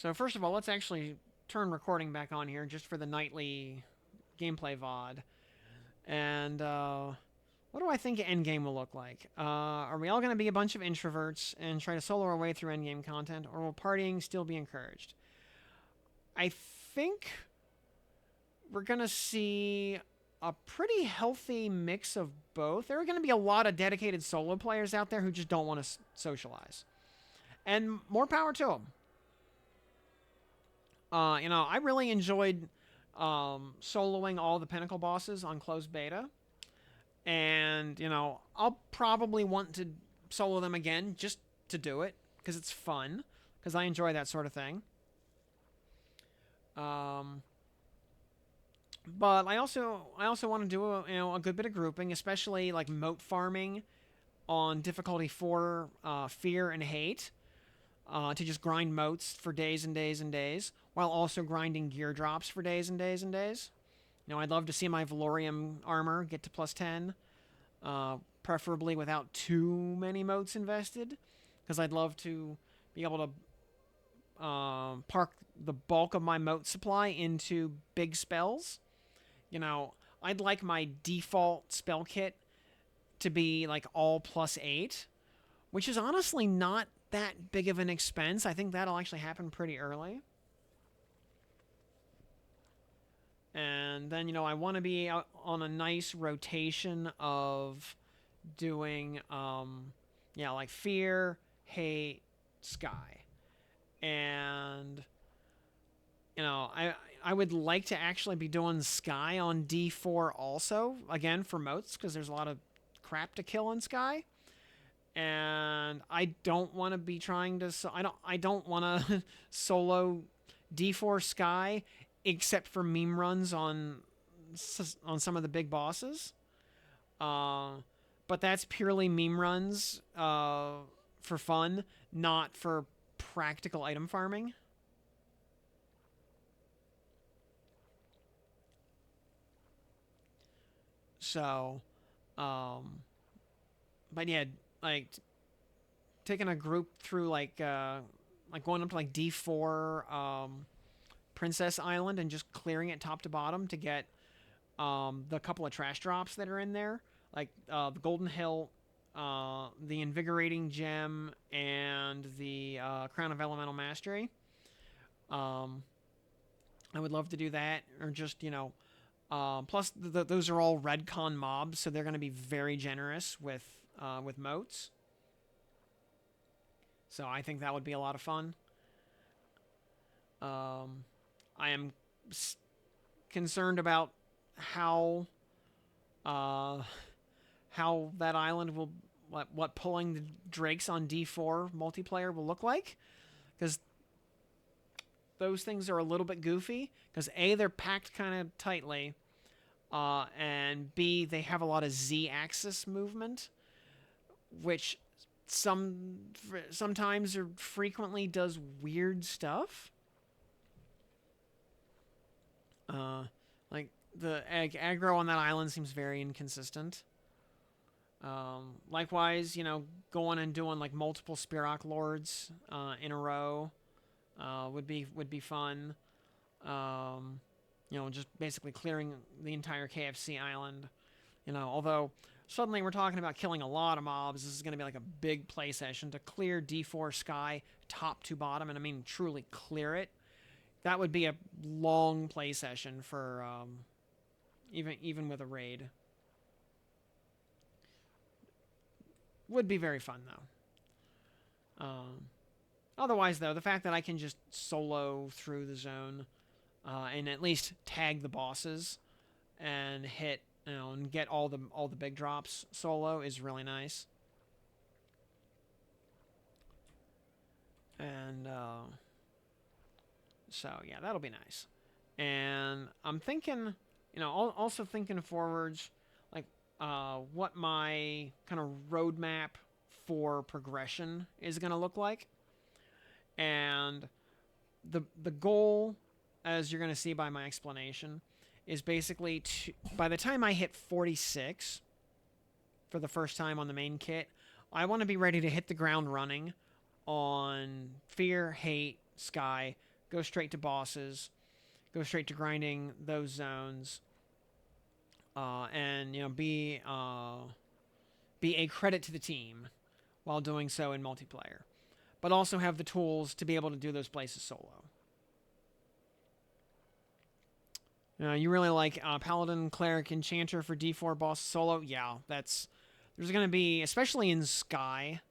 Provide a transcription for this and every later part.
So first of all, let's actually turn recording back on here just for the nightly gameplay VOD. And what do I think endgame will look like? Are we all going to be a bunch of introverts and try to solo our way through endgame content, or will partying still be encouraged? I think we're going to see a pretty healthy mix of both. There are going to be a lot of dedicated solo players out there who just don't want to socialize. And more power to them. I really enjoyed soloing all the Pinnacle bosses on closed beta. And, I'll probably want to solo them again just to do it because it's fun, because I enjoy that sort of thing. Um, but I also want to do a good bit of grouping, especially like moat farming on difficulty 4, fear and hate, to just grind moats for days and days and days, while also grinding gear drops for days and days and days. I'd love to see my Valorium armor get to plus 10, preferably without too many moats invested, because I'd love to be able to park the bulk of my moat supply into big spells. I'd like my default spell kit to be like all plus 8, which is honestly not that big of an expense. I think that'll actually happen pretty early. And then, I want to be on a nice rotation of doing, like fear, hate, sky. And, I would like to actually be doing sky on D4 also, again, for moats, because there's a lot of crap to kill in sky. And I don't want to be trying to, I don't want to solo D4 sky except for meme runs on some of the big bosses. But that's purely meme runs for fun, not for practical item farming. So, um, but yeah, like taking a group through like going up to like D4 Princess Island and just clearing it top to bottom to get the couple of trash drops that are in there, like the Golden Hilt, the Invigorating Gem, and the Crown of Elemental Mastery. Um, I would love to do that, or just plus those are all Redcon mobs, so they're going to be very generous with moats. So I think that would be a lot of fun. Um, I am concerned about how uh, how that island will what pulling the drakes on D4 multiplayer will look like, because those things are a little bit goofy. Because A, they're packed kind of tightly, and B, they have a lot of Z-axis movement, which sometimes or frequently does weird stuff. Like the aggro on that island seems very inconsistent. Likewise, going and doing like multiple Spirok Lords in a row would be fun. Just basically clearing the entire KFC island. Although suddenly we're talking about killing a lot of mobs, this is going to be like a big play session to clear D4 Sky top to bottom, and I mean truly clear it. That would be a long play session for even with a raid. Would be very fun though. Otherwise, though, the fact that I can just solo through the zone and at least tag the bosses and hit, and get all the big drops solo is really nice. And so yeah, that'll be nice. And I'm thinking, also thinking forwards, like what my kind of roadmap for progression is going to look like. And the goal, as you're going to see by my explanation, is basically by the time I hit 46 for the first time on the main kit, I want to be ready to hit the ground running on Fear, Hate, Sky go straight to bosses, go straight to grinding those zones, and be a credit to the team while doing so in multiplayer, but also have the tools to be able to do those places solo. You really like Paladin, Cleric, Enchanter for D4 boss solo? Yeah, there's going to be, especially in Sky,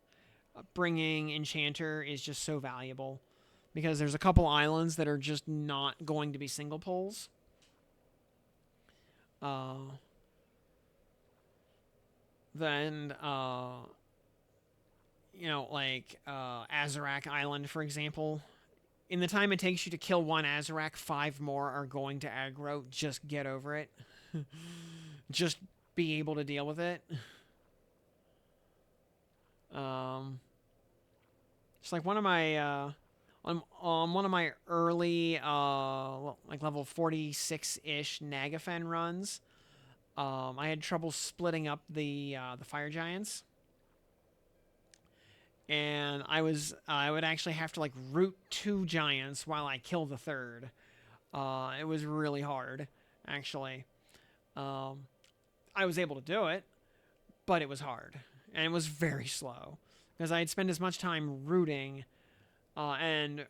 bringing Enchanter is just so valuable because there's a couple islands that are just not going to be single pulls. Then, Azarak Island, for example. In the time it takes you to kill one Azarak, 5 more are going to aggro. Just get over it. Just be able to deal with it. It's like one of my on one of my early like level 46-ish Nagafen runs, I had trouble splitting up the fire giants. And I would actually have to like root 2 giants while I kill the third. It was really hard, actually. I was able to do it, but it was hard. And it was very slow. Because I'd spend as much time rooting and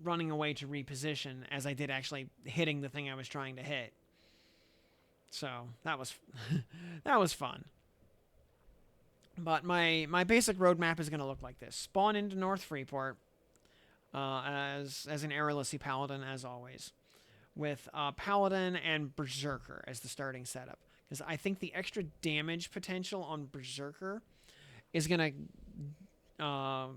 running away to reposition as I did actually hitting the thing I was trying to hit. So that was that was fun. But my basic roadmap is going to look like this. Spawn into North Freeport as an Erelisi Paladin, as always. With Paladin and Berserker as the starting setup. Because I think the extra damage potential on Berserker is going to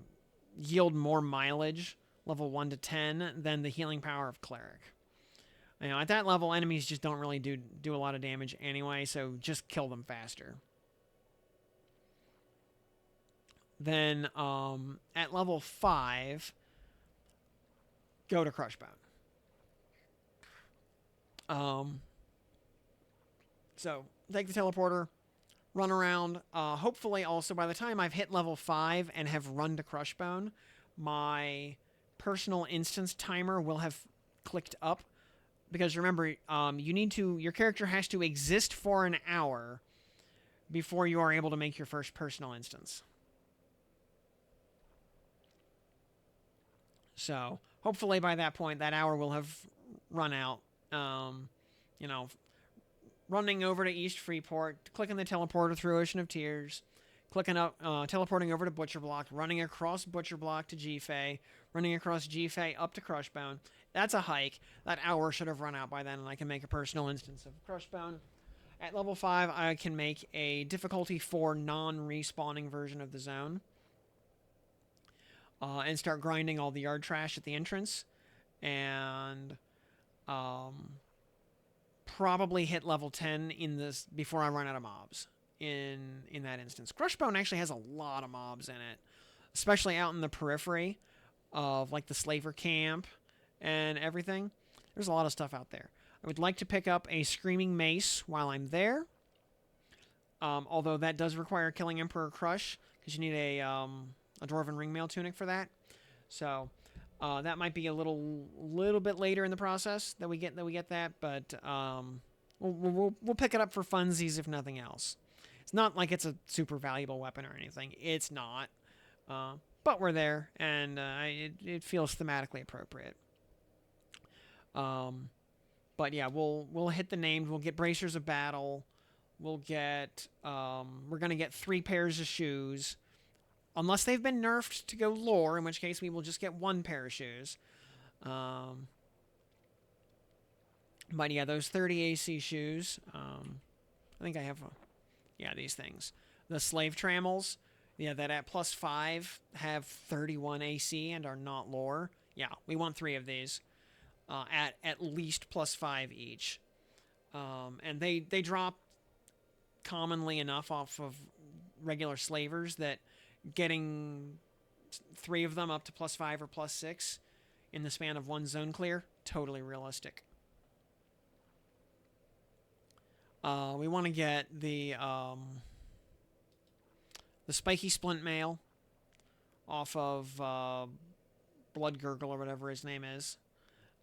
yield more mileage, level 1 to 10, than the healing power of Cleric. At that level, enemies just don't really do a lot of damage anyway, so just kill them faster. Then at level 5, go to Crushbone. So take the teleporter, run around. Hopefully also by the time I've hit level 5 and have run to Crushbone, my personal instance timer will have clicked up. Because remember, your character has to exist for an hour before you are able to make your first personal instance. So, hopefully by that point, that hour will have run out. Running over to East Freeport, clicking the teleporter through Ocean of Tears, clicking up, teleporting over to Butcher Block, running across Butcher Block to G-Fay, running across G-Fay up to Crushbone. That's a hike. That hour should have run out by then, and I can make a personal instance of Crushbone. At level 5, I can make a difficulty 4 non-respawning version of the zone. And start grinding all the yard trash at the entrance. And probably hit level 10 in this before I run out of mobs in that instance. Crushbone actually has a lot of mobs in it, especially out in the periphery of like the slaver camp and everything. There's a lot of stuff out there. I would like to pick up a Screaming Mace while I'm there. Although that does require killing Emperor Crush, because you need a Dwarven Ringmail tunic for that. So that might be a little bit later in the process that we get that, but we'll pick it up for funsies if nothing else. It's not like it's a super valuable weapon or anything. It's not, but we're there, and it feels thematically appropriate. But yeah, we'll hit the named. We'll get Bracers of Battle. We'll get we're gonna get 3 pairs of shoes. Unless they've been nerfed to go lore, in which case we will just get 1 pair of shoes. But yeah, those 30 AC shoes. I think I have, these things. The Slave Trammels, that at +5 have 31 AC and are not lore. Yeah, we want 3 of these. At least +5 each. And they drop commonly enough off of regular slavers that getting 3 of them up to +5 or +6 in the span of 1 zone clear, totally realistic. We want to get the spiky splint mail off of Blood Gurgle or whatever his name is.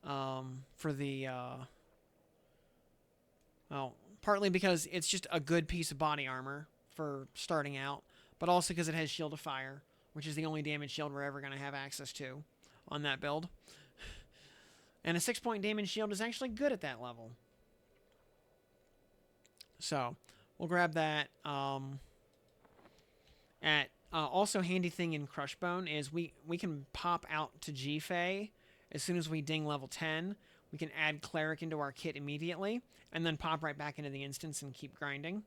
for the well, partly because it's just a good piece of body armor for starting out, but also because it has Shield of Fire, which is the only damage shield we're ever going to have access to on that build. And a 6-point damage shield is actually good at that level. So, we'll grab that. Also handy thing in Crushbone is we can pop out to G-Fey as soon as we ding level 10. We can add Cleric into our kit immediately, and then pop right back into the instance and keep grinding.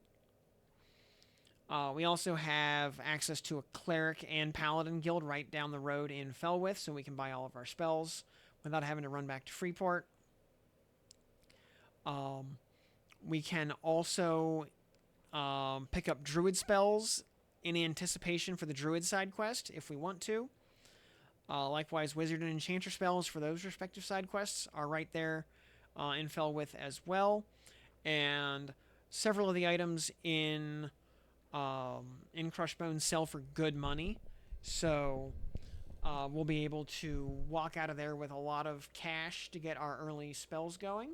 We also have access to a Cleric and Paladin guild right down the road in Felwith, so we can buy all of our spells without having to run back to Freeport. We can also pick up Druid spells in anticipation for the Druid side quest if we want to. Likewise, Wizard and Enchanter spells for those respective side quests are right there in Felwith as well. And several of the items in Crushbone sell for good money. So we'll be able to walk out of there with a lot of cash to get our early spells going.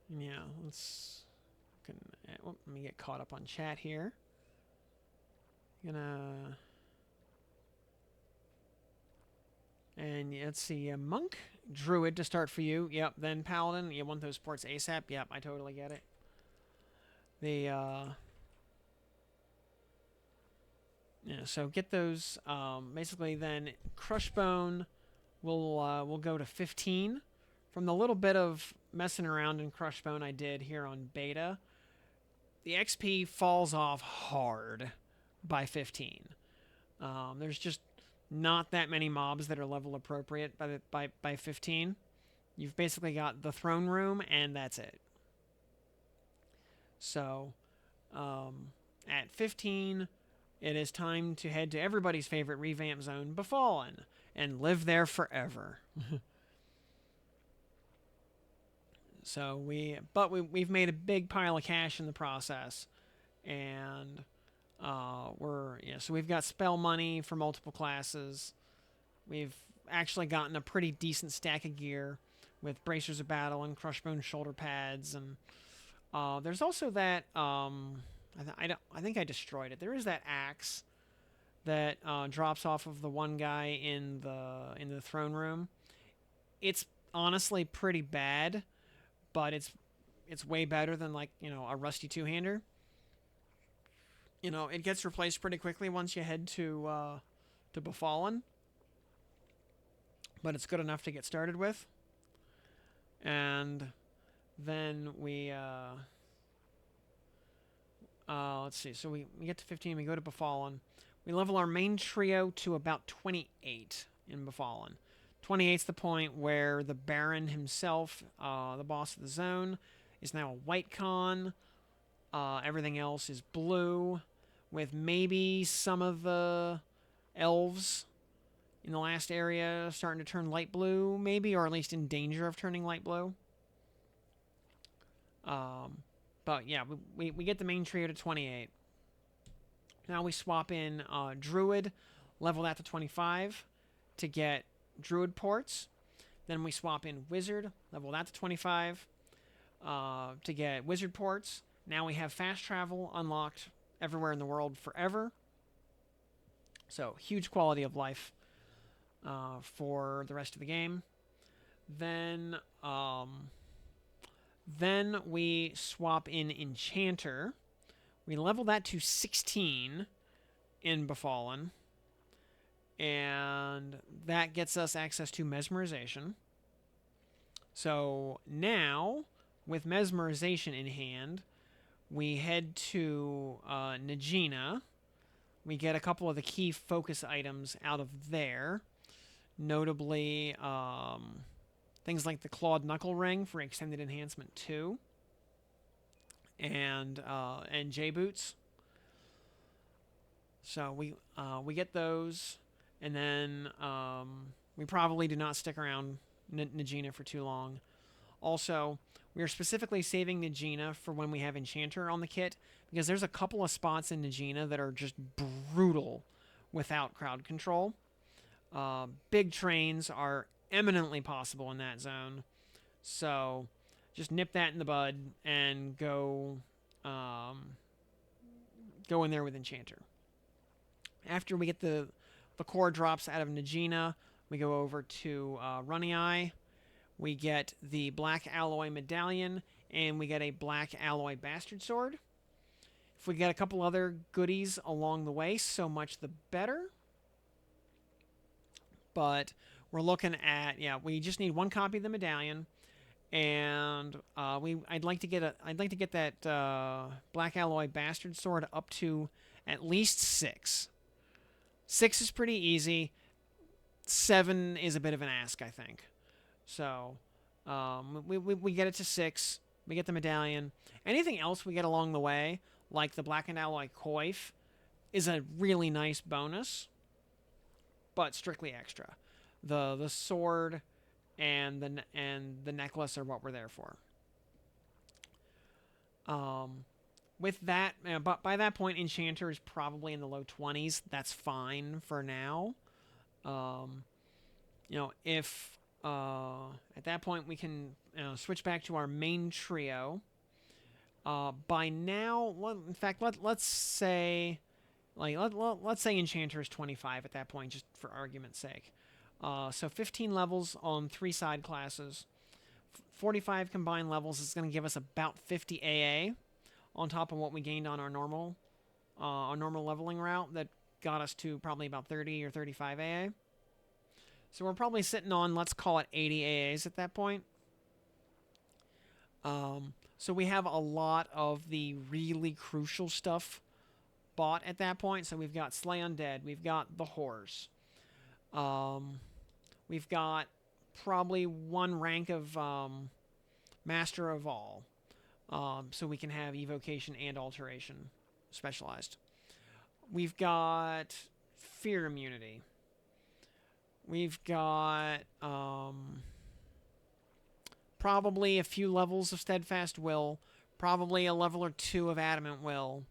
Yeah, let me get caught up on chat here. And let's see, Monk, Druid to start for you. Yep, then Paladin. You want those ports ASAP? Yep, I totally get it. So get those. Basically, then Crushbone will go to 15. From the little bit of messing around in Crushbone I did here on beta, the XP falls off hard by 15. There's just not that many mobs that are level appropriate by 15. You've basically got the throne room, and that's it. So, at 15, it is time to head to everybody's favorite revamp zone, Befallen, and live there forever. So we've made a big pile of cash in the process, and so we've got spell money for multiple classes. We've actually gotten a pretty decent stack of gear with Bracers of Battle and Crushbone shoulder pads, and there's also that I think I destroyed it. There is that axe that drops off of the one guy in the throne room. It's honestly pretty bad, but it's way better than, like, a rusty two-hander. It gets replaced pretty quickly once you head to Befallen, but it's good enough to get started with. And then we let's see. So we get to 15. We go to Befallen. We level our main trio to about 28 in Befallen. 28's the point where the Baron himself, the boss of the zone, is now a white con. Everything else is blue, with maybe some of the elves in the last area starting to turn light blue, maybe, or at least in danger of turning light blue. But yeah, we get the main trio to 28. Now we swap in Druid, level that to 25 to get Druid ports. Then we swap in Wizard, level that to 25 to get Wizard ports. Now we have fast travel unlocked everywhere in the world forever. So huge quality of life for the rest of the game. Then we swap in Enchanter. We level that to 16 in Befallen. And that gets us access to Mesmerization. So now, with Mesmerization in hand, we head to Najina. We get a couple of the key focus items out of there. Notably, things like the Clawed Knuckle Ring for Extended Enhancement 2. And J-Boots. So we get those. And then we probably do not stick around Najina for too long. Also, we are specifically saving Najina for when we have Enchanter on the kit, because there's a couple of spots in Najina that are just brutal without crowd control. Big trains are eminently possible in that zone. So just nip that in the bud and go in there with Enchanter. After we get the core drops out of Najina, we go over to Runny Eye. We get the Black Alloy Medallion, and we get a Black Alloy Bastard Sword. If we get a couple other goodies along the way, so much the better. But we're looking at, yeah, we just need one copy of the medallion, and I'd like to get that Black Alloy Bastard Sword up to at least 6. 6 is pretty easy. 7 is a bit of an ask, I think. So we get it to 6. We get the medallion. Anything else we get along the way, like the Blackened Alloy Coif, is a really nice bonus, but strictly extra. The sword and the necklace are what we're there for. With that, but by that point, Enchanter is probably in the low 20s. That's fine for now. If at that point we can switch back to our main trio. By now, in fact, let's say, let's say Enchanter is 25 at that point, just for argument's sake. So 15 levels on 3 side classes, 45 combined levels is going to give us about 50 AA on top of what we gained on our normal leveling route that got us to probably about 30 or 35 AA. So we're probably sitting on, let's call it 80 AAs at that point. So we have a lot of the really crucial stuff bought at that point. So we've got Slay Undead, we've got the Horse, we've got probably 1 rank of Master of All, so we can have Evocation and Alteration specialized. We've got Fear Immunity. We've got probably a few levels of Steadfast Will, probably a level or 2 of Adamant Will.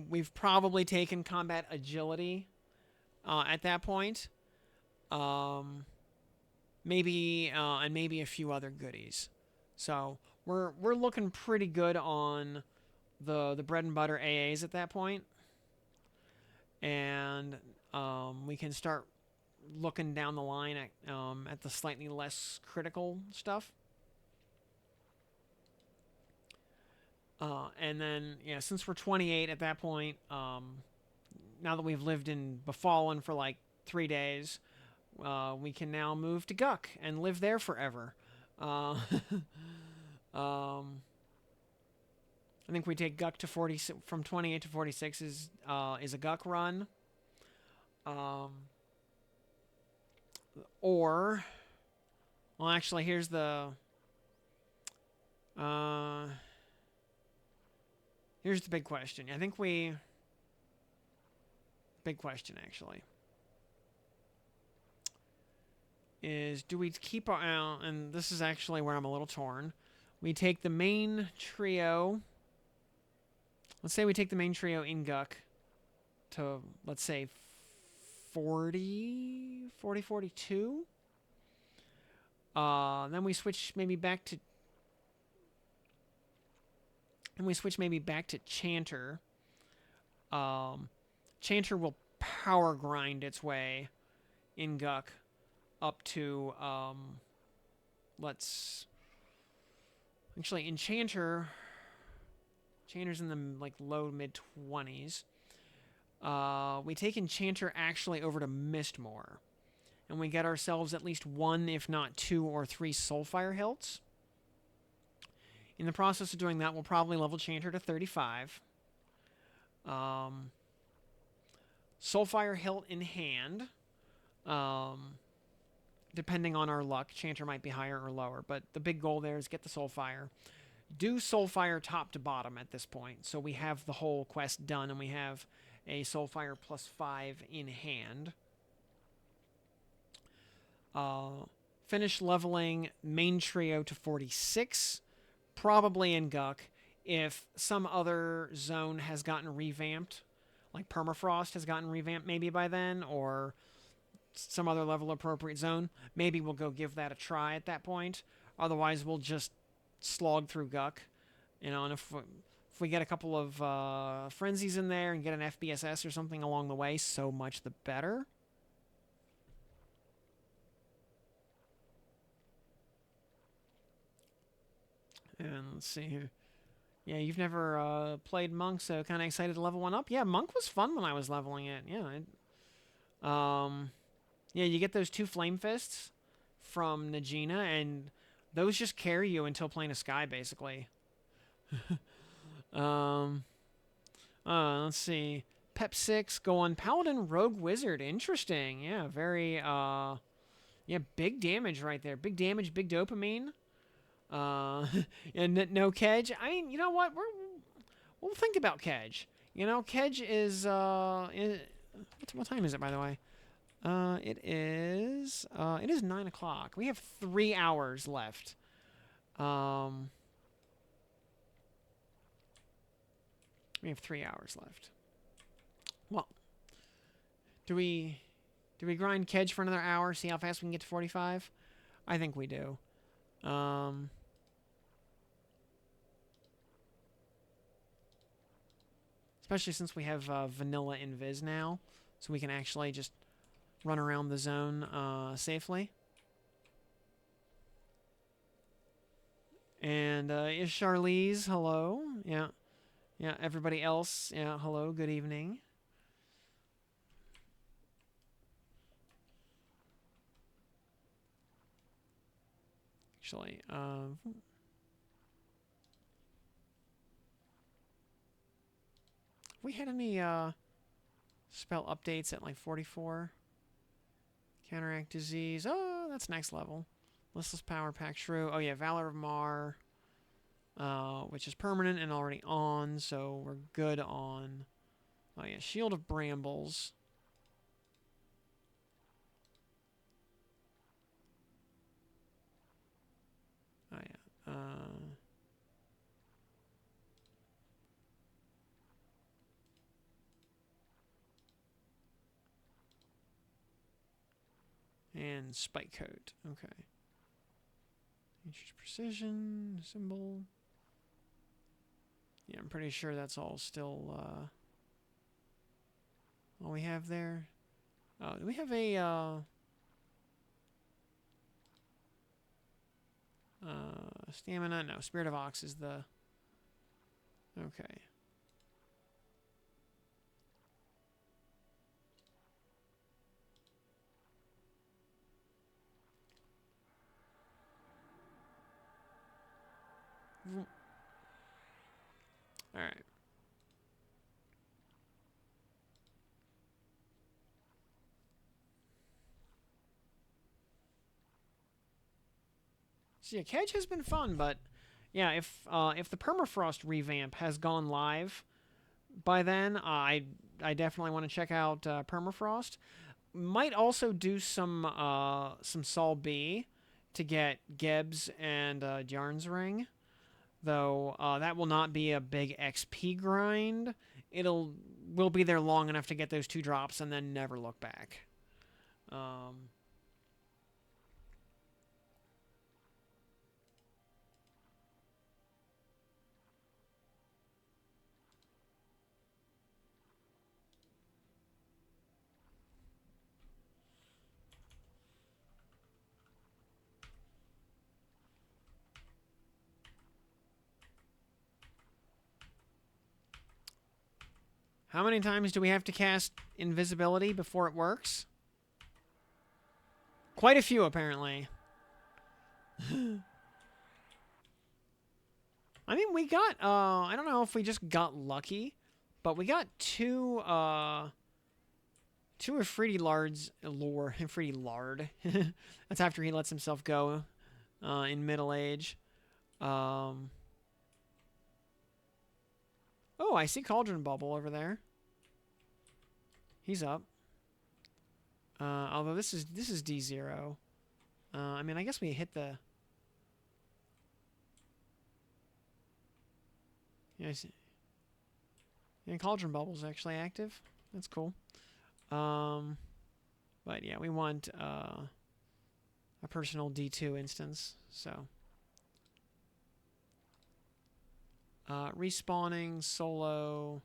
We've probably taken Combat Agility at that point. Maybe a few other goodies. So we're looking pretty good on the bread and butter AAs at that point. And we can start looking down the line at the slightly less critical stuff. And then, yeah, since we're 28 at that point, now that we've lived in Befallen for like 3 days, we can now move to Guck and live there forever. I think we take Guck to 40 from 28 to 46 is a Guck run. Or, well, actually, here's the big question. I think big question actually is, do we keep our, and this is actually where I'm a little torn. We take the main trio. Let's say we take the main trio in Guck to, let's say, 42. Then we switch maybe back to Chanter. Chanter will power grind its way in Guck up to Enchanter's in the low mid 20s. We take Enchanter actually over to Mistmoor, and we get ourselves at least 1, if not 2 or 3 Soulfire hilts. In the process of doing that, we'll probably level Chanter to 35. Soulfire hilt in hand. Depending on our luck, Chanter might be higher or lower, but the big goal there is get the Soulfire. Do Soulfire top to bottom at this point, so we have the whole quest done, and we have a Soulfire +5 in hand. Finish leveling main trio to 46, probably in Guck. if some other zone has gotten revamped, like permafrost has gotten revamped maybe by then, or some other level appropriate zone, maybe we'll go give that a try at that point. Otherwise, we'll just slog through Guck, and if we get a couple of frenzies in there and get an FBSS or something along the way, so much the better. And let's see here. Yeah, you've never played Monk, so kind of excited to level one up. Yeah, Monk was fun when I was leveling it. Yeah, you get those 2 Flame Fists from Najina, and those just carry you until Plane of Sky, basically. um, let's see. Pep 6, go on Paladin Rogue Wizard. Interesting. Yeah, very, yeah, big damage right there. Big damage, big dopamine. And no Kedge. I mean, you know what? We'll think about Kedge. You know, Kedge is, what time is it, by the way? It is 9 o'clock. We have 3 hours left. We have 3 hours left. Well, do we grind Kedge for another hour? See how fast we can get to 45? I think we do. Especially since we have vanilla invis now, so we can actually just run around the zone safely. And is Charlize, hello. Yeah. Yeah, everybody else, yeah, hello, good evening. Actually, we had any spell updates at like 44? Counteract disease. Oh, that's next level. Listless Power Pack Shrew. Oh yeah, Valor of Mar, which is permanent and already on, so we're good on. Oh yeah, Shield of Brambles. Oh yeah. And Spike Coat. Okay. Nature's Precision, Symbol. Yeah, I'm pretty sure that's all still all we have there. Do we have a stamina? No, Spirit of Ox is the... Okay. Alright. So yeah, Kedge has been fun, but yeah, if the permafrost revamp has gone live by then, I definitely want to check out permafrost. Might also do some Sol B to get Gebs and Jarn's Ring, though that will not be a big XP grind. We'll be there long enough to get those 2 drops and then never look back. How many times do we have to cast invisibility before it works? Quite a few, apparently. I mean, we got, I don't know if we just got lucky, but we got 2 Ifriti Lards, Ifriti Lard. That's after he lets himself go in middle age. Oh, I see Cauldron Bubble over there. He's up. Although this is D0. I mean, I guess we hit the... Yeah, I see. And Cauldron Bubble's actually active. That's cool. But yeah, we want a personal D2 instance. So respawning solo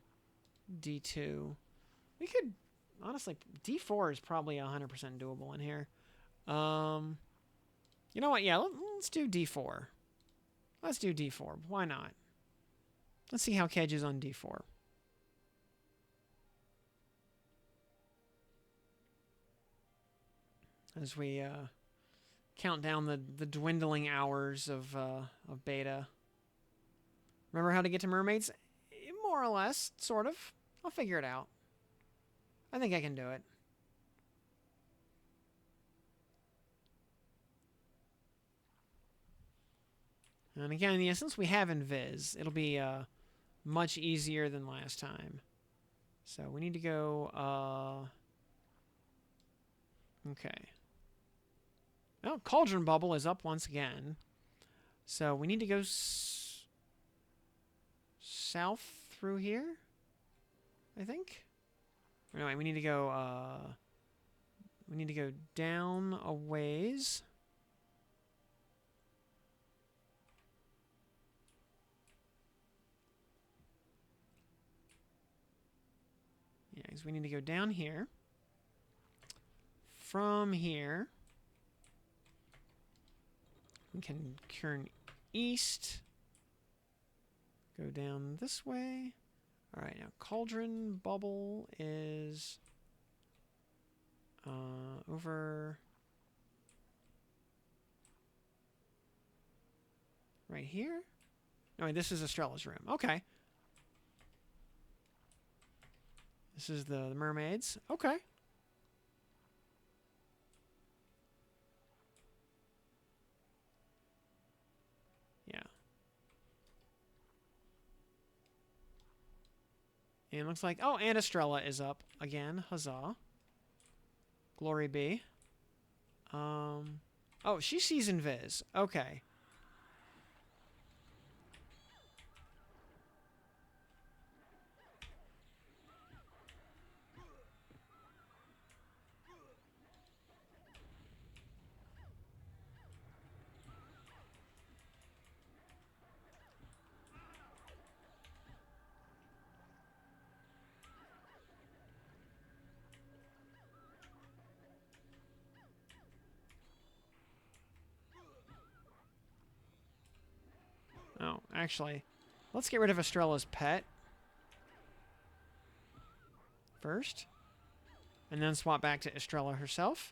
D2. We could honestly D4 is probably 100% doable in here. You know what? Yeah, let's do D4. Let's do D4. Why not? Let's see how Kedge is on D4. As we count down the dwindling hours of beta. Remember how to get to mermaids? More or less, sort of. I'll figure it out. I think I can do it. And again, yeah, since we have Invis, it'll be much easier than last time. So we need to go... okay. Well, Cauldron Bubble is up once again. So we need to go south through here, I think. Or no, we need to go down a ways. Yeah, because we need to go down here. From here, we can turn east. Go down this way. All right, now Cauldron Bubble is over right here. No, wait, this is Estrella's room. Okay. This is the mermaids. Okay. Yeah. And it looks like... oh, and Estrella is up again. Huzzah. Glory be. Oh, she sees Invis. Okay. Oh, actually, let's get rid of Estrella's pet first. And then swap back to Estrella herself.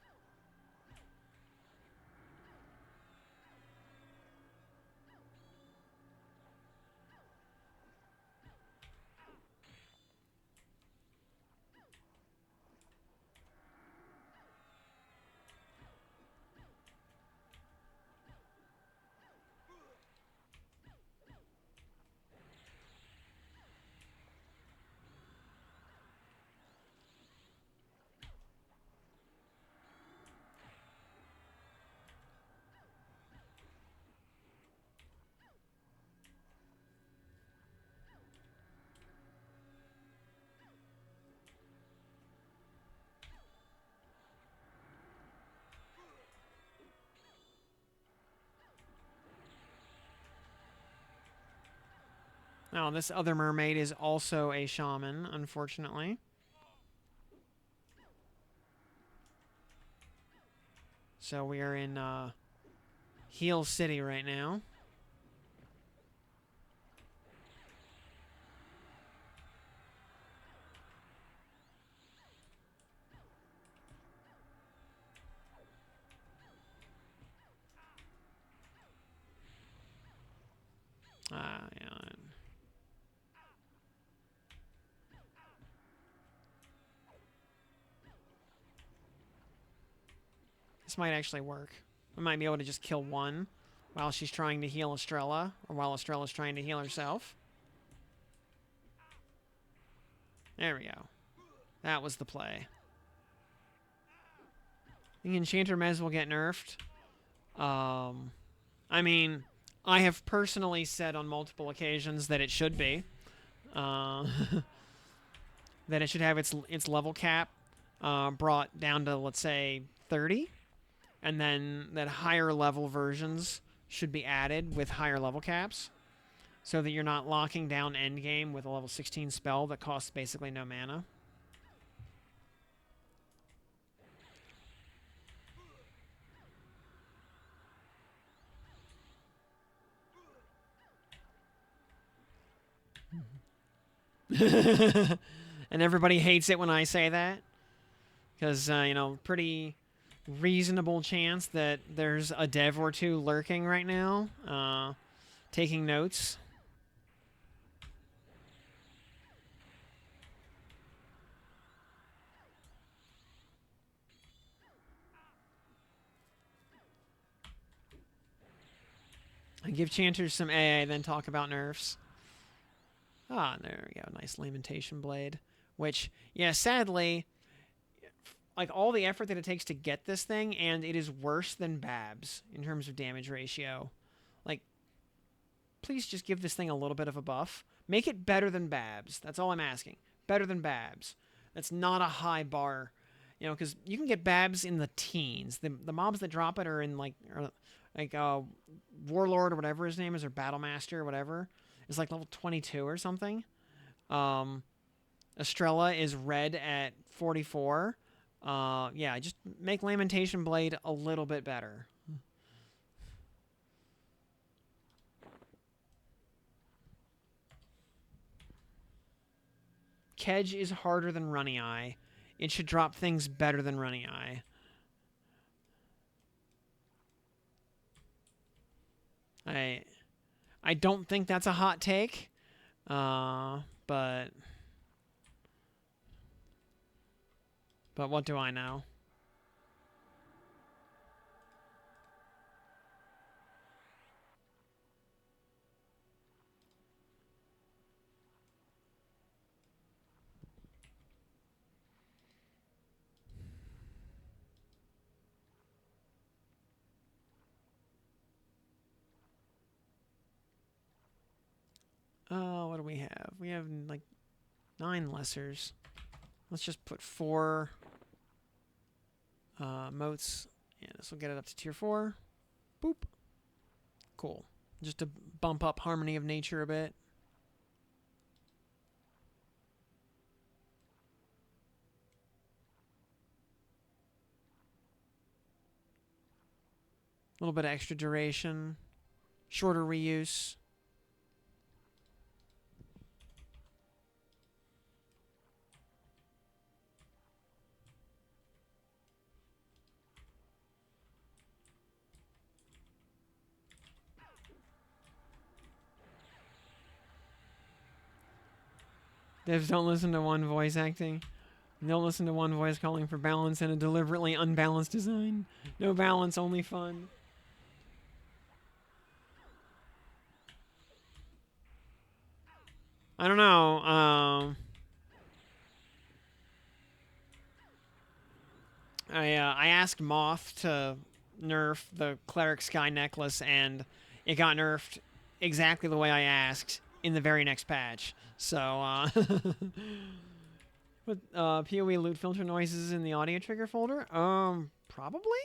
Now, this other mermaid is also a shaman, unfortunately. So we are in Heal City right now. Yeah. This might actually work. We might be able to just kill one while she's trying to heal Estrella, or while Estrella's trying to heal herself. There we go. That was the play. The Enchanter may as well get nerfed. I mean, I have personally said on multiple occasions that it should be. Uh, that it should have its level cap brought down to, let's say, 30, and then that higher level versions should be added with higher level caps, so that you're not locking down endgame with a level 16 spell that costs basically no mana. And everybody hates it when I say that, because pretty reasonable chance that there's a dev or two lurking right now, taking notes. I give chanters some AA, then talk about nerfs. Ah, there we go. Nice Lamentation Blade. Which, yeah, sadly, like all the effort that it takes to get this thing, and it is worse than Babs in terms of damage ratio. Like, please just give this thing a little bit of a buff. Make it better than Babs. That's all I'm asking. Better than Babs. That's not a high bar. Because you can get Babs in the teens. The mobs that drop it are in, like Warlord or whatever his name is, or Battlemaster or whatever, is like level 22 or something. Estrella is red at 44. Yeah, just make Lamentation Blade a little bit better. Kedge is harder than Runny Eye. It should drop things better than Runny Eye. I don't think that's a hot take, but what do I know? Oh, what do we have? We have like 9 lessers. Let's just put 4 motes. Yeah, this will get it up to tier 4. Boop. Cool. Just to bump up Harmony of Nature a bit. A little bit of extra duration. Shorter reuse. Devs don't listen to one voice acting. Don't listen to one voice calling for balance in a deliberately unbalanced design. No balance, only fun. I don't know. I asked Moth to nerf the Cleric Sky Necklace, and it got nerfed exactly the way I asked in the very next patch. So, but PoE loot filter noises in the audio trigger folder? Probably?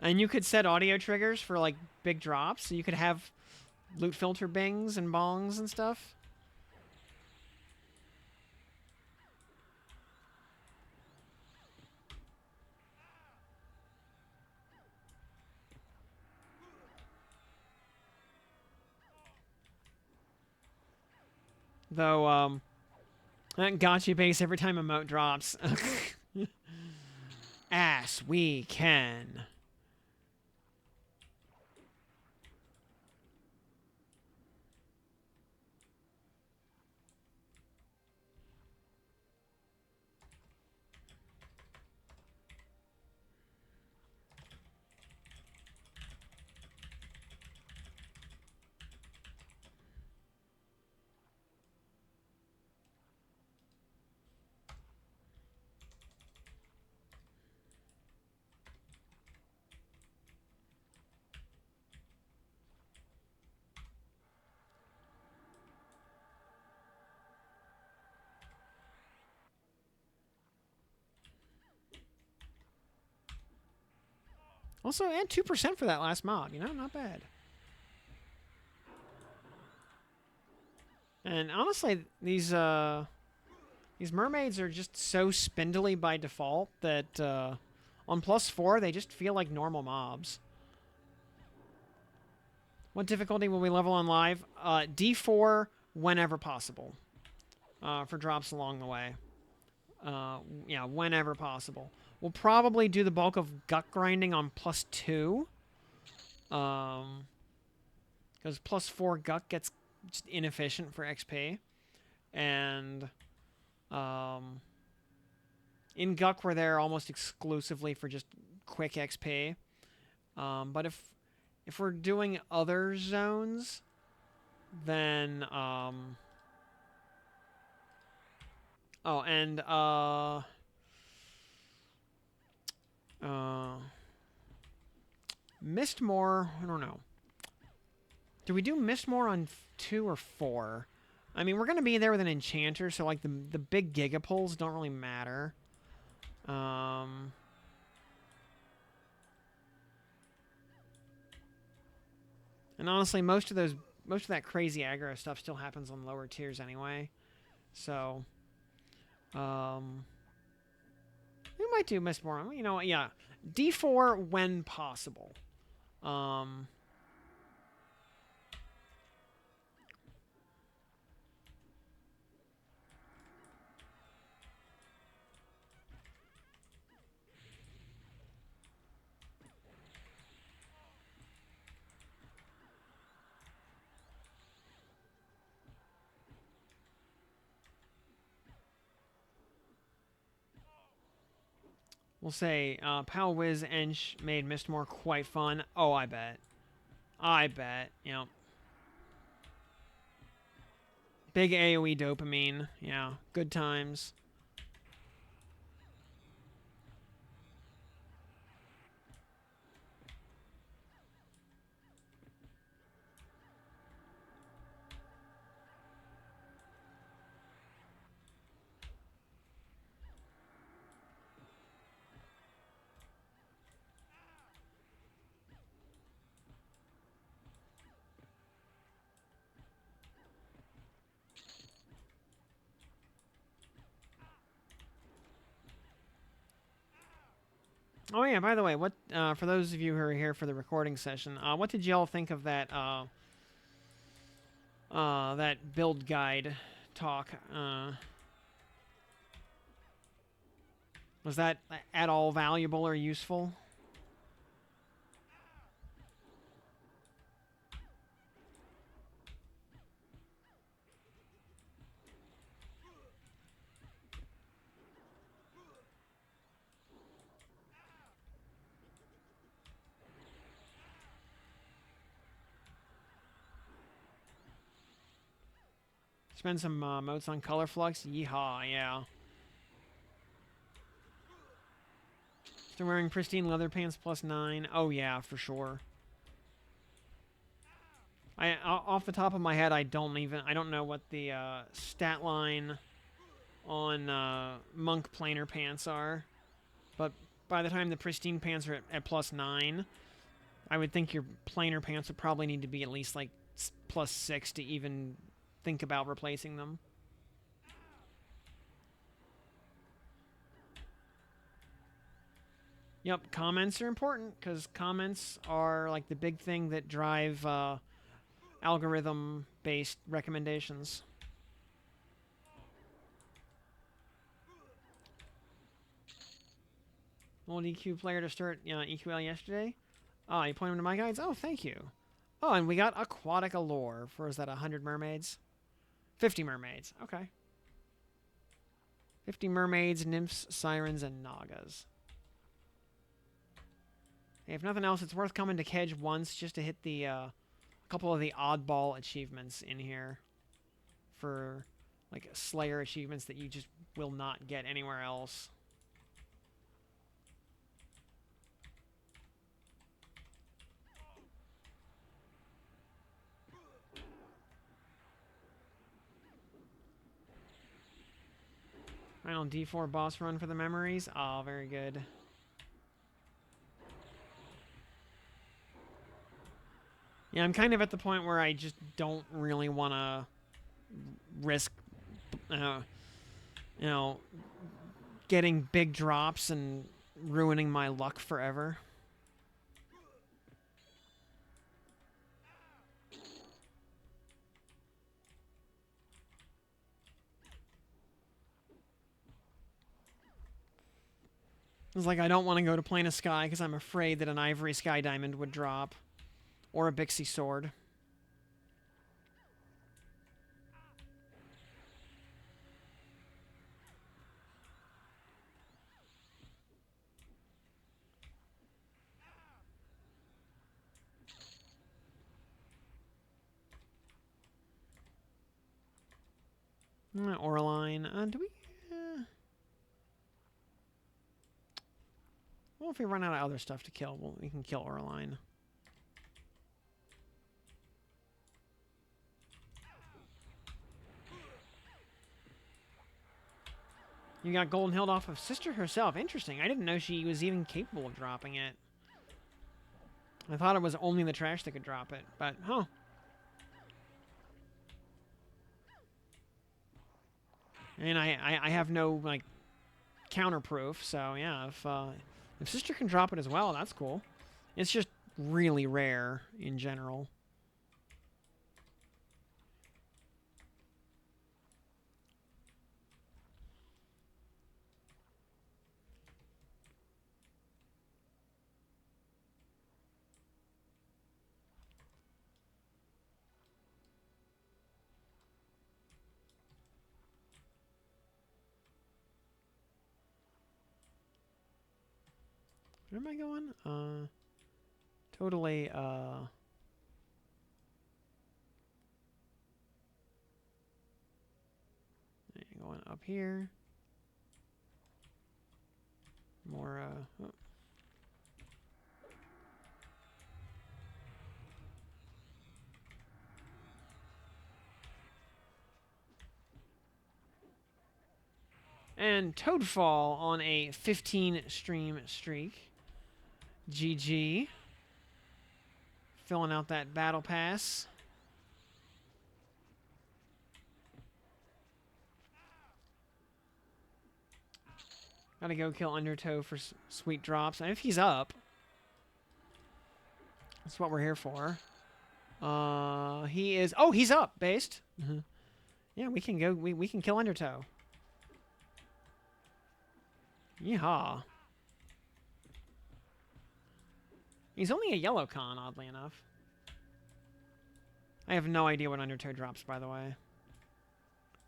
And you could set audio triggers for, like, big drops, so you could have loot filter bings and bongs and stuff. Though, that gotcha base every time a moat drops. Ass, we can. Also, and 2% for that last mob. You know, not bad. And honestly, these mermaids are just so spindly by default that on +4 they just feel like normal mobs. What difficulty will we level on live? D4 whenever possible. For drops along the way. Yeah, whenever possible. We'll probably do the bulk of gut grinding on +2. Because +4 gut gets just inefficient for XP. And in Guck, we're there almost exclusively for just quick XP. But if we're doing other zones, then oh, and Mistmore, I don't know. Do we do Mistmore on 2 or 4? I mean, we're gonna be there with an enchanter, so like the big gigapulls don't really matter. And honestly, most of that crazy aggro stuff still happens on lower tiers anyway. So, we might do Mistmore. You know, yeah, D4 when possible. We'll say Pal Wiz Ench made Mistmore quite fun. Oh, I bet. I bet. You know. Big AoE dopamine. Yeah. Good times. Oh yeah, by the way, what for those of you who are here for the recording session, what did y'all think of that that build guide talk? Was that at all valuable or useful? Spend some motes on color flux. Yeehaw, yeah. Still wearing pristine leather pants +9. Oh yeah, for sure. Off the top of my head, I don't know what the stat line on monk planar pants are, but by the time the pristine pants are at +9, I would think your planar pants would probably need to be at least like +6 to even think about replacing them. Yep, comments are important because comments are like the big thing that drive algorithm-based recommendations. Old EQ player to start EQL yesterday. Oh, you pointed to my guides? Oh, thank you. Oh, and we got Aquatic Allure for, is that 100 mermaids? 50 mermaids. Okay. 50 mermaids, nymphs, sirens, and nagas. Hey, if nothing else, it's worth coming to Kedge once just to hit the a couple of the oddball achievements in here for like Slayer achievements that you just will not get anywhere else. Final D4 boss run for the memories. Oh, very good. Yeah, I'm kind of at the point where I just don't really want to risk, uh, you know, getting big drops and ruining my luck forever. It's like I don't want to go to Plane of Sky because I'm afraid that an Ivory Sky Diamond would drop. Or a Bixie Sword. Oraline. Do we... Well, if we run out of other stuff to kill, well, we can kill Oraline. You got Golden Hilt off of Sister herself. Interesting. I didn't know she was even capable of dropping it. I thought it was only the trash that could drop it, but, huh. And I have no, like, counterproof, so, yeah, if Sister can drop it as well, that's cool. It's just really rare in general. Where am I going? Totally, going up here. More, oh. And Toadfall on a 15 stream streak. GG. Filling out that battle pass. Gotta go kill Undertow for sweet drops. And if he's up, that's what we're here for. He is... Oh, he's up, based. Yeah, we can go... We can kill Undertow. Yeehaw. He's only a yellow con, oddly enough. I have no idea what Undertow drops, by the way.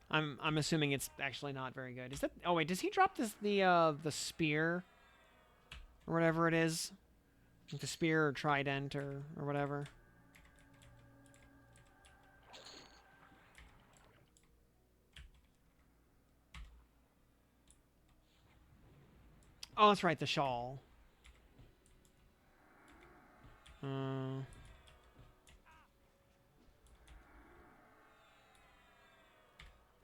I'm assuming it's actually not very good. Is that... Oh, wait, does he drop the spear? Or whatever it is? Like the spear or trident or whatever. Oh, that's right, the shawl.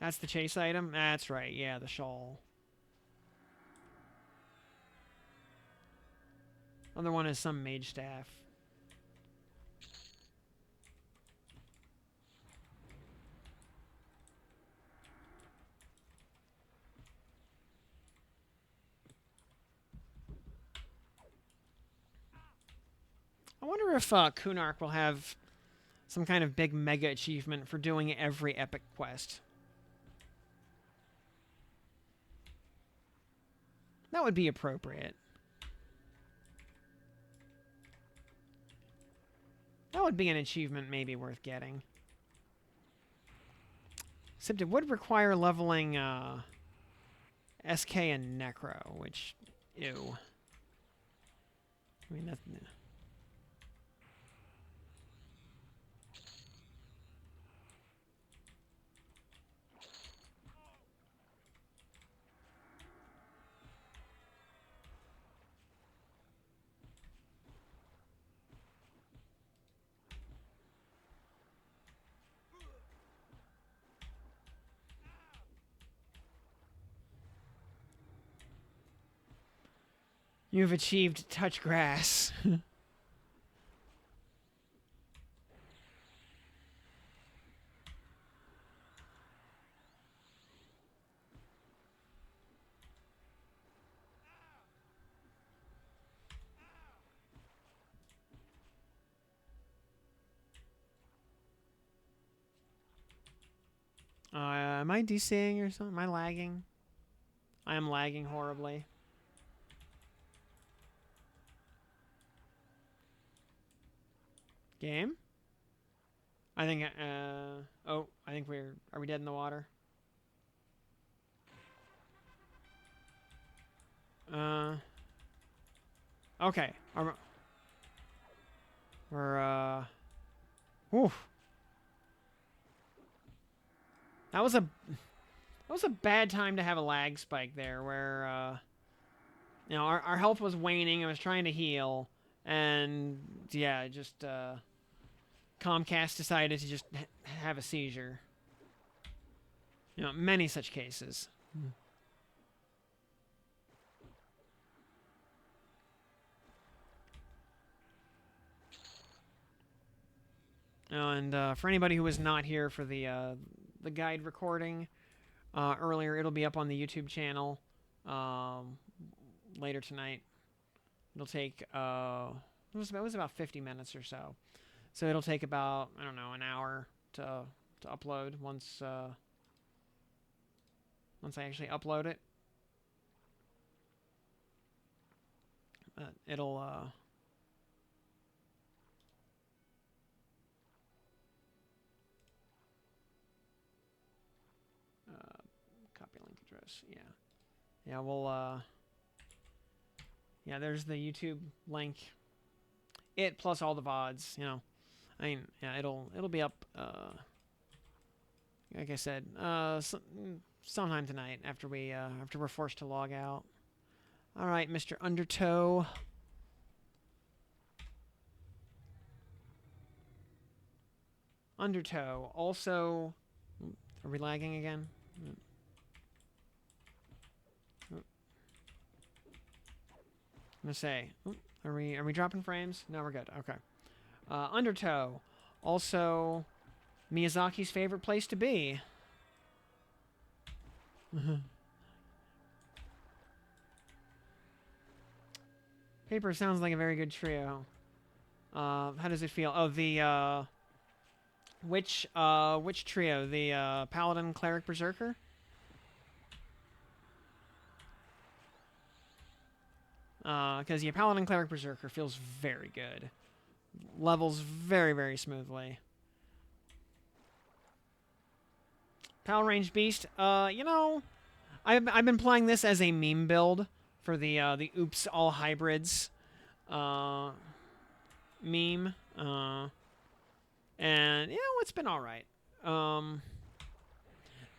That's the chase item? That's right, yeah, the shawl. Other one is some mage staff. I wonder if Kunark will have some kind of big mega achievement for doing every epic quest. That would be appropriate. That would be an achievement maybe worth getting. Except it would require leveling SK and Necro, which, ew. I mean, that's... You've achieved touch grass. Am I DCing or something? Am I lagging? I am lagging horribly. Game? I think, oh, I think are we dead in the water? Okay. Whew. That was a bad time to have a lag spike there where, our health was waning. I was trying to heal. And, yeah, just, Comcast decided to just have a seizure. Many such cases. And for anybody who was not here for the guide recording earlier, it'll be up on the YouTube channel later tonight. It'll take it was about 50 minutes or so, so it'll take about, I don't know, an hour to upload once I actually upload it. It'll copy link address. Yeah, we'll yeah, there's the YouTube link. It plus all the VODs, I mean, yeah, it'll be up like I said, sometime tonight after we're forced to log out. All right, Mr. Undertow. Undertow. Also, are we lagging again? I'm gonna say, are we dropping frames? No, we're good. Okay. Undertow. Also, Miyazaki's favorite place to be. Paper sounds like a very good trio. How does it feel? Oh, the which trio? The Paladin, Cleric, Berserker? Because yeah, Paladin, Cleric, Berserker feels very good. Levels very, very smoothly. Power Range Beast. I've been playing this as a meme build for the Oops All Hybrids meme. And it's been all right.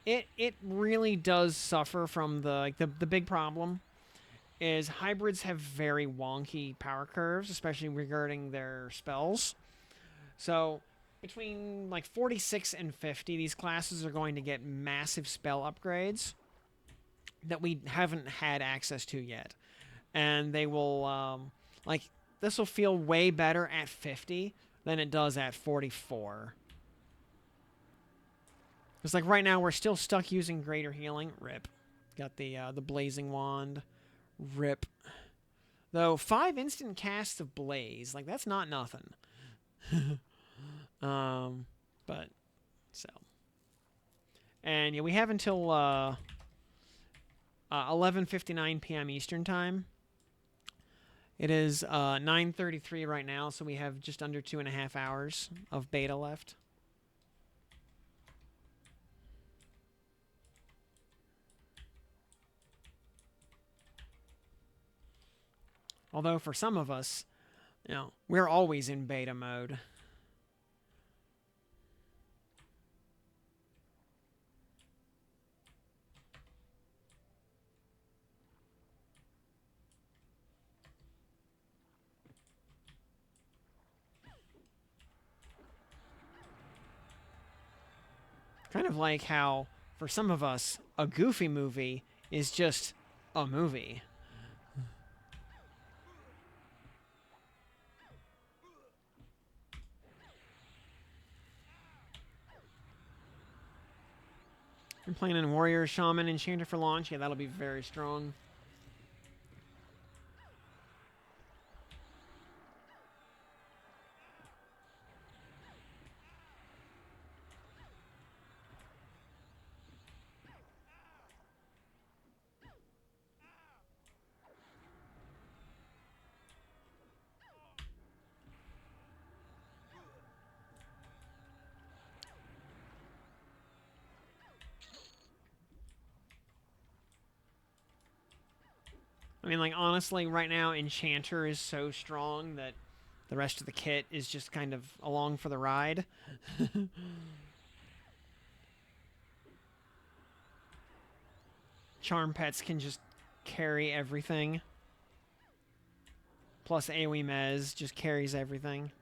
It really does suffer from the big problem is hybrids have very wonky power curves, especially regarding their spells. So between like 46 and 50, these classes are going to get massive spell upgrades that we haven't had access to yet. And they will, this will feel way better at 50 than it does at 44. It's like right now we're still stuck using greater healing. Rip. Got the blazing wand. Rip. Though 5 instant casts of blaze, like that's not nothing. But so. And yeah, we have until 11:59 p.m. Eastern time. It is 9:33 right now, so we have just under 2.5 hours of beta left. Although for some of us, we're always in beta mode. Kind of like how, for some of us, a Goofy movie is just a movie. I'm playing in Warrior, Shaman, Enchanter for launch. Yeah, that'll be very strong. I mean, like, honestly, right now, Enchanter is so strong that the rest of the kit is just kind of along for the ride. Charm Pets can just carry everything. Plus AoE Mez just carries everything.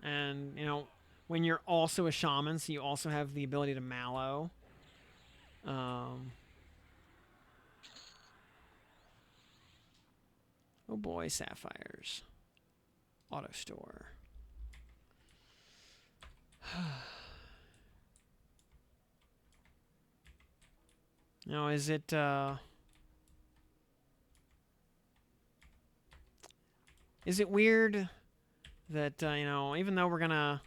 And, you know, when you're also a shaman, so you also have the ability to mallow. Oh boy, sapphires. Auto store. Now, is it, is it weird that, you know, even though we're gonna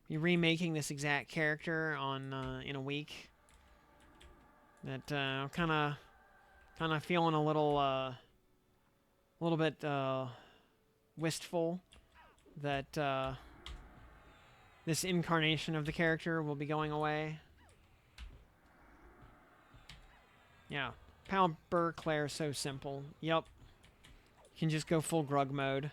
be remaking this exact character on, in a week, that, I'm kinda feeling a little bit, wistful that, this incarnation of the character will be going away. Yeah. Pal Burclair, so simple. Yup. You can just go full Grug mode.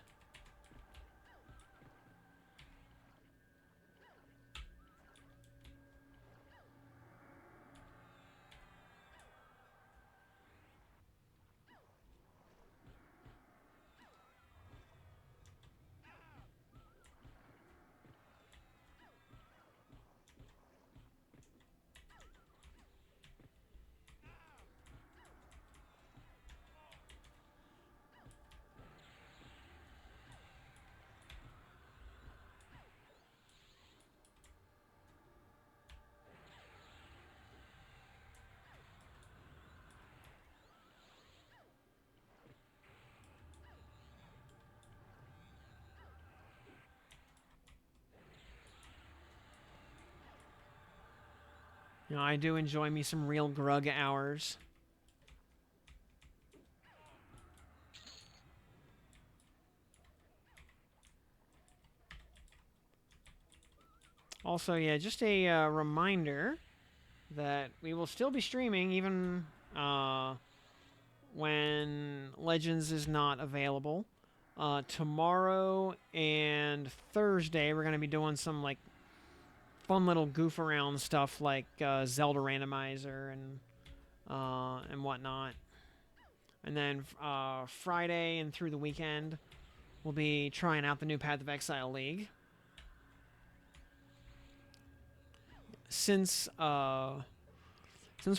You know, I do enjoy me some real Grug hours. Also, yeah, just a reminder that we will still be streaming even when Legends is not available. Tomorrow and Thursday, we're going to be doing some, like, fun little goof around stuff like Zelda Randomizer and whatnot. And then Friday and through the weekend, we'll be trying out the new Path of Exile League. Since we're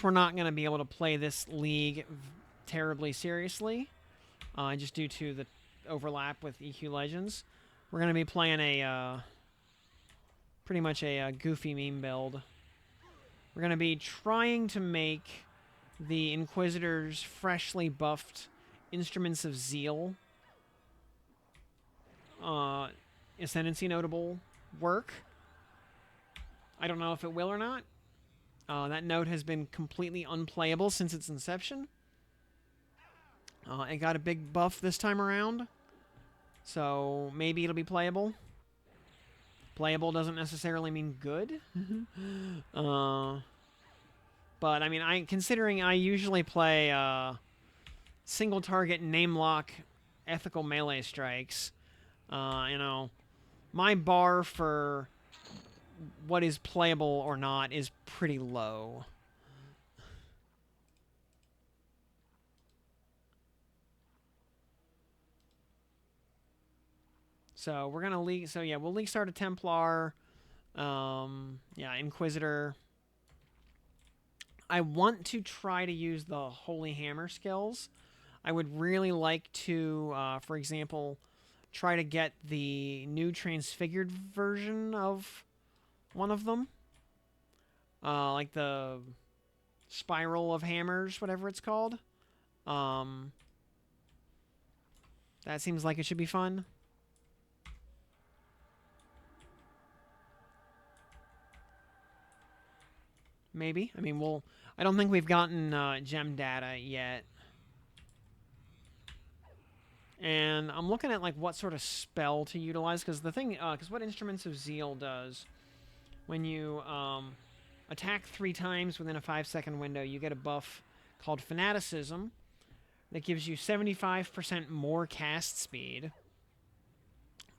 not going to be able to play this league terribly seriously, just due to the overlap with EQ Legends, we're going to be playing a pretty much a goofy meme build. We're going to be trying to make the Inquisitor's freshly buffed Instruments of Zeal Ascendancy notable work. I don't know if it will or not. That note has been completely unplayable since its inception. It got a big buff this time around, so maybe it'll be playable. Playable doesn't necessarily mean good. But I mean, considering I usually play single target name lock ethical melee strikes, you know, my bar for what is playable or not is pretty low. So we're gonna league. So yeah, we'll league start a Templar. Yeah, Inquisitor. I want to try to use the Holy Hammer skills. I would really like to, for example, try to get the new transfigured version of one of them. Like the Spiral of Hammers, whatever it's called. That seems like it should be fun. Maybe. I mean, I don't think we've gotten gem data yet. And I'm looking at like what sort of spell to utilize, because the thing, because what Instruments of Zeal does, when you attack 3 times within a 5-second window, you get a buff called Fanaticism that gives you 75% more cast speed,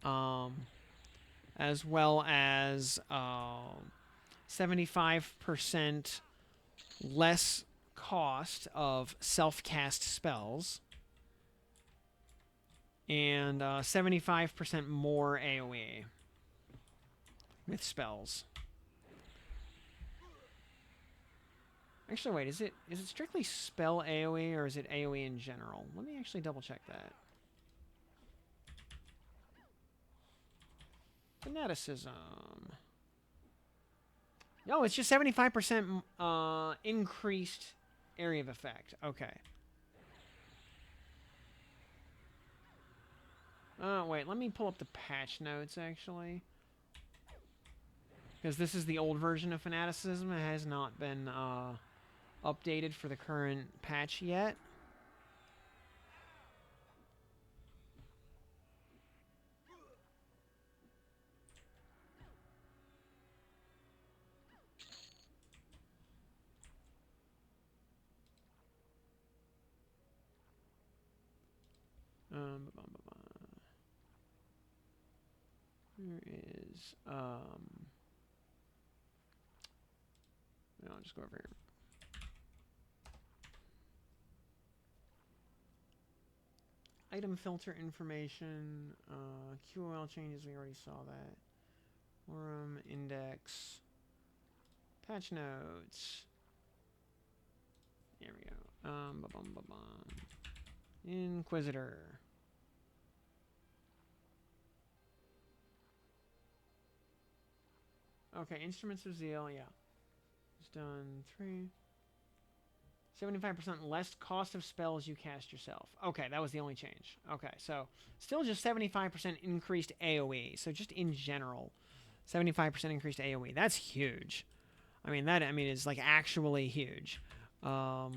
as well as 75% less cost of self-cast spells, and 75% more AoE with spells. Actually, wait, is it strictly spell AoE, or is it AoE in general? Let me actually double check that. Fanaticism. No, it's just 75% increased area of effect. Okay. Wait, let me pull up the patch notes, actually. Because this is the old version of Fanaticism. It has not been updated for the current patch yet. There is, no, I'll just go over here. Item filter information, QOL changes, we already saw that. Forum, index, patch notes. There we go. Inquisitor. Okay, Instruments of Zeal, yeah. It's done 3. 75% less cost of spells you cast yourself. Okay, that was the only change. Okay, so still just 75% increased AoE. So just in general, 75% increased AoE. That's huge. I mean, that is like actually huge. So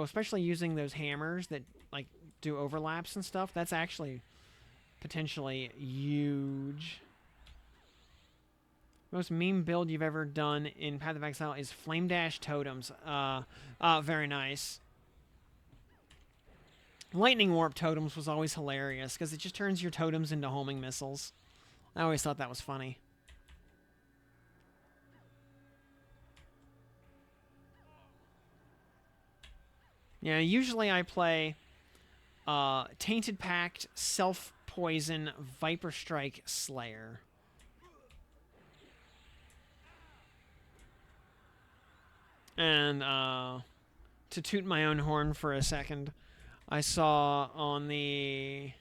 especially using those hammers that like do overlaps and stuff, that's actually potentially huge. Most meme build you've ever done in Path of Exile is Flame Dash Totems. Very nice. Lightning Warp Totems was always hilarious because it just turns your totems into homing missiles. I always thought that was funny. Yeah, usually I play Tainted Pact, Self-Poison, Viper Strike, Slayer. And to toot my own horn for a second, I saw on a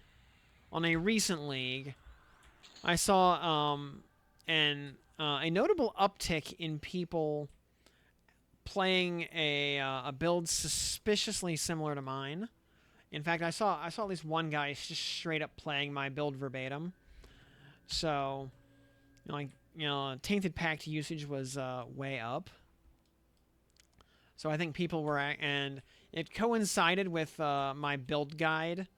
recent league, I saw a notable uptick in people playing a build suspiciously similar to mine. In fact, I saw at least one guy just straight up playing my build verbatim. So, Tainted Pact usage was way up. So I think people were, and it coincided with my build guide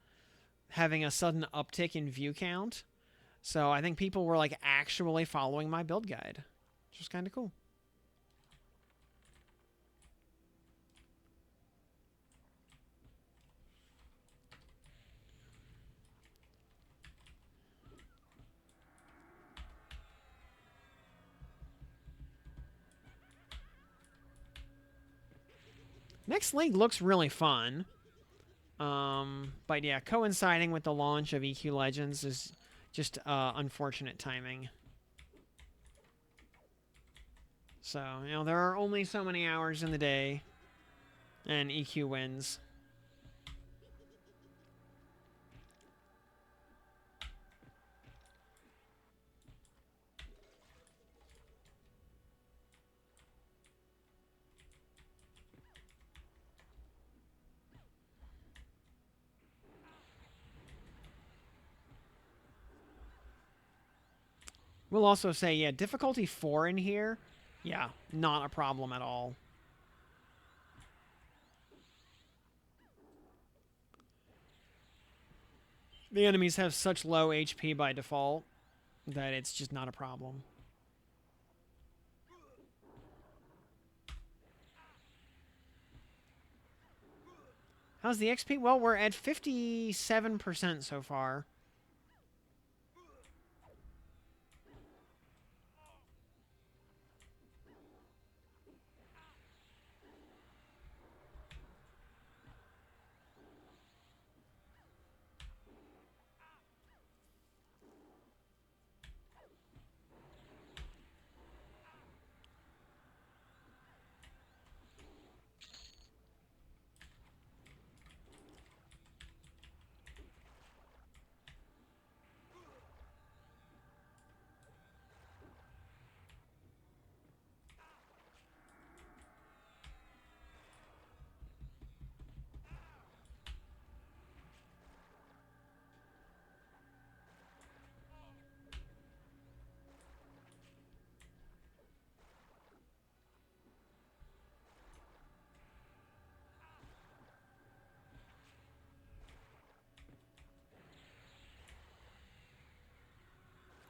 having a sudden uptick in view count. So I think people were like actually following my build guide, which was kind of cool. Next league looks really fun. But yeah, coinciding with the launch of EQ Legends is just unfortunate timing. So, there are only so many hours in the day, and EQ wins. We'll also say, yeah, difficulty 4 in here, yeah, not a problem at all. The enemies have such low HP by default that it's just not a problem. How's the XP? Well, we're at 57% so far.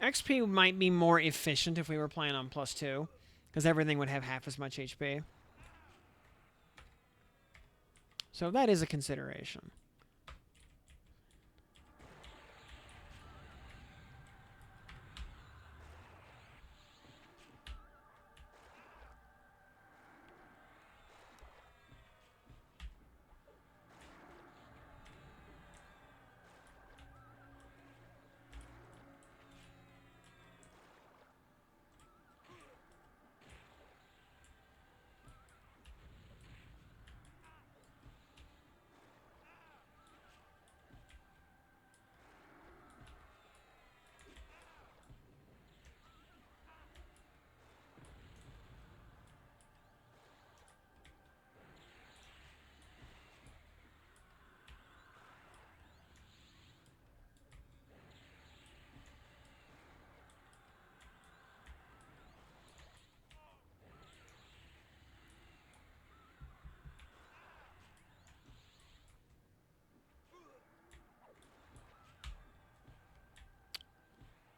XP might be more efficient if we were playing on +2, because everything would have half as much HP. So that is a consideration.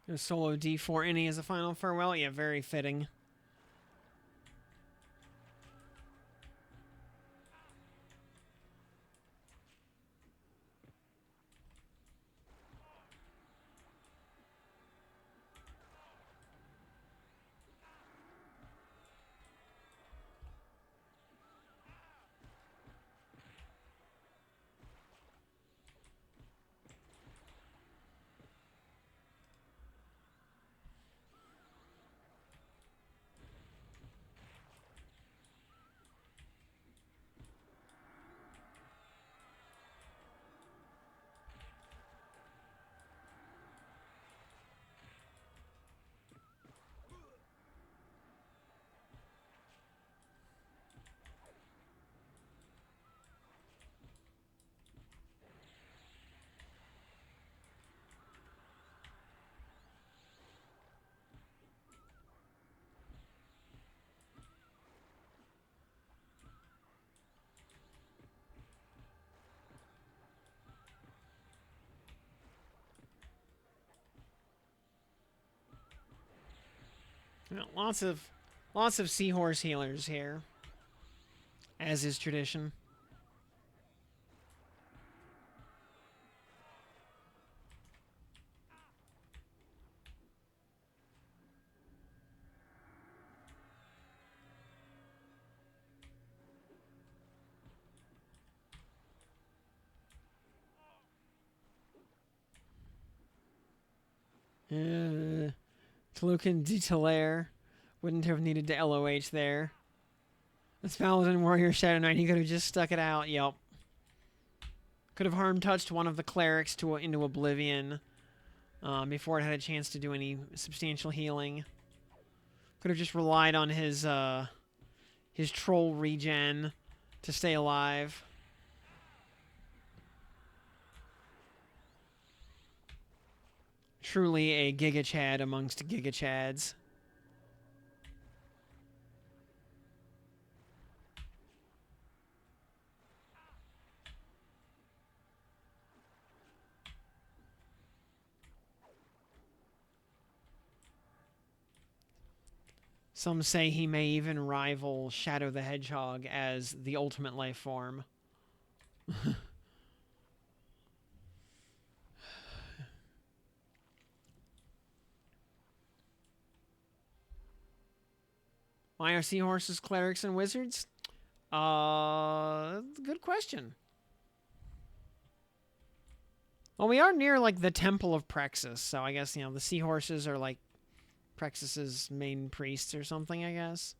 A solo D4 innie as a final farewell? Yeah, very fitting. You know, lots of seahorse healers here, as is tradition. Tolucan Detalaire wouldn't have needed to LOH there. This Paladin Warrior Shadow Knight, he could have just stuck it out. Yep. Could have harm touched one of the clerics into oblivion before it had a chance to do any substantial healing. Could have just relied on his troll regen to stay alive. Truly a Giga Chad amongst Giga Chads. Some say he may even rival Shadow the Hedgehog as the ultimate life form. Why are seahorses clerics and wizards? Good question. Well, we are near, like, the Temple of Praxis, so I guess, the seahorses are, like, Praxis's main priests or something, I guess.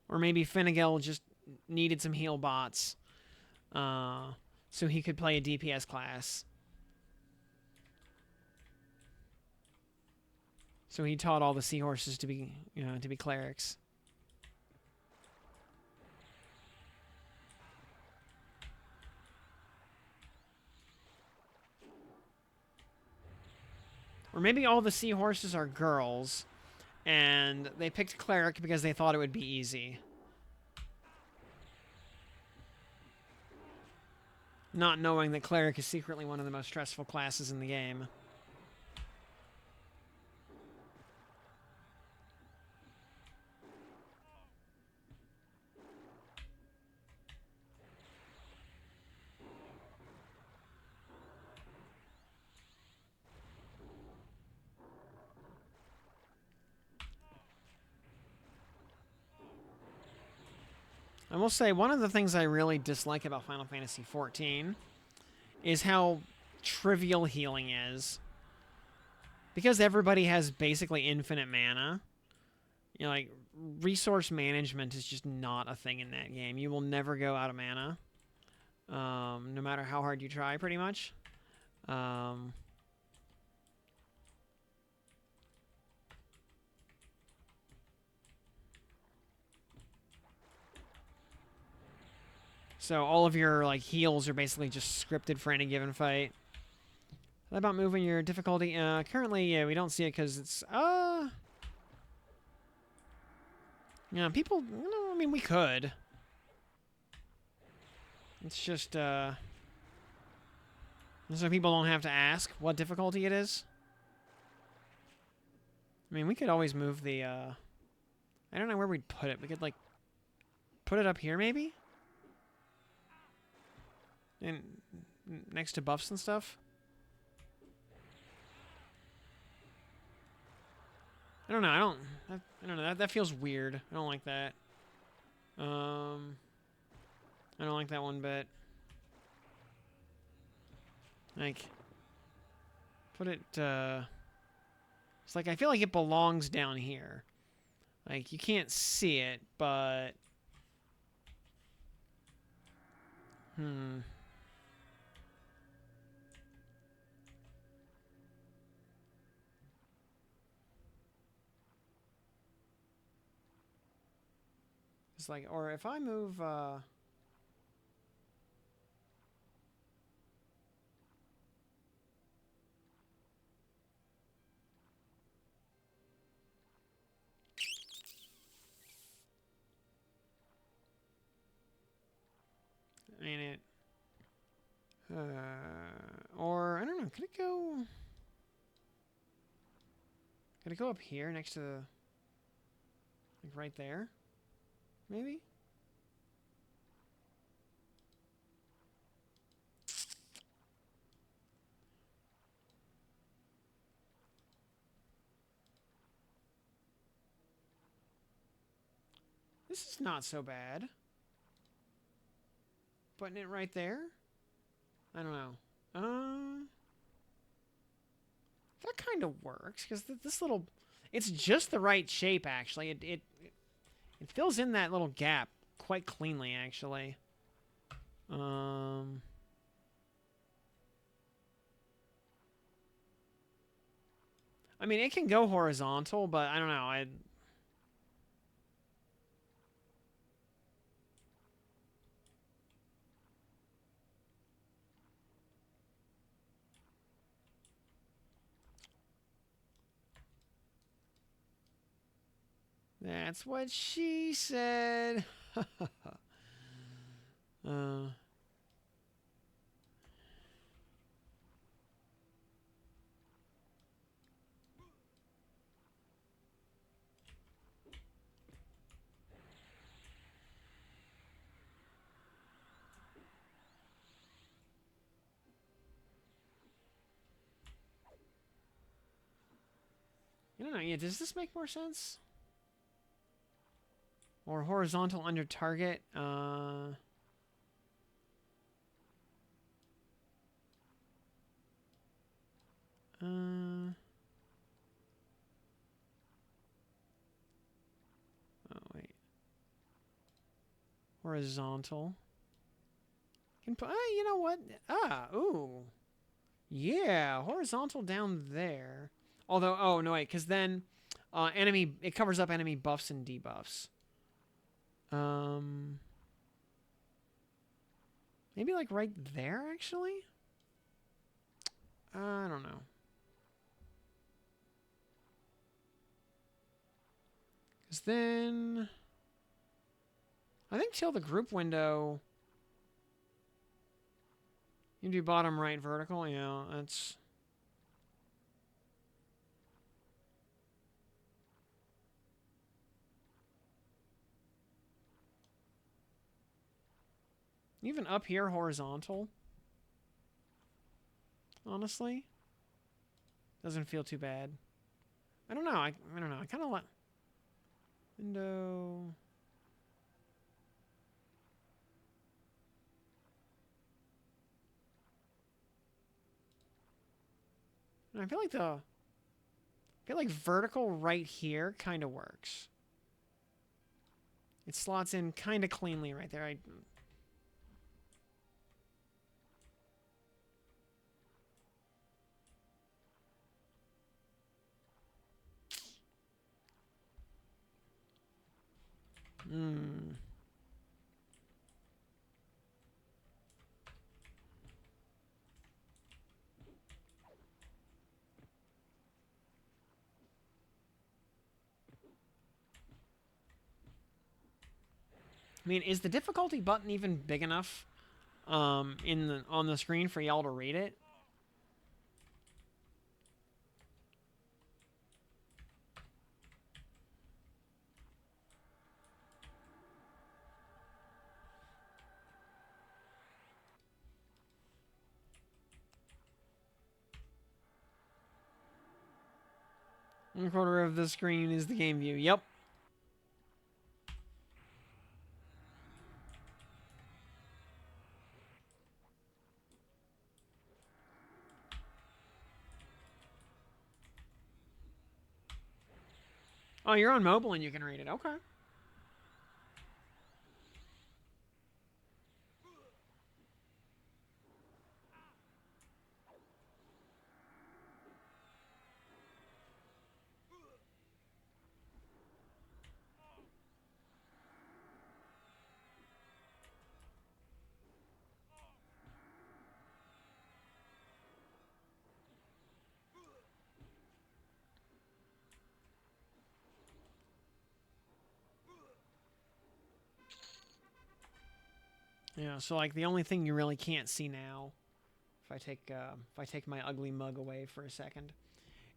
Or maybe Finnegal just needed some heal bots, so he could play a DPS class. So he taught all the seahorses to be, to be clerics. Or maybe all the seahorses are girls, and they picked cleric because they thought it would be easy. Not knowing that cleric is secretly one of the most stressful classes in the game. I will say, one of the things I really dislike about Final Fantasy XIV is how trivial healing is. Because everybody has basically infinite mana, like, resource management is just not a thing in that game. You will never go out of mana, no matter how hard you try, pretty much. So all of your, like, heals are basically just scripted for any given fight. How about moving your difficulty? Currently, yeah, we don't see it because it's, yeah, people, I mean, we could. It's just, so people don't have to ask what difficulty it is. I mean, we could always move the, I don't know where we'd put it. We could, like, put it up here, maybe? And next to buffs and stuff? I don't know. I don't know. That feels weird. I don't like that. I don't like that one bit. Like, put it, it's like, I feel like it belongs down here. Like, you can't see it, but... It's like, or if I move, ain't it? Or, I don't know, could it go... Could it go up here next to the... Like, right there? Maybe? This is not so bad. Putting it right there? I don't know. That kind of works, because this little... It's just the right shape, actually. It fills in that little gap quite cleanly, actually. I mean, it can go horizontal, but I don't know. That's what she said. don't know. Yeah, does this make more sense? Or horizontal under target? Oh, wait. Horizontal. You know what? Ooh. Yeah, horizontal down there. Although, oh, no, wait, because then it covers up enemy buffs and debuffs. Maybe like right there, actually? I don't know. Because then... I think till the group window... You do bottom right vertical, yeah, that's... Even up here, horizontal. Honestly. Doesn't feel too bad. I don't know, I don't know, I kind of like... Window... I feel like vertical right here kind of works. It slots in kind of cleanly right there. I mean, is the difficulty button even big enough on the screen for y'all to read it? One quarter of the screen is the game view. Yep. Oh, you're on mobile and you can read it. Okay. Yeah, so like the only thing you really can't see now, if I take my ugly mug away for a second,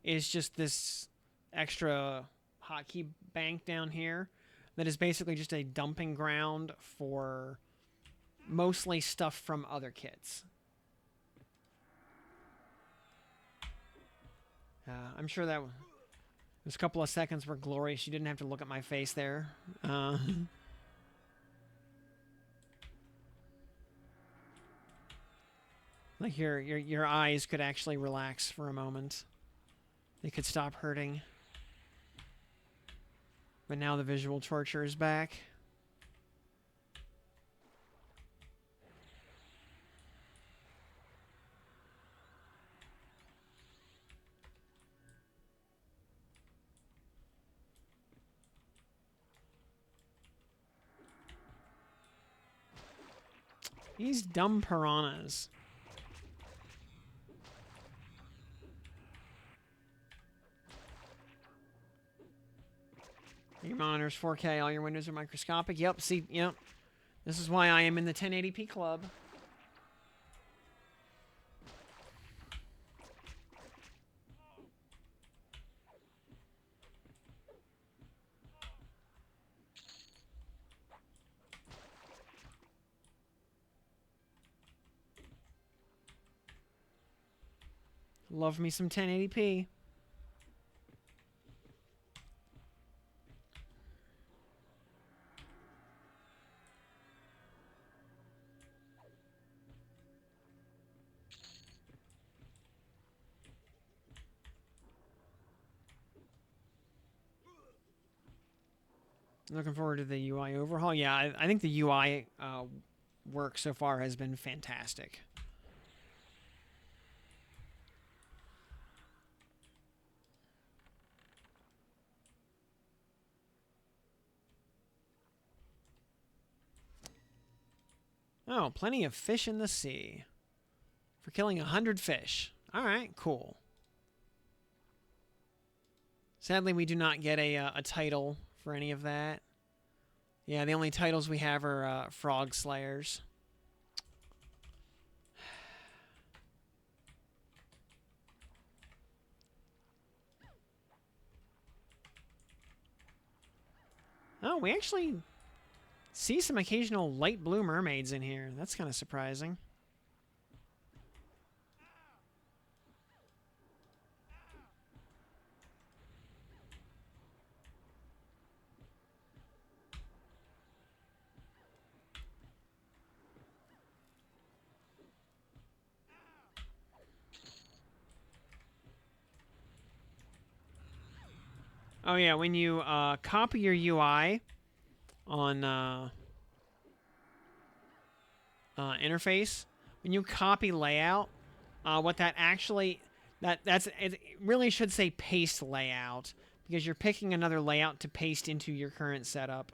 is just this extra hotkey bank down here that is basically just a dumping ground for mostly stuff from other kits. I'm sure that those couple of seconds were glorious. You didn't have to look at my face there. Like your eyes could actually relax for a moment. They could stop hurting. But now the visual torture is back. These dumb piranhas. Your monitor's 4K, all your windows are microscopic. Yep, see, yep. This is why I am in the 1080p club. Love me some 1080p. Looking forward to the UI overhaul. Yeah, I think the UI work so far has been fantastic. Oh, plenty of fish in the sea. For killing 100 fish. Alright, cool. Sadly, we do not get a title for any of that. Yeah, the only titles we have are Frog Slayers. Oh, we actually see some occasional light blue mermaids in here. That's kind of surprising. Oh yeah, when you copy your UI on interface, when you copy layout, what that actually that's it really should say paste layout because you're picking another layout to paste into your current setup.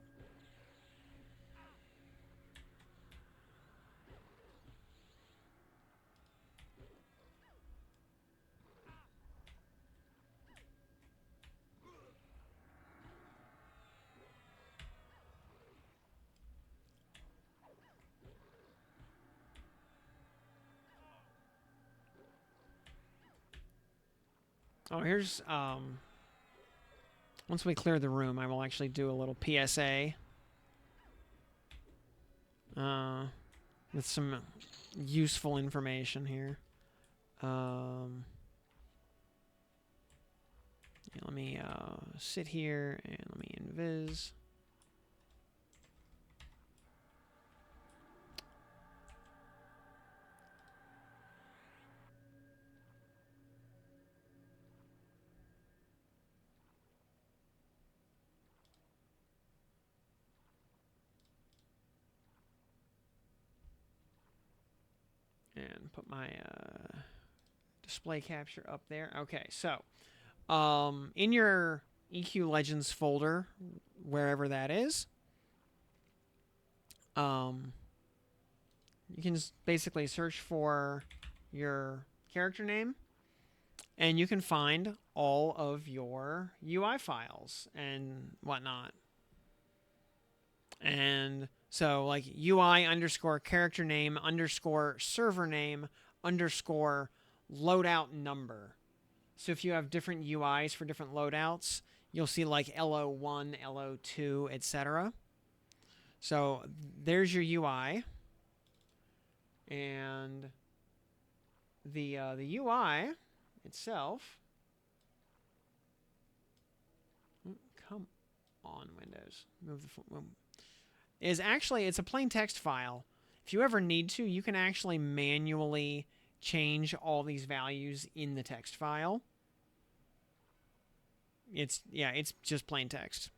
Oh, here's once we clear the room, I will actually do a little PSA with some useful information here. Yeah, let me sit here and let me invis. And put my display capture up there. Okay, so in your EQ Legends folder, wherever that is, you can just basically search for your character name, and you can find all of your UI files and whatnot. And so like UI underscore character name underscore server name underscore loadout number. So if you have different UIs for different loadouts, you'll see like LO1, LO2, etc. So there's your UI. And the UI itself. Come on, Windows. Move the is actually it's a plain text file. If you ever need to, you can actually manually change all these values in the text file. It's just plain text.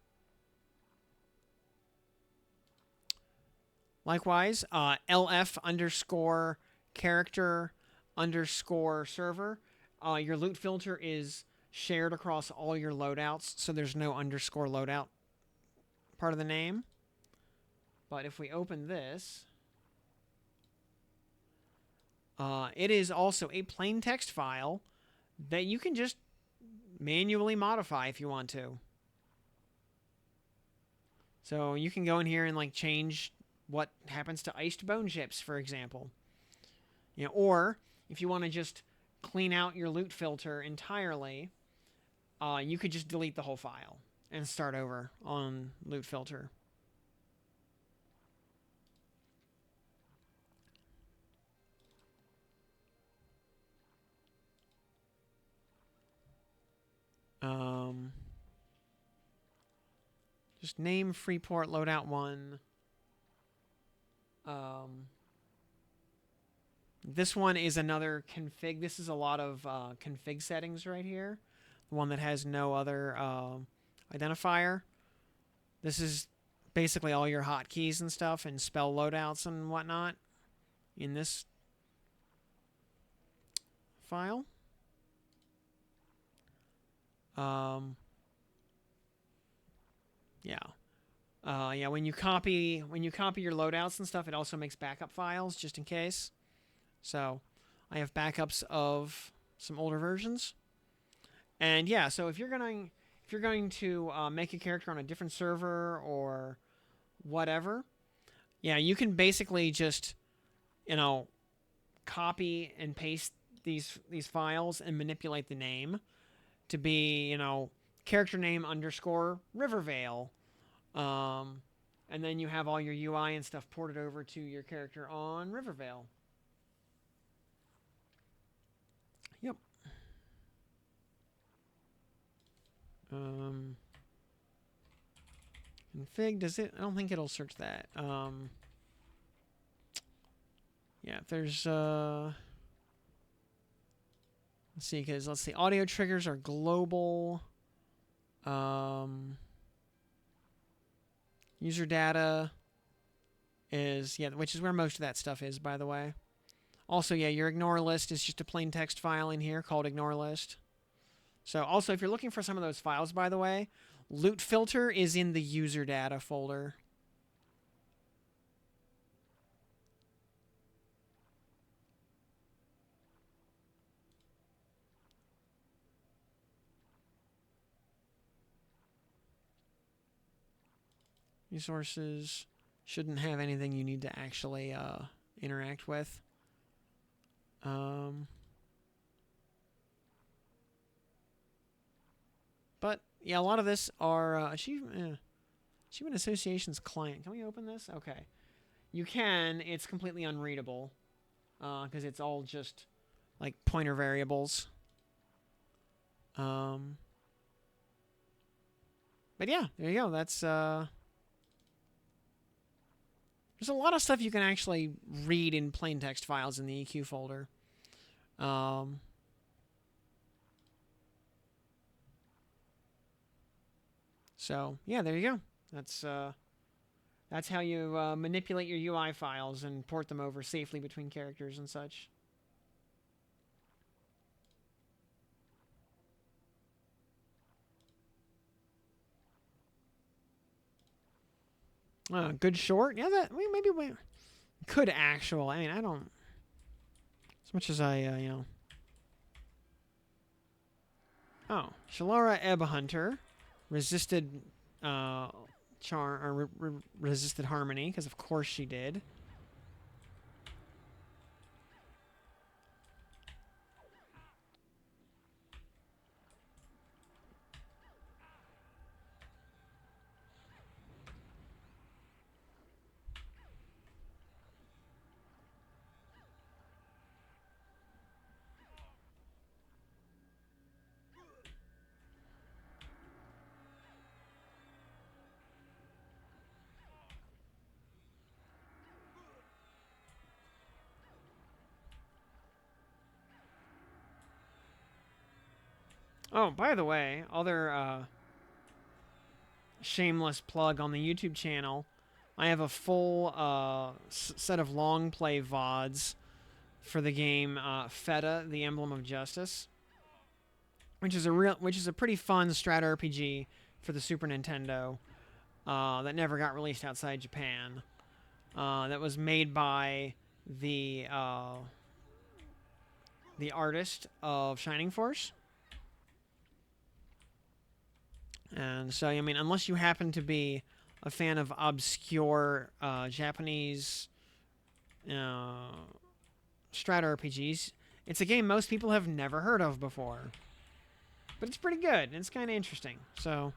Likewise, LF underscore character underscore server. Your loot filter is shared across all your loadouts, so there's no underscore loadout part of the name. But if we open this, it is also a plain text file that you can just manually modify if you want to. So you can go in here and like change what happens to iced bone chips, for example. You know, or if you want to just clean out your loot filter entirely, you could just delete the whole file and start over on loot filter. Just name Freeport loadout 1. This one is another config. This is a lot of config settings right here. The one that has no other identifier. This is basically all your hotkeys and stuff and spell loadouts and whatnot in this file. Yeah. Yeah, when you copy your loadouts and stuff, it also makes backup files just in case. So, I have backups of some older versions. And yeah, so if you're going to make a character on a different server or whatever, yeah, you can basically just, you know, copy and paste these files and manipulate the name to be, you know, character name underscore Rivervale. And then you have all your UI and stuff ported over to your character on Rivervale. Yep. Config, does it? I don't think it'll search that. Yeah, there's, let's see, because, let's see, audio triggers are global. User data is, yeah, which is where most of that stuff is, by the way. Also, yeah, your ignore list is just a plain text file in here called ignore list. So, also, if you're looking for some of those files, by the way, loot filter is in the user data folder. Resources shouldn't have anything you need to actually interact with. But yeah, a lot of this are achievement associations client. Can we open this? Okay, you can. It's completely unreadable because it's all just like pointer variables. But yeah, there you go. That's there's a lot of stuff you can actually read in plain text files in the EQ folder. So yeah, there you go. That's how you manipulate your UI files and port them over safely between characters and such. Good short. Yeah, that maybe we could actual. I mean, I don't. As much as I, you know. Oh, Shalara Ebb Hunter resisted resisted harmony because of course she did. Oh, by the way, other shameless plug on the YouTube channel. I have a full set of long play VODs for the game Feta, the Emblem of Justice, which is a pretty fun strat RPG for the Super Nintendo that never got released outside Japan. That was made by the artist of Shining Force. And so, I mean, unless you happen to be a fan of obscure Japanese strat RPGs, it's a game most people have never heard of before. But it's pretty good, and it's kind of interesting. So,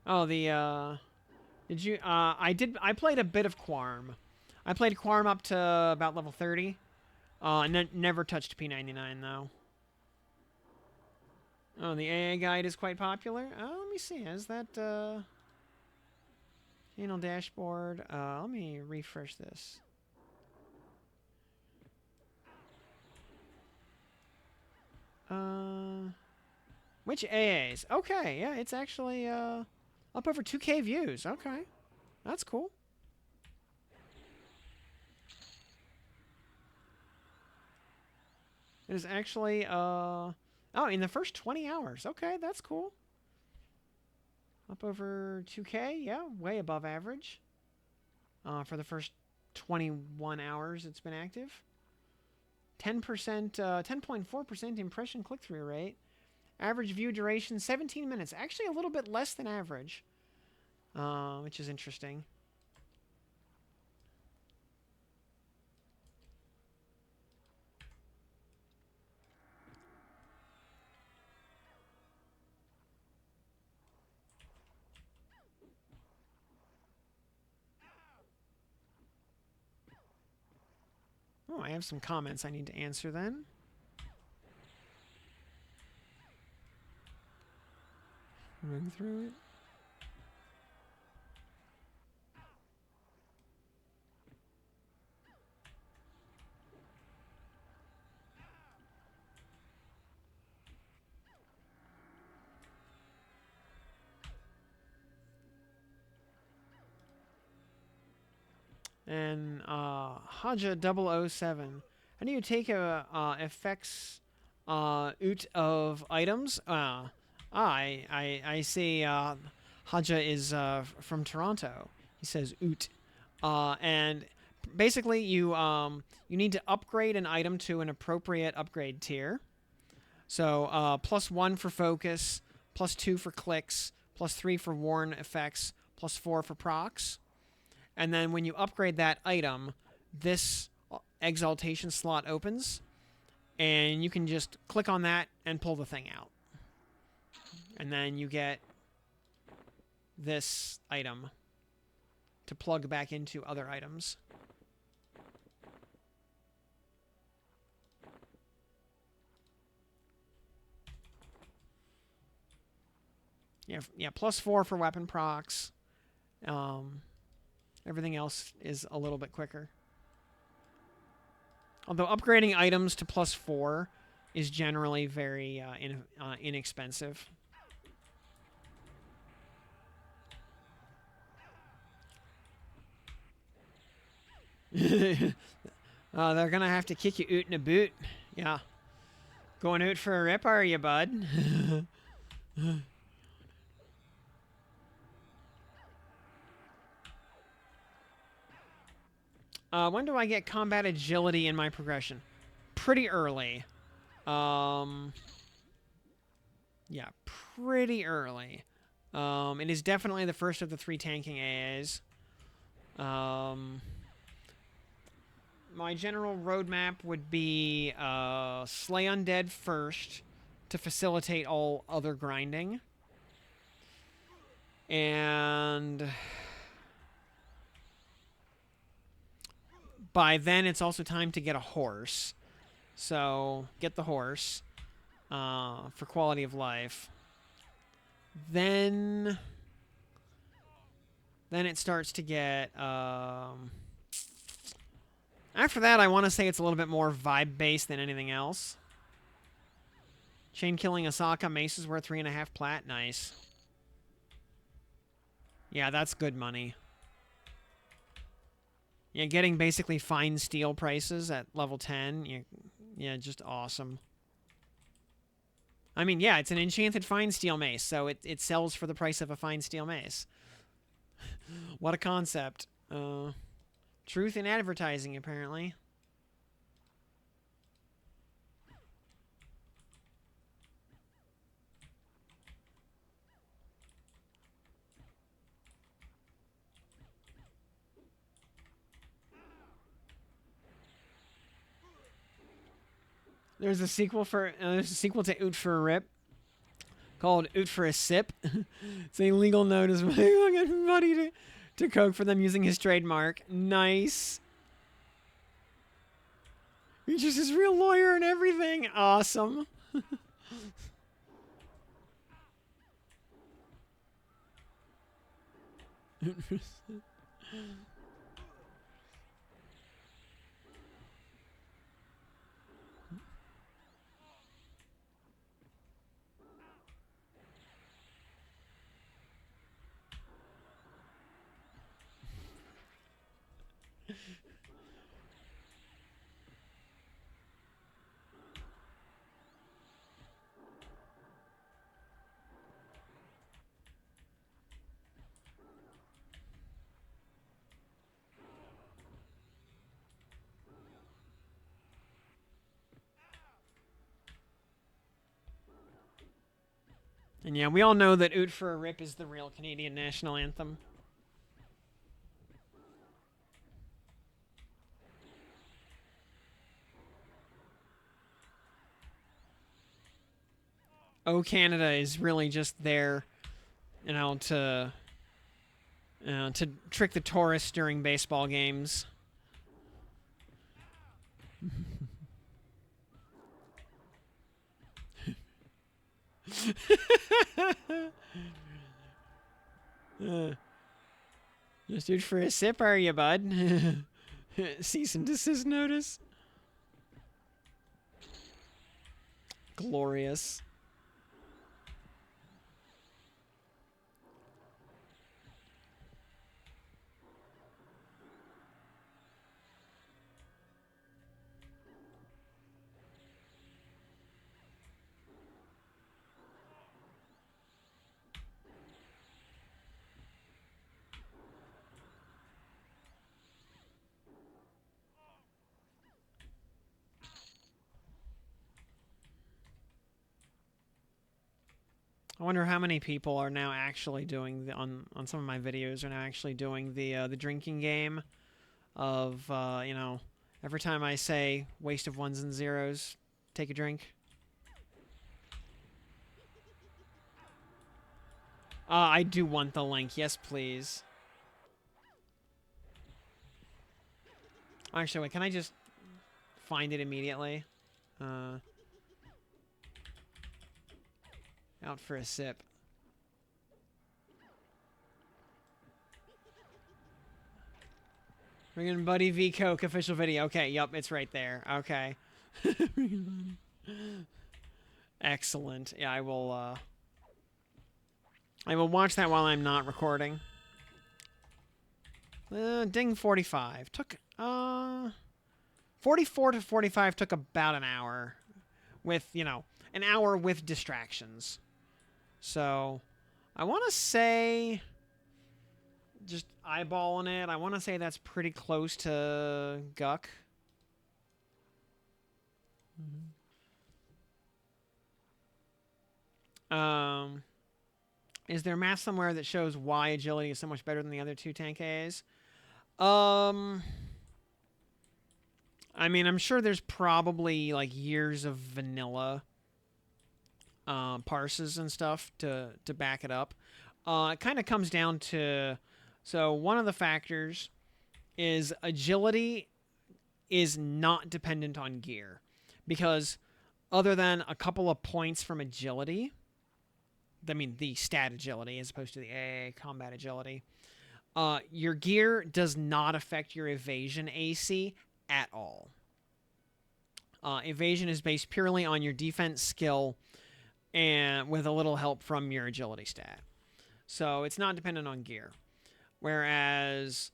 oh, did you? I played a bit of Quarm. I played Quarm up to about level 30. And never touched P99 though. Oh, the AA guide is quite popular. Let me see. Is that channel dashboard? Let me refresh this. Which AAs? Okay, yeah, it's actually up over 2K views. Okay, that's cool. It is actually oh, in the first 20 hours. Okay, that's cool. Up over 2K, yeah, way above average. For the first 21 hours it's been active. 10%, 10.4% impression click-through rate. Average view duration, 17 minutes. Actually a little bit less than average, which is interesting. Oh, I have some comments I need to answer then. Run through it. And Haja007. How do you take effects out of items? I see Haja is from Toronto. He says oot. And basically you need to upgrade an item to an appropriate upgrade tier. So +1 for focus, +2 for clicks, +3 for warn effects, +4 for procs. And then when you upgrade that item, this exaltation slot opens, and you can just click on that and pull the thing out. And then you get this item to plug back into other items. Yeah, +4 for weapon procs. Everything else is a little bit quicker. Although upgrading items to +4 is generally very inexpensive. They're going to have to kick you out in a boot. Yeah. Going out for a rip, are you, bud? When do I get combat agility in my progression? Pretty early. Yeah, pretty early. It is definitely the first of the 3 tanking AAs. My general roadmap would be slay undead first to facilitate all other grinding. And by then, it's also time to get a horse. So, get the horse for quality of life. Then it starts to get... after that, I want to say it's a little bit more vibe-based than anything else. Chain killing Asaka, mace is worth 3.5 plat. Nice. Yeah, that's good money. Yeah, getting basically fine steel prices at level 10. Yeah, just awesome. I mean, yeah, it's an enchanted fine steel mace, so it sells for the price of a fine steel mace. What a concept. Truth in advertising, apparently. There's a sequel to Oot for a Rip called Oot for a Sip. It's a legal notice by everybody to coke for them using his trademark. Nice. He's just his real lawyer and everything. Awesome. And yeah, we all know that Oot for a Rip is the real Canadian national anthem. Oh, Canada is really just there, to trick the tourists during baseball games. uh, just dude for a sip, are you, bud? Cease and desist notice. Glorious. I wonder how many people are now actually doing on some of my videos are now actually doing the drinking game of every time I say waste of ones and zeros, take a drink. I do want the link. Yes, please. Actually, wait, can I just find it immediately? Out for a sip. Bringing Buddy V Coke official video. Okay, yup, it's right there. Okay. Excellent. Yeah, I will watch that while I'm not recording. Ding 45. Took 44 to 45 took about an hour with, an hour with distractions. So, I want to say, just eyeballing it, I want to say that's pretty close to Guck. Is there math somewhere that shows why agility is so much better than the other two tank A's? I mean, I'm sure there's probably like years of vanilla parses and stuff to back it up. It kind of comes down to, so one of the factors is agility is not dependent on gear, because other than a couple of points from agility, I mean the stat agility as opposed to the AA combat agility, your gear does not affect your evasion AC at all. Evasion is based purely on your defense skill and with a little help from your agility stat. So it's not dependent on gear. Whereas,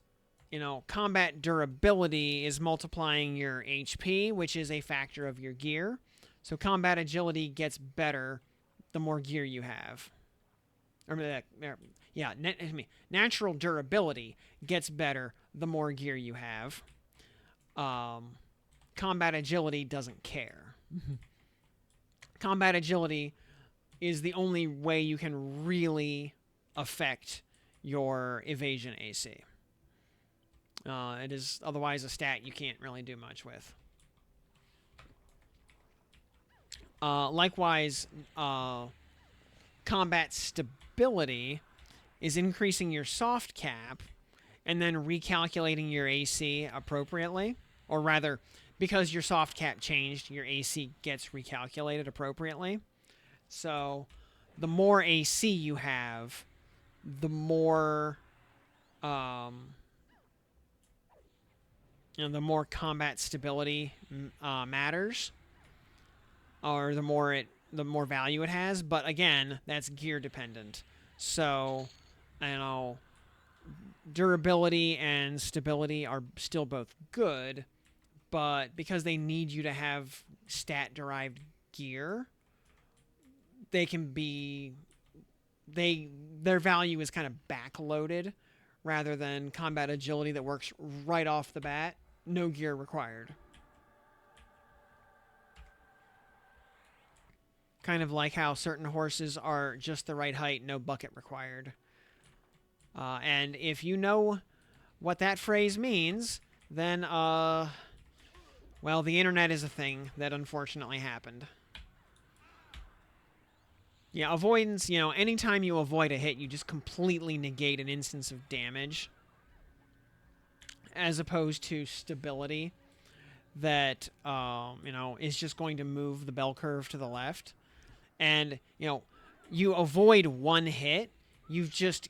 combat durability is multiplying your HP, which is a factor of your gear. So combat agility gets better the more gear you have. Natural durability gets better the more gear you have. Combat agility doesn't care. Combat agility is the only way you can really affect your evasion AC. It is otherwise a stat you can't really do much with. Likewise, combat stability is increasing your soft cap and then recalculating your AC appropriately. Or rather, because your soft cap changed, your AC gets recalculated appropriately. So, the more AC you have, the more, the more combat stability matters, or the more value it has. But again, that's gear dependent. So, durability and stability are still both good, but because they need you to have stat derived gear, they can be their value is kind of backloaded rather than combat agility that works right off the bat, no gear required. Kind of like how certain horses are just the right height, no bucket required. And if you know what that phrase means, then, well, the internet is a thing that unfortunately happened. Yeah, avoidance, anytime you avoid a hit, you just completely negate an instance of damage. As opposed to stability that, is just going to move the bell curve to the left. And, you avoid one hit, you've just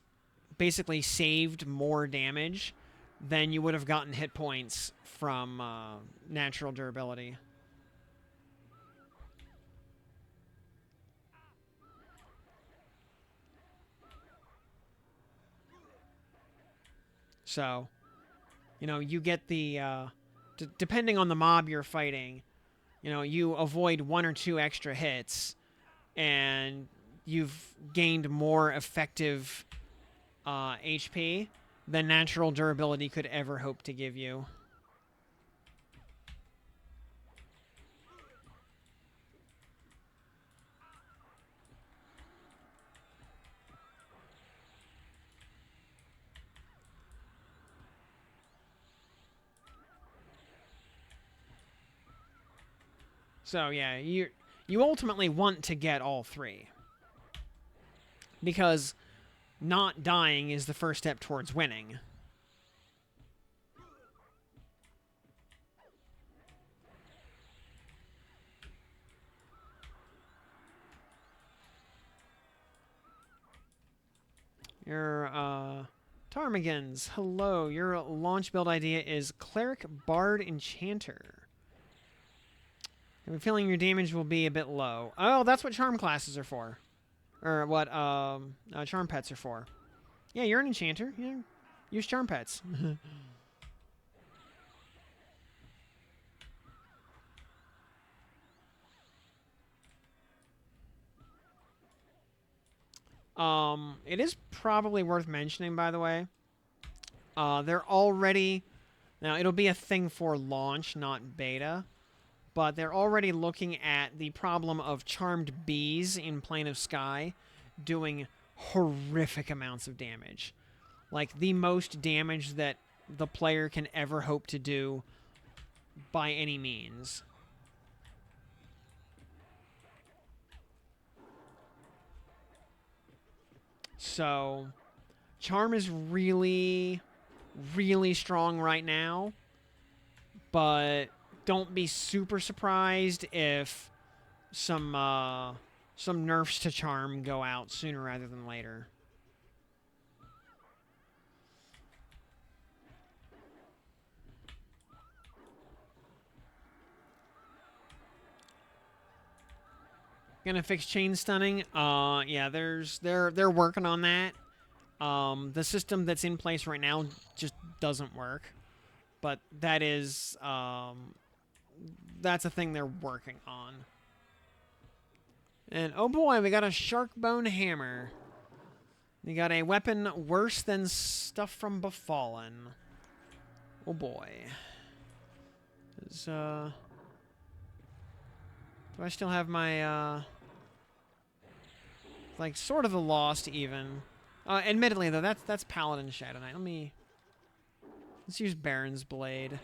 basically saved more damage than you would have gotten hit points from natural durability. So, you get the, depending on the mob you're fighting, you avoid 1 or 2 extra hits, and you've gained more effective HP than natural durability could ever hope to give you. So yeah, you ultimately want to get all 3. Because not dying is the first step towards winning. Your, Ptarmigans, hello. Your launch build idea is Cleric, Bard, Enchanter. I have a feeling your damage will be a bit low. Oh, that's what charm classes are for. Or what, charm pets are for. Yeah, you're an enchanter. Yeah, use charm pets. It is probably worth mentioning, by the way. They're already... Now, it'll be a thing for launch, not beta. But they're already looking at the problem of charmed bees in Plane of Sky doing horrific amounts of damage. Like, the most damage that the player can ever hope to do by any means. So, charm is really, really strong right now. But don't be super surprised if some nerfs to charm go out sooner rather than later. Gonna fix chain stunning. Yeah, they're working on that. The system that's in place right now just doesn't work, but that is that's a thing they're working on. And oh boy, we got a shark bone hammer. We got a weapon worse than stuff from Befallen. Oh boy. Do I still have my like sort of the lost even? Admittedly though, that's Paladin Shadow Knight. Let's use Baron's Blade.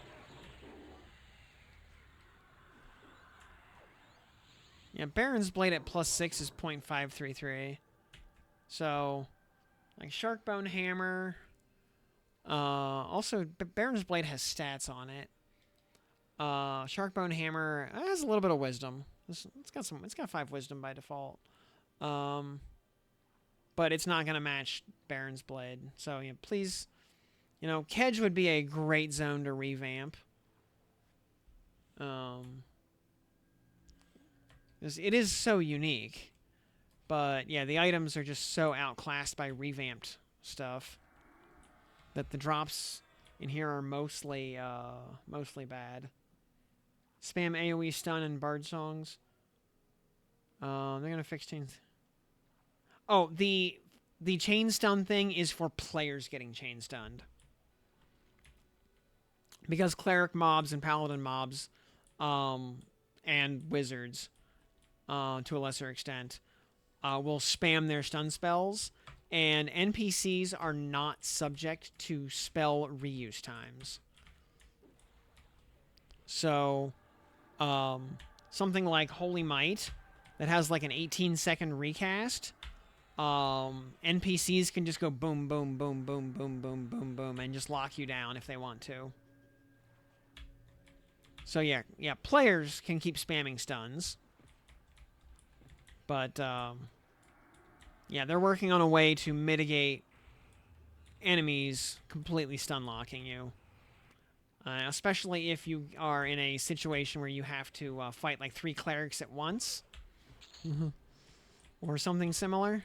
Yeah, Baron's Blade at +6 is 0.533. So, like Sharkbone Hammer. Also, Baron's Blade has stats on it. Sharkbone Hammer has a little bit of wisdom. It's got 5 wisdom by default. But it's not gonna match Baron's Blade. So yeah, please, Kedge would be a great zone to revamp. It is so unique. But yeah, the items are just so outclassed by revamped stuff that the drops in here are mostly bad. Spam AoE stun and bard songs. They're gonna fix chains. Oh, the chain stun thing is for players getting chain stunned. Because cleric mobs and paladin mobs, and wizards, to a lesser extent, will spam their stun spells, and NPCs are not subject to spell reuse times. So, something like Holy Might that has like an 18-second recast, NPCs can just go boom, boom, boom, boom, boom, boom, boom, boom, and just lock you down if they want to. So yeah, players can keep spamming stuns. But, yeah, they're working on a way to mitigate enemies completely stun locking you. Especially if you are in a situation where you have to fight like 3 clerics at once. Or something similar.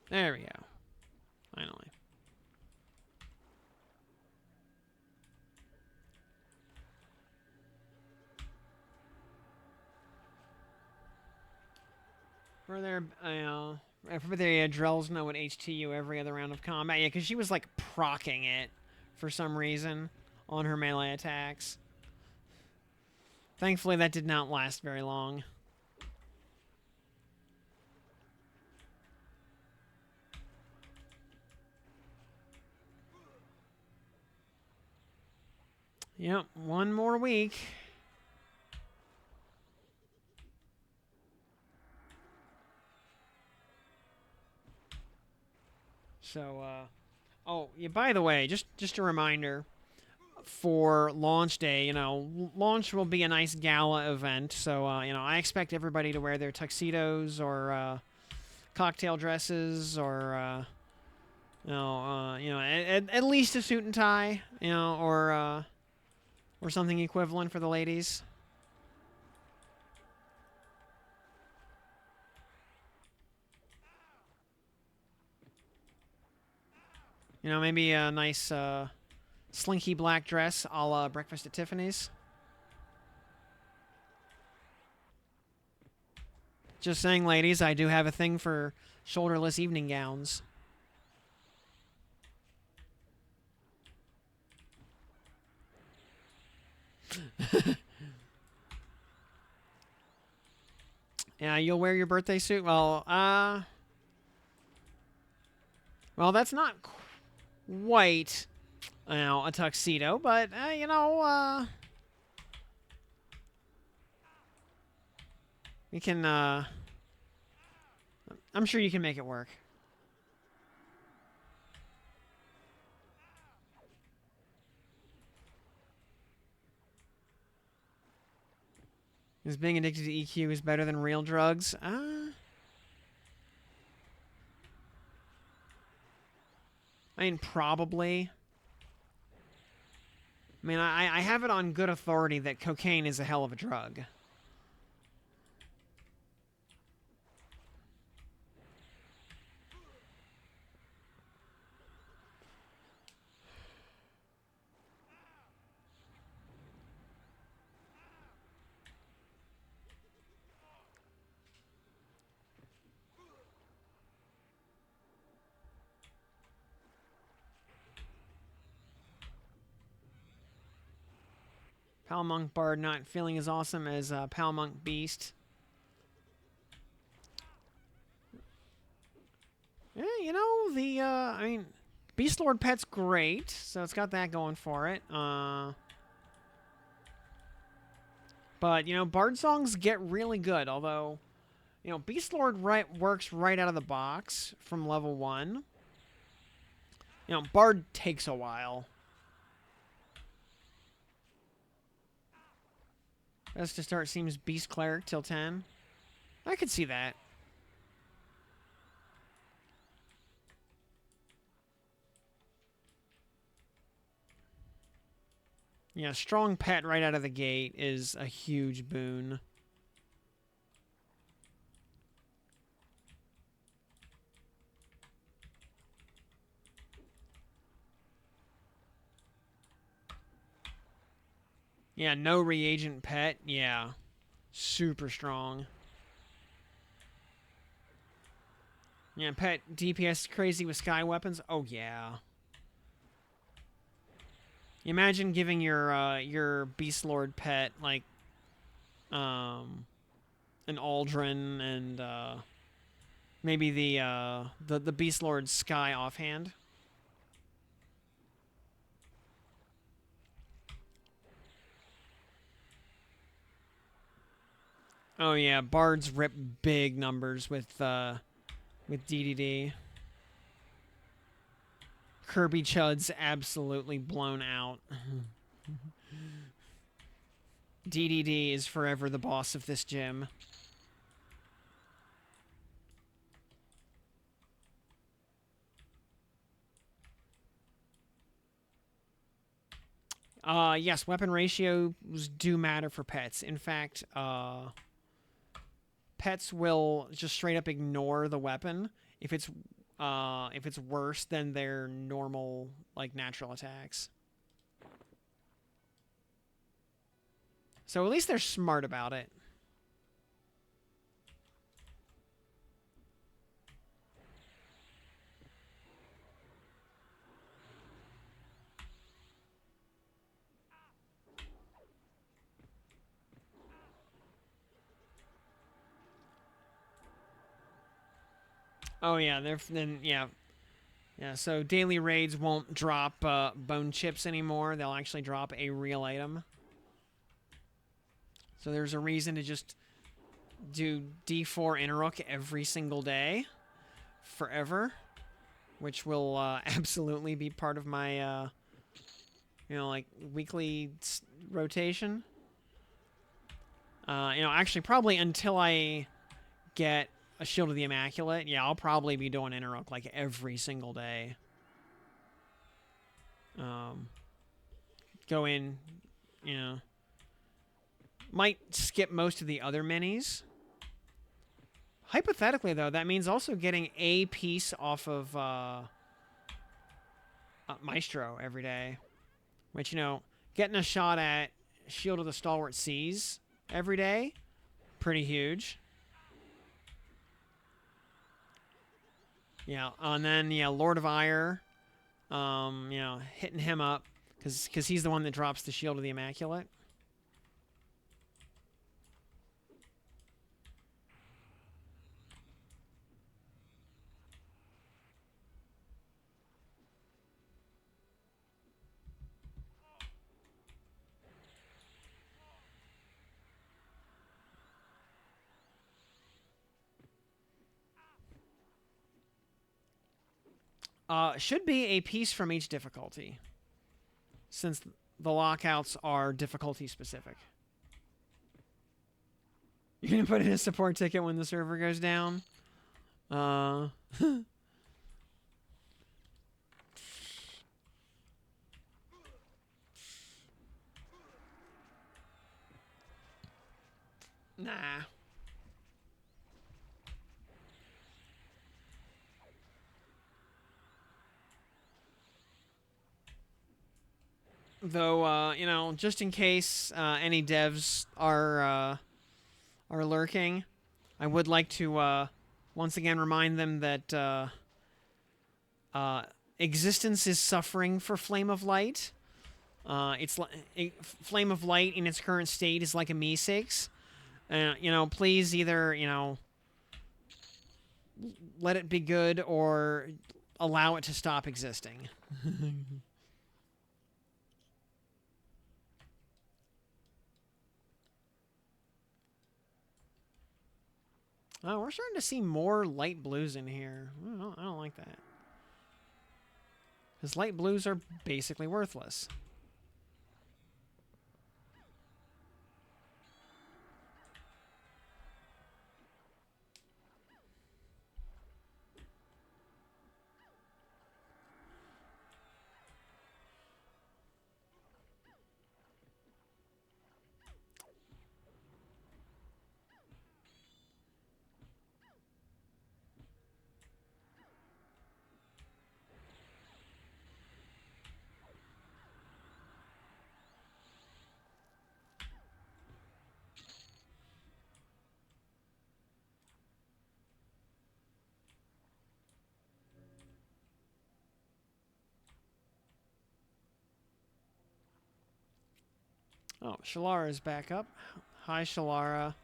There we go. Finally. For their drills know what HTU every other round of combat. Yeah, because she was like proccing it for some reason on her melee attacks. Thankfully, that did not last very long. Yep, one more week. So, oh, yeah, by the way, just a reminder, for launch day, you know, launch will be a nice gala event, so, you know, I expect everybody to wear their tuxedos or, cocktail dresses or, at least a suit and tie, you know, or something equivalent for the ladies. You know, maybe a nice, slinky black dress a la Breakfast at Tiffany's. Just saying, ladies, I do have a thing for shoulderless evening gowns. Yeah, you'll wear your birthday suit? Well, that's not quite, you know, a tuxedo, but, we can, I'm sure you can make it work. Is being addicted to EQ is better than real drugs? I mean, probably. I mean, I have it on good authority that cocaine is a hell of a drug. Pal Monk Bard not feeling as awesome as Pal Monk Beast. Yeah, you know, I mean, Beastlord Pet's great, so it's got that going for it. But, you know, Bard songs get really good, although, you know, Beastlord works right out of the box from level 1. You know, Bard takes a while. Best to start seems Beast Cleric till 10. I could see that. Yeah, strong pet right out of the gate is a huge boon. Yeah, no reagent pet. Yeah, super strong. Yeah, pet DPS crazy with sky weapons. Oh yeah. Imagine giving your Beastlord pet like an Aldrin and maybe the Beastlord Sky offhand. Oh yeah, bards rip big numbers with DDD. Kirby Chud's absolutely blown out. DDD is forever the boss of this gym. Yes, weapon ratios do matter for pets. In fact, pets will just straight up ignore the weapon if it's worse than their normal like natural attacks. So at least they're smart about it. Oh yeah, yeah. So daily raids won't drop bone chips anymore. They'll actually drop a real item. So there's a reason to just do D4 Inaruk every single day, forever, which will absolutely be part of my like weekly rotation. Actually probably until I get a Shield of the Immaculate, yeah, I'll probably be doing Inaruk like every single day. Go in, you know, might skip most of the other minis. Hypothetically, though, that means also getting a piece off of Maestro every day. Which, getting a shot at Shield of the Stalwart Seas every day, pretty huge. Yeah, and then, Lord of Ire, hitting him up, because he's the one that drops the Shield of the Immaculate. Should be a piece from each difficulty, since the lockouts are difficulty specific. You're gonna put in a support ticket when the server goes down? Nah. Though, just in case any devs are lurking, I would like to once again remind them that existence is suffering for Flame of Light. It's Flame of Light in its current state is like a Me6. Please either let it be good or allow it to stop existing. Oh, we're starting to see more light blues in here. I don't like that. Because light blues are basically worthless. Oh, Shalara's back up. Hi, Shalara.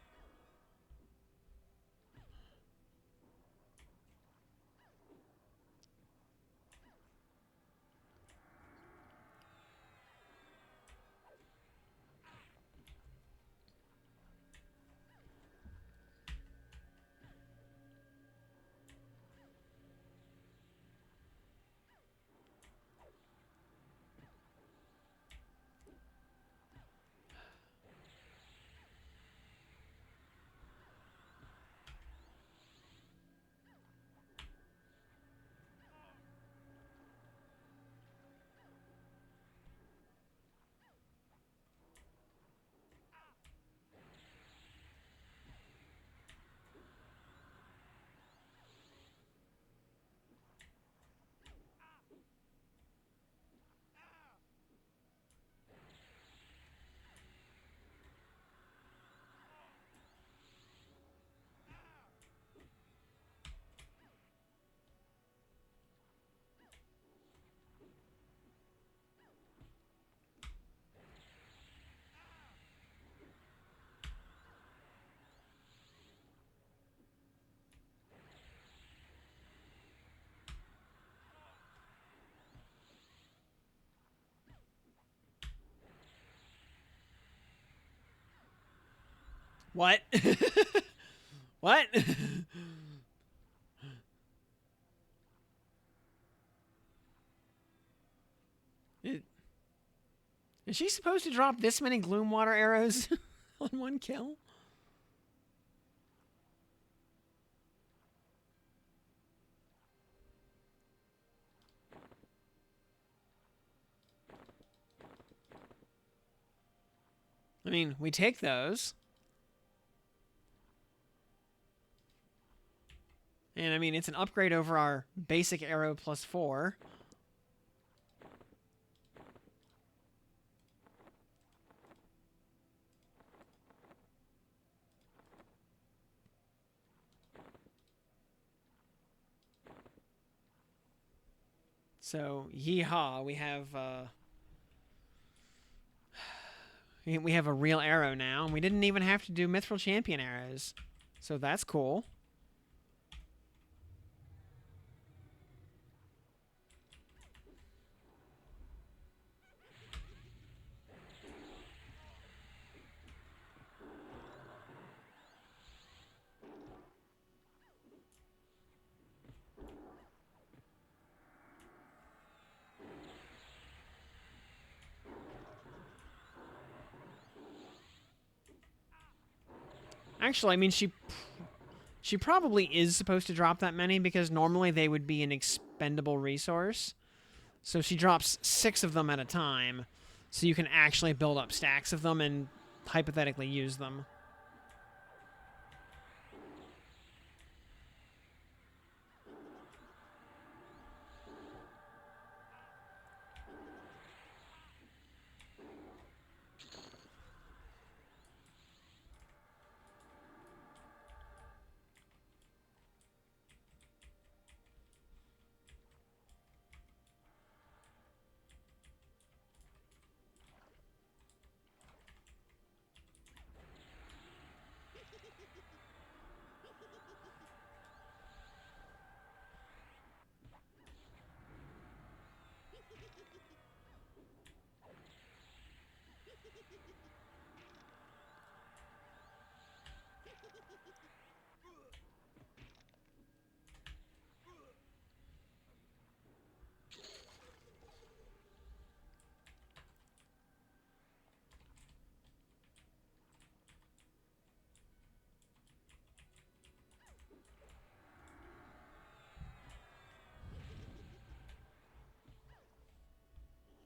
What? What? Is she supposed to drop this many gloom water arrows on one kill? I mean, we take those. And I mean, it's an upgrade over our basic arrow plus 4. So, yeehaw, we have a real arrow now, and we didn't even have to do Mithril Champion arrows. So that's cool. Actually, I mean, she probably is supposed to drop that many because normally they would be an expendable resource. So she drops 6 of them at a time, so you can actually build up stacks of them and hypothetically use them.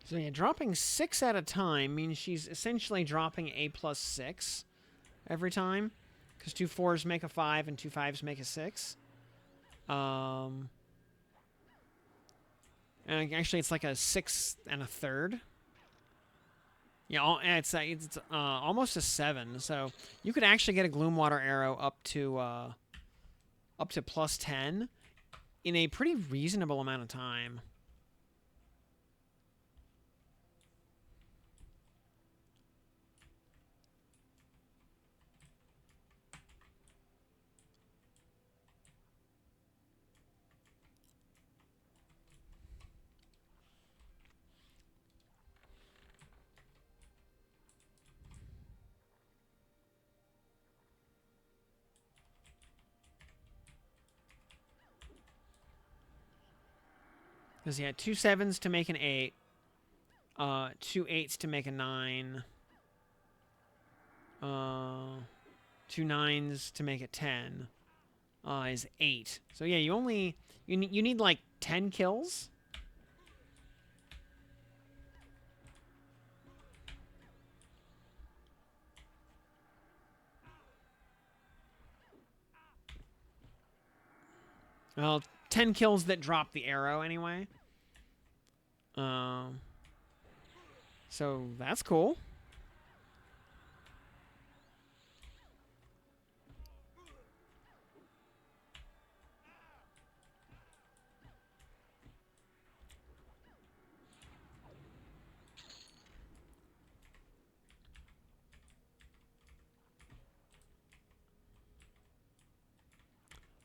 So yeah, dropping 6 at a time means she's essentially dropping a plus 6 every time, because 2 4s make a 5 and 2 5s make a 6. And actually, it's like a 6 and a third. Yeah, it's almost a 7. So you could actually get a Gloomwater arrow up to plus 10 in a pretty reasonable amount of time. Because, yeah, 2 7s to make an 8. 2 8s to make a 9. 2 9s to make a 10. Is 8. So, yeah, you only... You need, like, 10 kills? Well, 10 kills that drop the arrow, anyway. So, that's cool.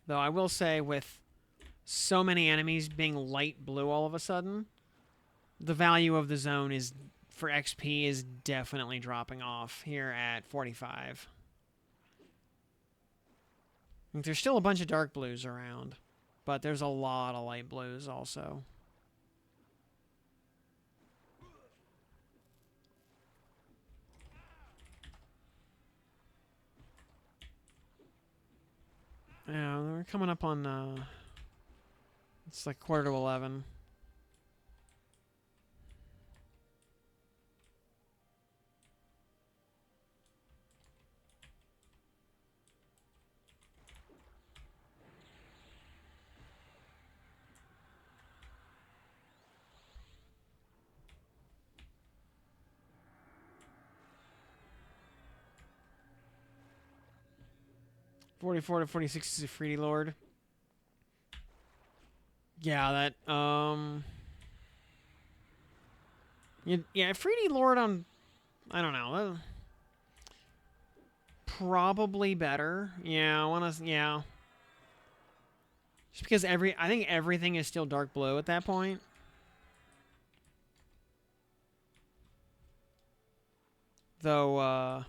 Though I will say, with so many enemies being light blue all of a sudden, the value of the zone is for XP is definitely dropping off here at 45. There's still a bunch of dark blues around, but there's a lot of light blues also. Yeah, we're coming up on, it's like 10:45. 44 to 46 is a Freedy Lord. Yeah, that, yeah, Freedy Lord on, I don't know, probably better. Yeah, I want to, yeah. Just because I think everything is still dark blue at that point. Though,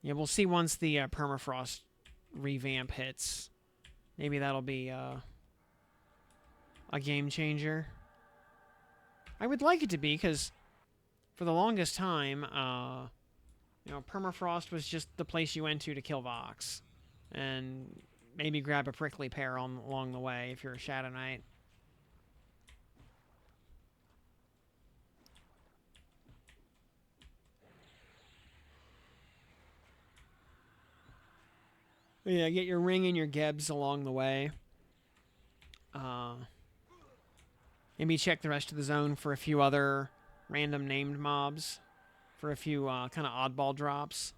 yeah, we'll see once the permafrost revamp hits. Maybe that'll be a game changer. I would like it to be, because for the longest time, permafrost was just the place you went to kill Vox. And maybe grab a prickly pear along the way if you're a Shadow Knight. Yeah, get your ring and your gebs along the way. Maybe check the rest of the zone for a few other random named mobs. For a few kind of oddball drops.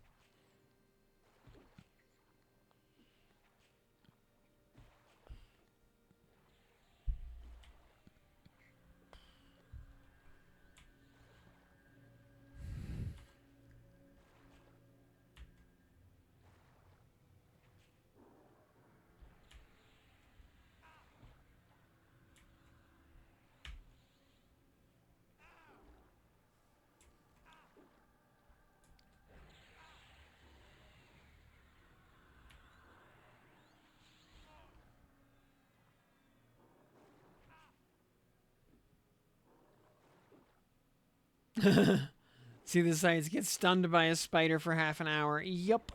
See the sights. Get stunned by a spider for half an hour. Yup.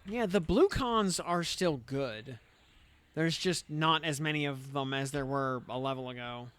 Yeah, the blue cons are still good. There's just not as many of them as there were a level ago.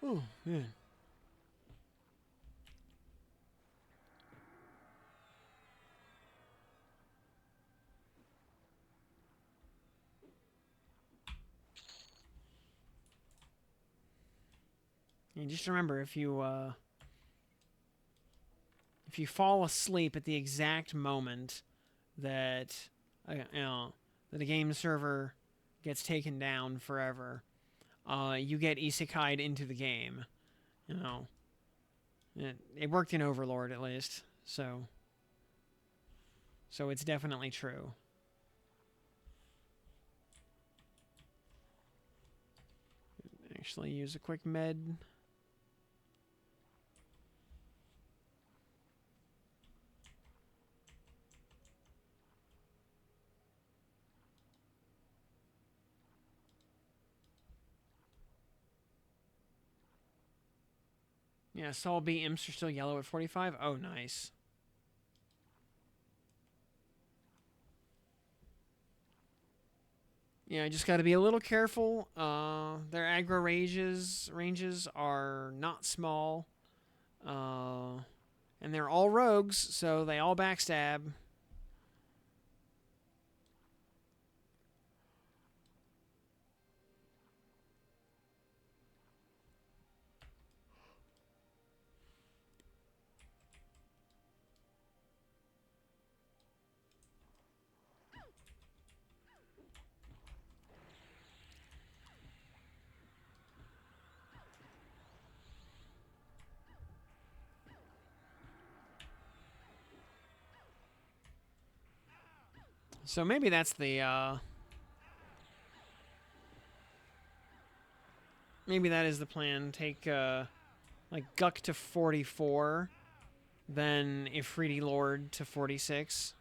Oh, man. And just remember, if you fall asleep at the exact moment that that a game server gets taken down forever, you get isekai'd into the game. You know, it worked in Overlord at least, so it's definitely true. Actually, use a quick med. Yeah, Sol B imps are still yellow at 45. Oh, nice. Yeah, I just got to be a little careful. Their aggro ranges are not small. And they're all rogues, so they all backstab. So maybe that's the maybe that is the plan. Take like Guck to 44, then Ifriti Lord to 46.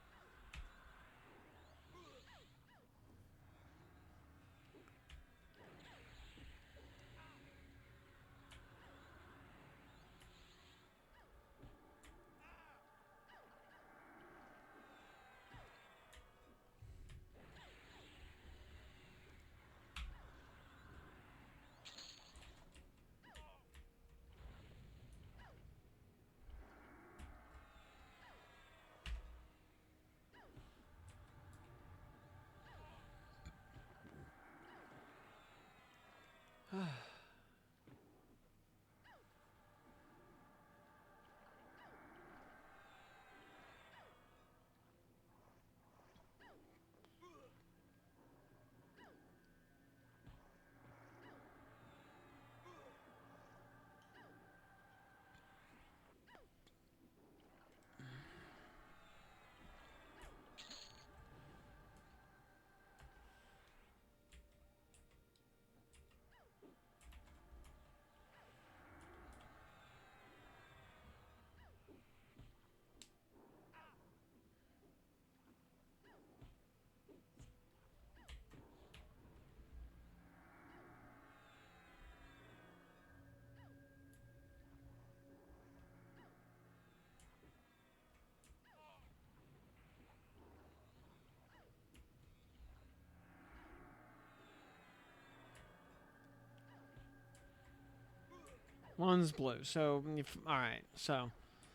One's blue. So, all right. So,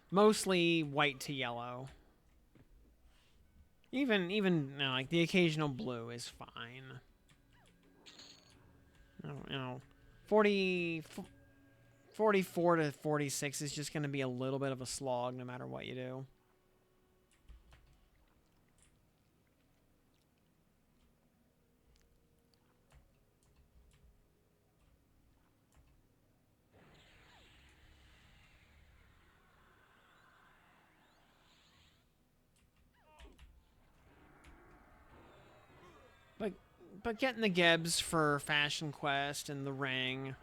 mostly white to yellow. Even no, like the occasional blue is fine. 40, 44 to 46 is just going to be a little bit of a slog no matter what you do. But getting the Gebs for Fashion Quest and the ring.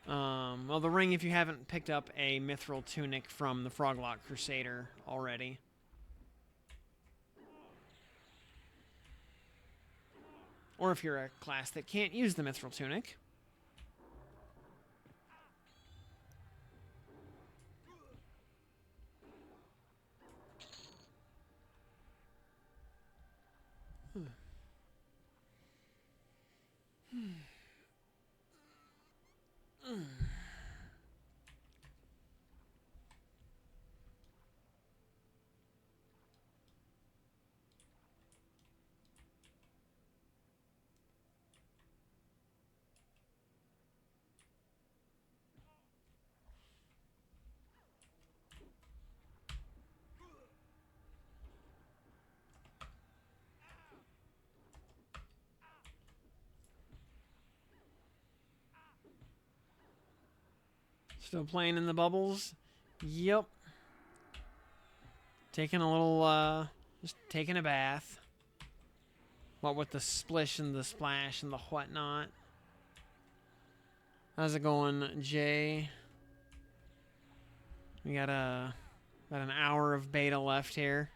Well, the ring if you haven't picked up a Mithril Tunic from the Froglock Crusader already. Or if you're a class that can't use the Mithril Tunic. Still playing in the bubbles? Yep. Taking a little, just taking a bath. What with the splish and the splash and the whatnot. How's it going, Jay? We got about an hour of beta left here.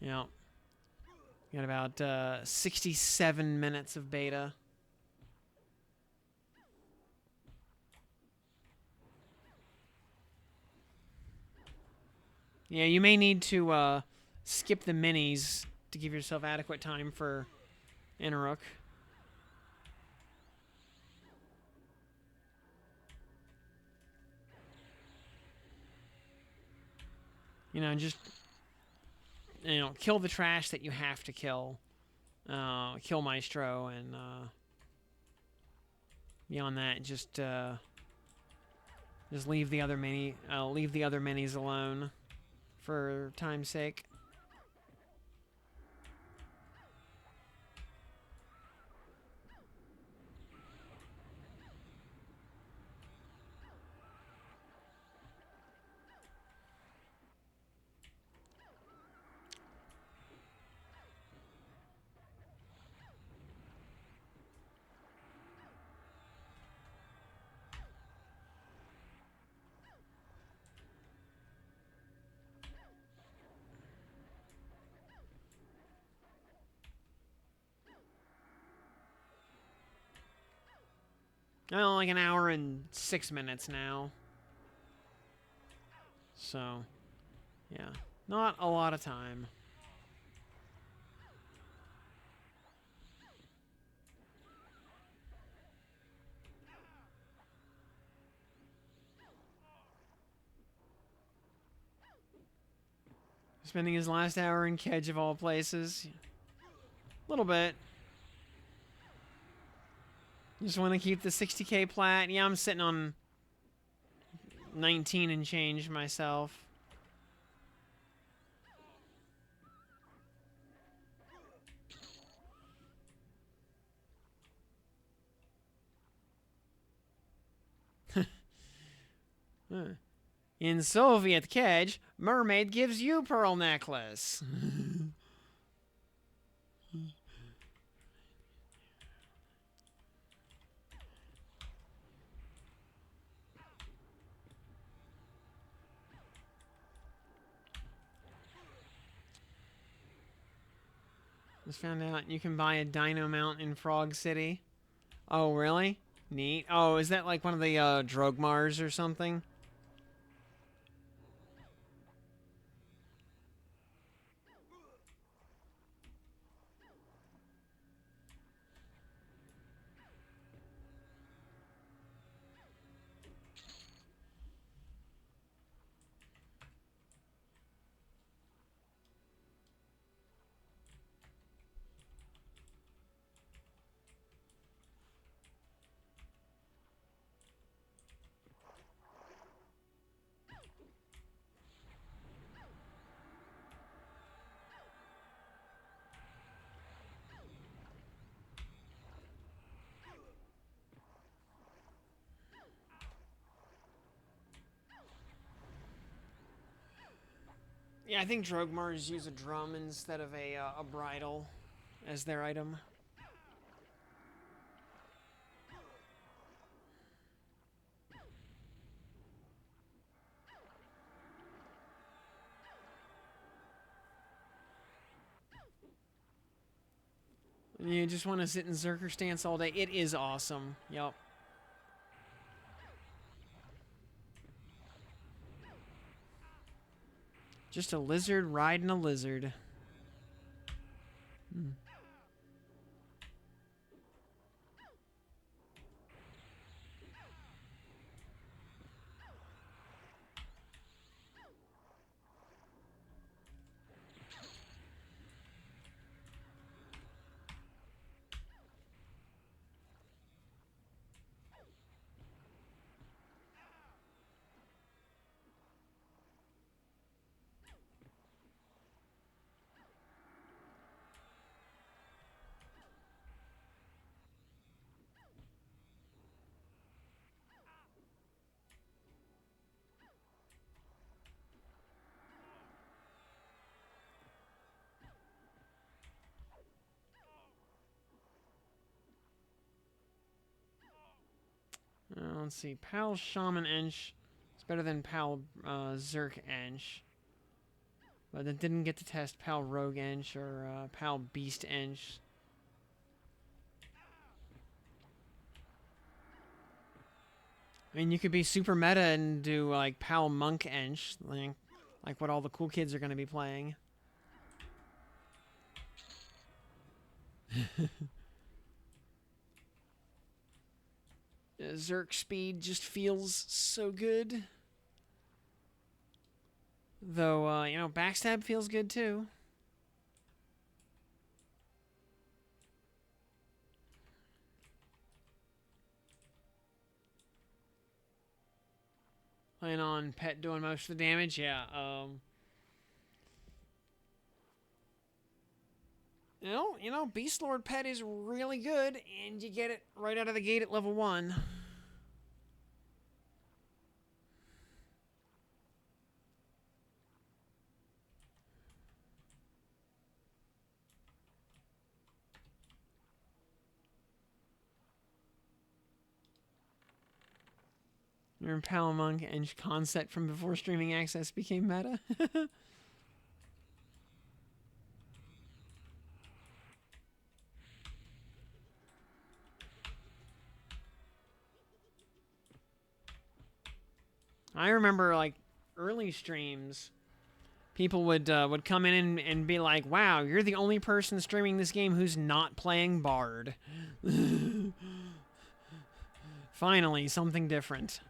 Yep. We got about 67 minutes of beta. Yeah, you may need to skip the minis to give yourself adequate time for Inaruk. You know, just, you know, kill the trash that you have to kill. Kill Maestro, and beyond that, just leave the other minis alone for time's sake. Well, like an hour and 6 minutes now. So, yeah, not a lot of time. Spending his last hour in Kedge of all places. A little bit. Just want to keep the 60k plat. Yeah, I'm sitting on 19 and change myself. In Soviet Kedge, mermaid gives you pearl necklace. Just found out you can buy a dino mount in Frog City. Oh, really? Neat. Oh, is that like one of the Drogmars or something? Yeah, I think Drogmars use a drum instead of a bridle as their item. You just want to sit in Zerker stance all day. It is awesome. Yup. Just a lizard riding a lizard. Hmm. Let's see. Pal Shaman Ench is better than Pal Zerk Ench. But it didn't get to test Pal Rogue Ench or Pal Beast Ench. I mean, you could be super meta and do like Pal Monk Ench, like what all the cool kids are going to be playing. Zerk speed just feels so good. Though, you know, backstab feels good too. Playing on Pet doing most of the damage, yeah. You know, Beastlord Pet is really good, and you get it right out of the gate at level 1. Remember Palamonk and concept from before streaming access became meta? I remember, like, early streams, people would come in and be like, wow, you're the only person streaming this game who's not playing Bard. Finally, something different.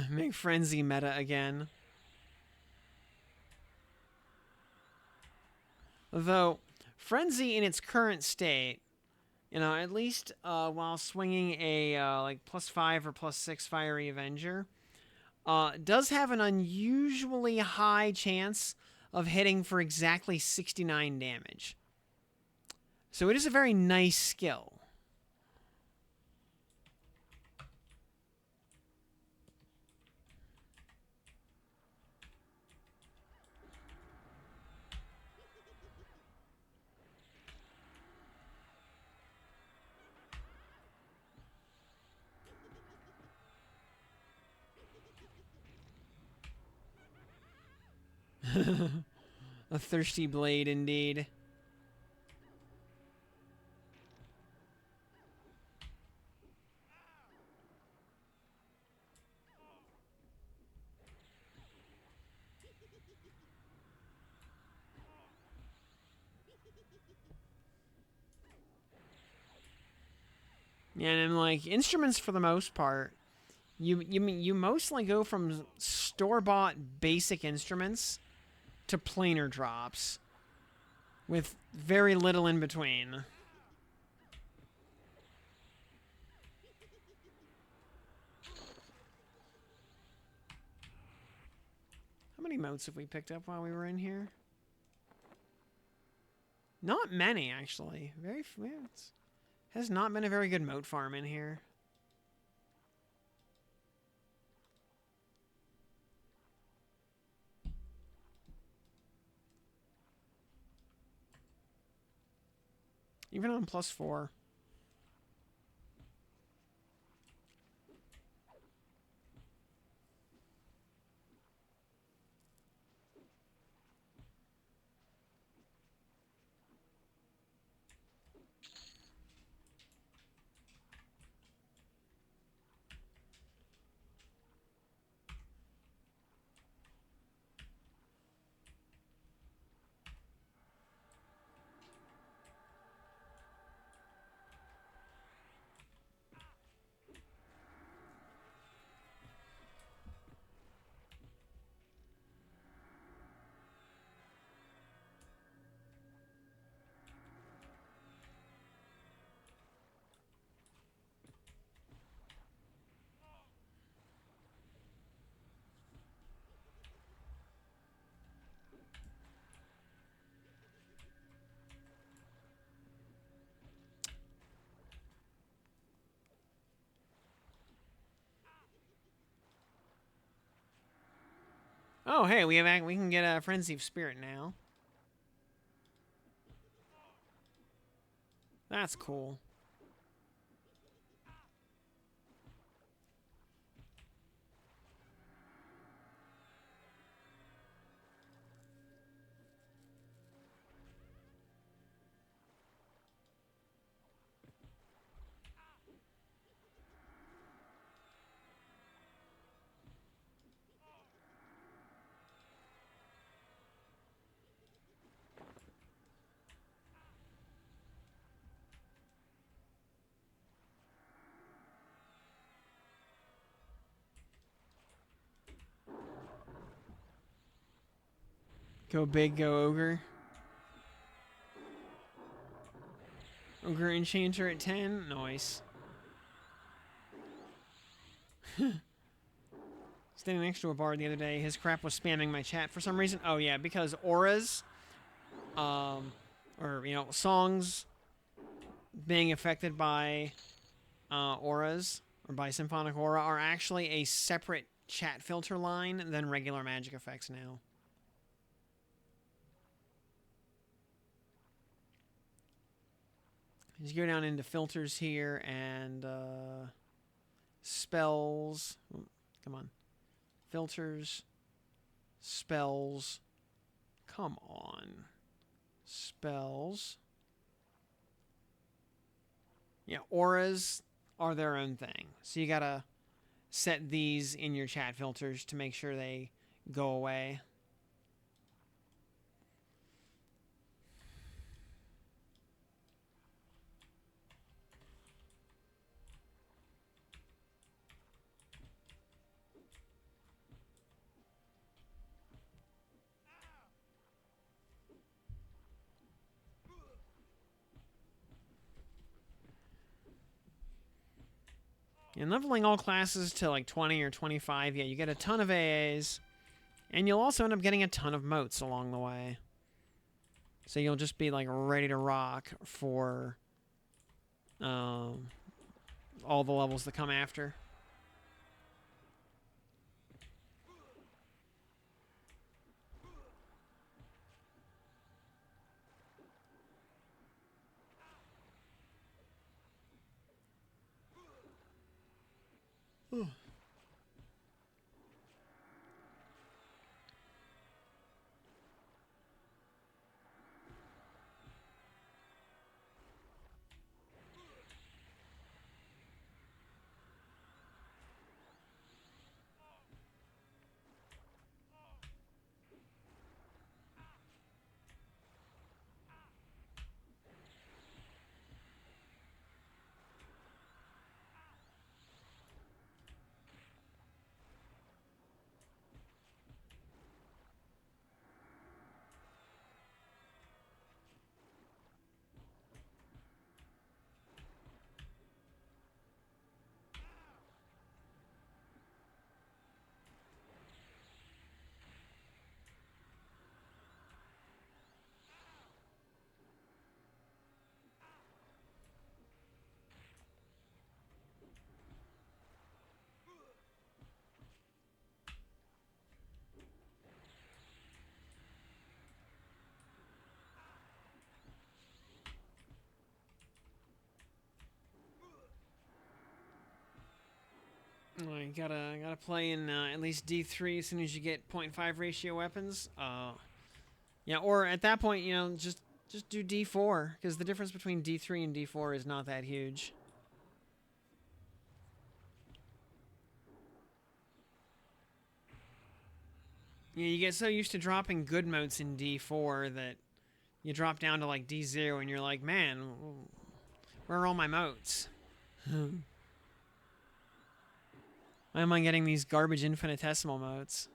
Make Frenzy meta again. Though, Frenzy in its current state, you know, at least while swinging a like +5 or +6 Fiery Avenger, does have an unusually high chance of hitting for exactly 69 damage. So it is a very nice skill. A thirsty blade, indeed. Yeah, and like instruments for the most part, you mostly go from store-bought basic instruments to planar drops with very little in between. How many motes have we picked up while we were in here? Not many, actually. Very few. Has not been a very good mote farm in here. Even on +4. Oh, hey, we can get a Frenzy of Spirit now. That's cool. Go big, go ogre. Ogre Enchanter at 10. Nice. Standing next to a bard the other day, his crap was spamming my chat for some reason. Oh yeah, because auras, or songs being affected by auras or by symphonic aura are actually a separate chat filter line than regular magic effects now. Just go down into filters here and spells. Come on. Filters. Spells. Come on. Spells. Yeah, auras are their own thing. So you gotta set these in your chat filters to make sure they go away. And leveling all classes to like 20 or 25, yeah, you get a ton of AAs. And you'll also end up getting a ton of motes along the way. So you'll just be like ready to rock for all the levels that come after. You gotta play in at least D3 as soon as you get 0.5 ratio weapons. Yeah, or at that point, just do D4 because the difference between D3 and D4 is not that huge. Yeah, you get so used to dropping good motes in D4 that you drop down to like D0 and you're like, man, where are all my motes? Why am I getting these garbage infinitesimal motes?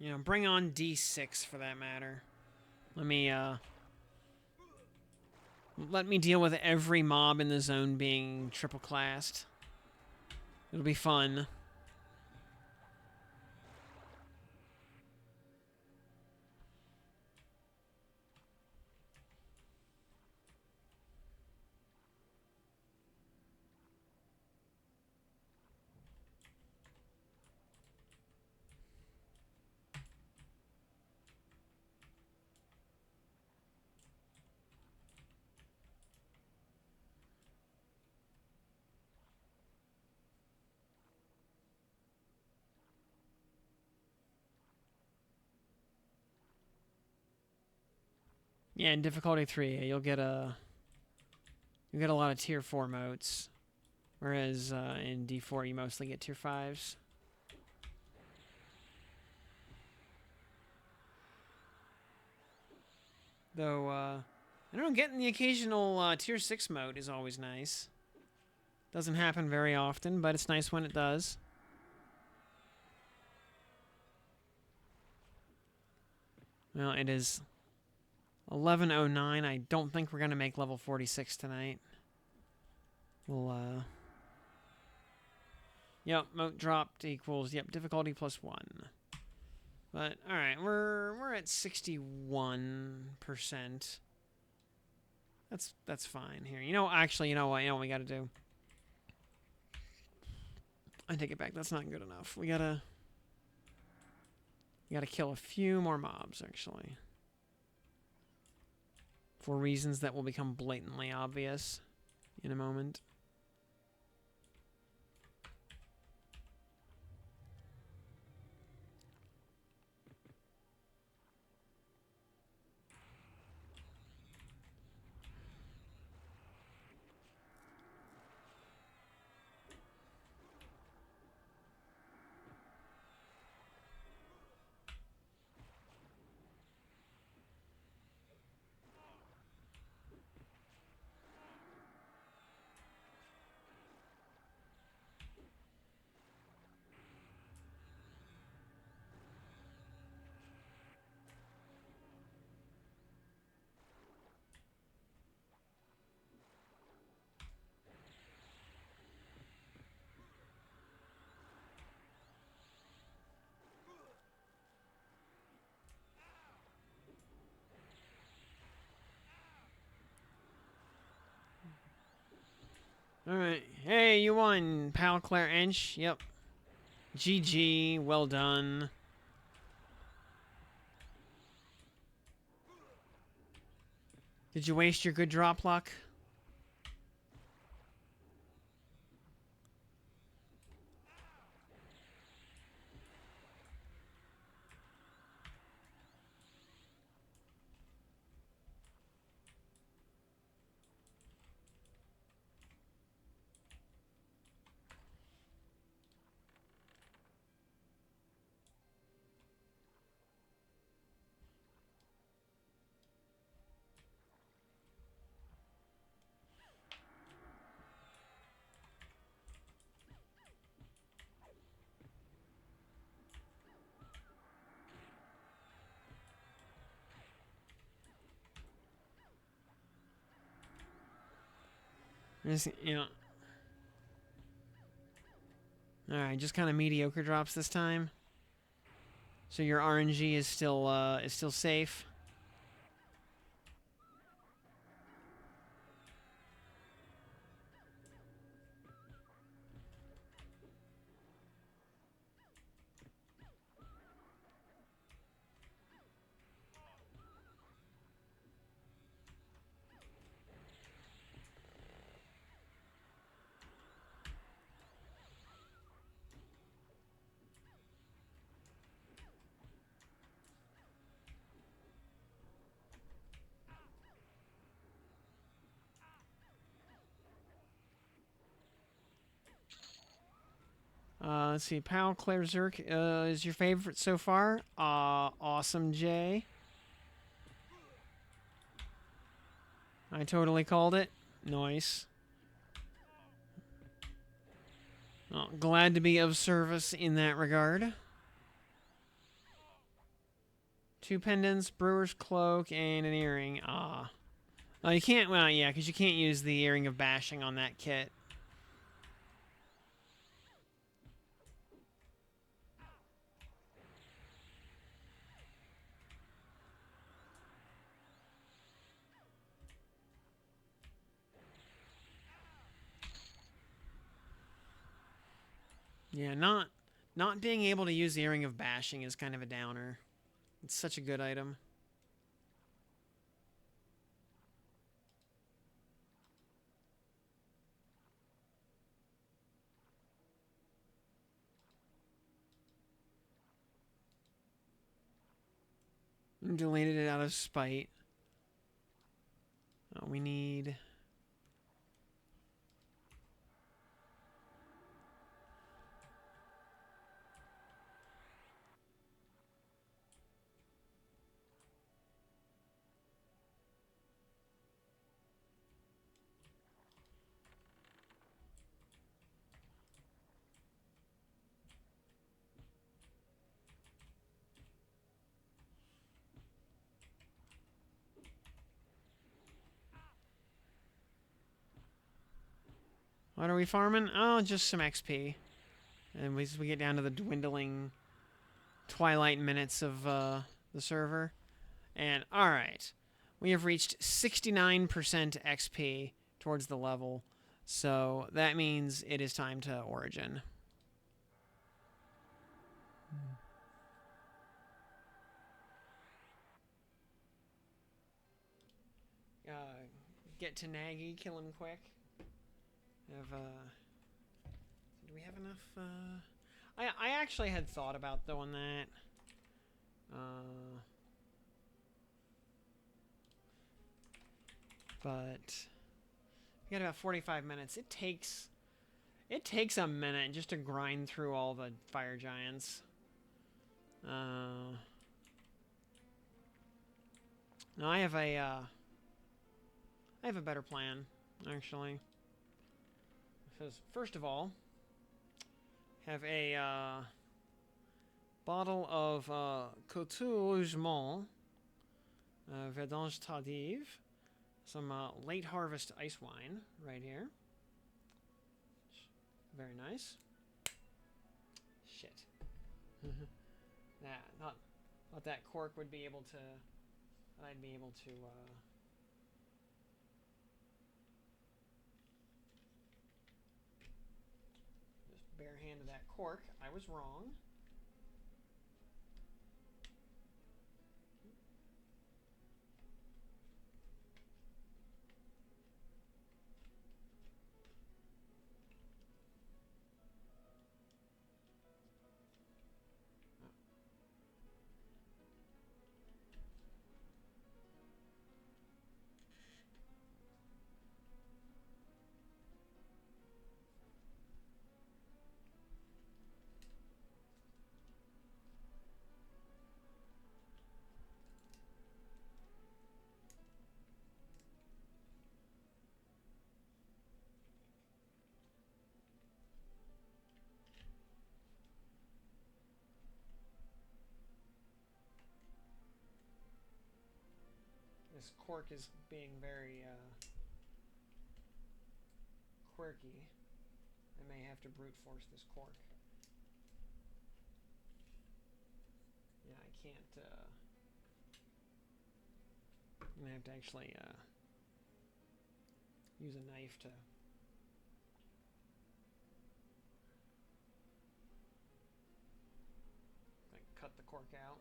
You know, bring on D6 for that matter. Let me deal with every mob in the zone being triple classed. It'll be fun. Yeah, in difficulty 3, you'll get a lot of tier 4 motes, whereas in D4 you mostly get tier 5s. Though, I don't know, getting the occasional tier 6 mote is always nice. Doesn't happen very often, but it's nice when it does. Well, it is 11:09. I don't think we're going to make level 46 tonight. We'll, Yep, mote dropped equals, yep, difficulty +1. But, alright, we're at 61%. That's fine here. You know, actually, you know what we gotta do? I take it back, that's not good enough. We gotta kill a few more mobs, actually. For reasons that will become blatantly obvious in a moment. Alright. Hey, you won, pal Claire Ench. Yep. GG. Well done. Did you waste your good drop luck? Just, you know. Alright, just kind of mediocre drops this time. So your RNG is still safe. Let's see. Pal Claire Zerk is your favorite so far. Awesome, Jay. I totally called it. Nice. Well, glad to be of service in that regard. 2 pendants, brewer's cloak, and an earring. Ah. Oh, you can't... Well, yeah, because you can't use the earring of bashing on that kit. Yeah, not being able to use the earring of bashing is kind of a downer. It's such a good item. Deleted it out of spite. Oh, we need... What are we farming? Oh, just some XP. And we get down to the dwindling twilight minutes of the server. And, alright. We have reached 69% XP towards the level. So, that means it is time to Origin. Get to Nagy, kill him quick. Do we have enough, I actually had thought about doing that. But we got about 45 minutes. It takes a minute just to grind through all the fire giants. No, I have a better plan, actually. Because first of all, have a bottle of Coteau Vendange Tardive, some late harvest ice wine right here. Very nice. Shit. Nah, not that cork would be able to. I'd be able to. Just barehanded that cork. I was wrong. This cork is being very quirky. I may have to brute force this cork. Yeah, I can't. I'm gonna have to actually use a knife to. Like, cut the cork out.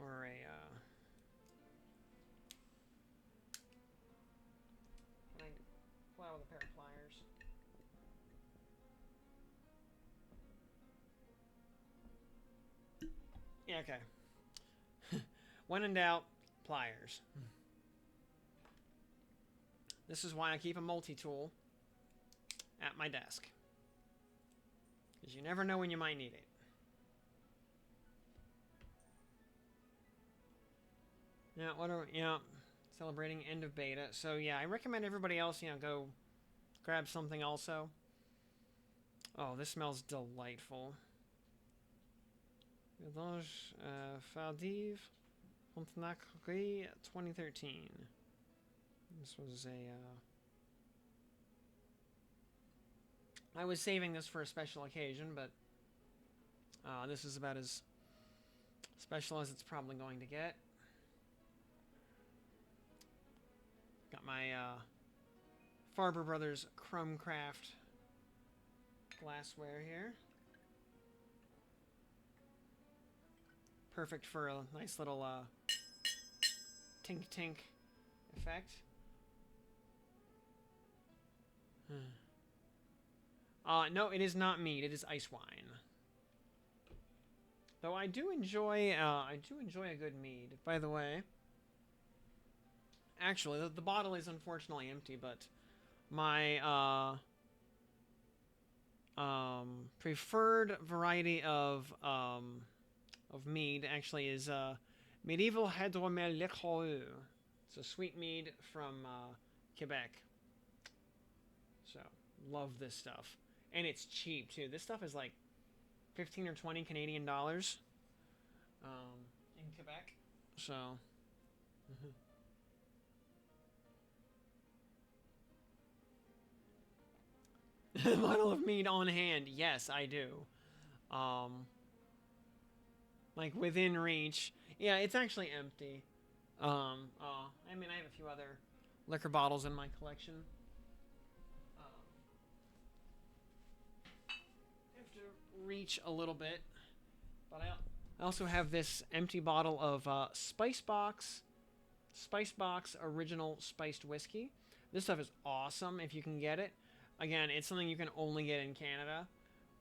Or a, can I pull out with a pair of pliers? Yeah, okay. When in doubt, pliers. This is why I keep a multi-tool at my desk. Because you never know when you might need it. Yeah, what are we, yeah, celebrating end of beta. So yeah, I recommend everybody else, go grab something also. Oh, this smells delightful. Mélange Faldive Fontenacre 2013. This was a. I was saving this for a special occasion, but this is about as special as it's probably going to get. Got my Farber Brothers Crumbcraft glassware here. Perfect for a nice little tink tink effect. No, it is not mead. It is ice wine. Though I do enjoy a good mead. By the way, actually, the bottle is unfortunately empty, but my preferred variety of mead actually is medieval hydromel liquoreux. It's a sweet mead from Quebec. So love this stuff, and it's cheap too. This stuff is like 15 or 20 Canadian dollars in Quebec. So. Bottle of mead on hand. Yes, I do. Like within reach. Yeah, it's actually empty. I mean, I have a few other liquor bottles in my collection. I have to reach a little bit, but I also have this empty bottle of Spicebox Original Spiced Whiskey. This stuff is awesome if you can get it. Again, it's something you can only get in Canada.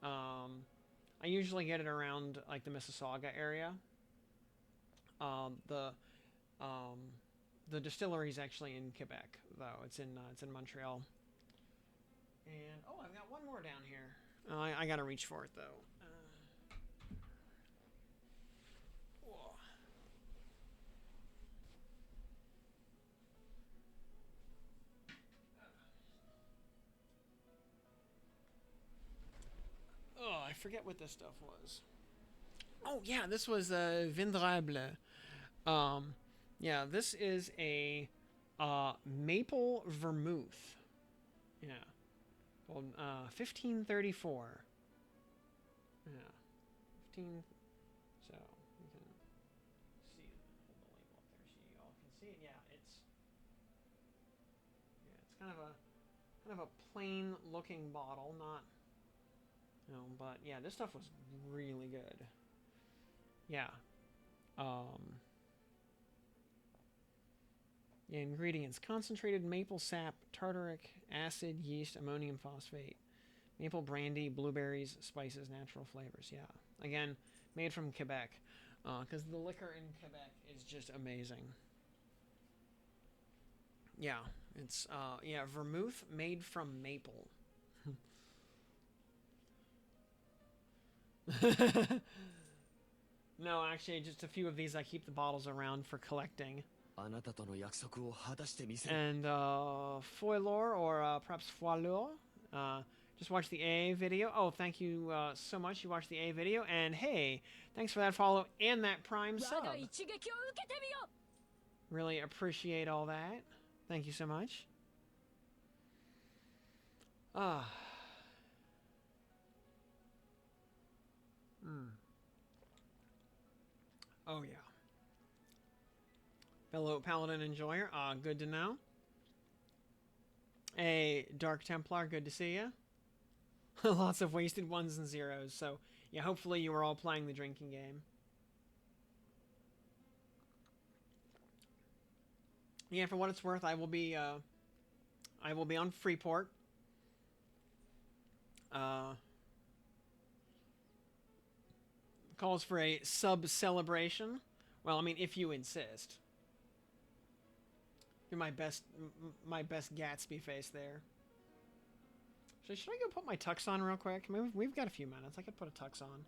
I usually get it around like the Mississauga area. The distillery is actually in Quebec, though. It's in Montreal. And I've got one more down here. I gotta reach for it though. I forget what this stuff was. Oh yeah, this was Vindrable. Yeah, this is a maple vermouth. Yeah, well, 1534. Yeah, 15. So you can see it. Hold the label up there so you all can see it. Yeah, it's kind of a plain looking bottle, not. No, but yeah, this stuff was really good. Yeah. Yeah, ingredients: concentrated maple sap, tartaric acid, yeast, ammonium phosphate, maple brandy, blueberries, spices, natural flavors. Yeah. Again, made from Quebec. Because the liquor in Quebec is just amazing. Yeah, it's vermouth made from maple. No, actually, just a few of these. I keep the bottles around for collecting. And Foilor, or perhaps Foilor, just watched the AA video. Oh, thank you so much. You watched the AA video. And hey, thanks for that follow and that Prime sub. Really appreciate all that. Thank you so much. Ah. Oh, yeah. Fellow Paladin enjoyer. Good to know. Hey, Dark Templar, good to see you. Lots of wasted ones and zeros. So, yeah, hopefully you were all playing the drinking game. Yeah, for what it's worth, I will be on Freeport. Calls for a sub celebration. Well, I mean, if you insist. You're my best Gatsby face there. So should I go put my tux on real quick? I mean, we've got a few minutes. I could put a tux on.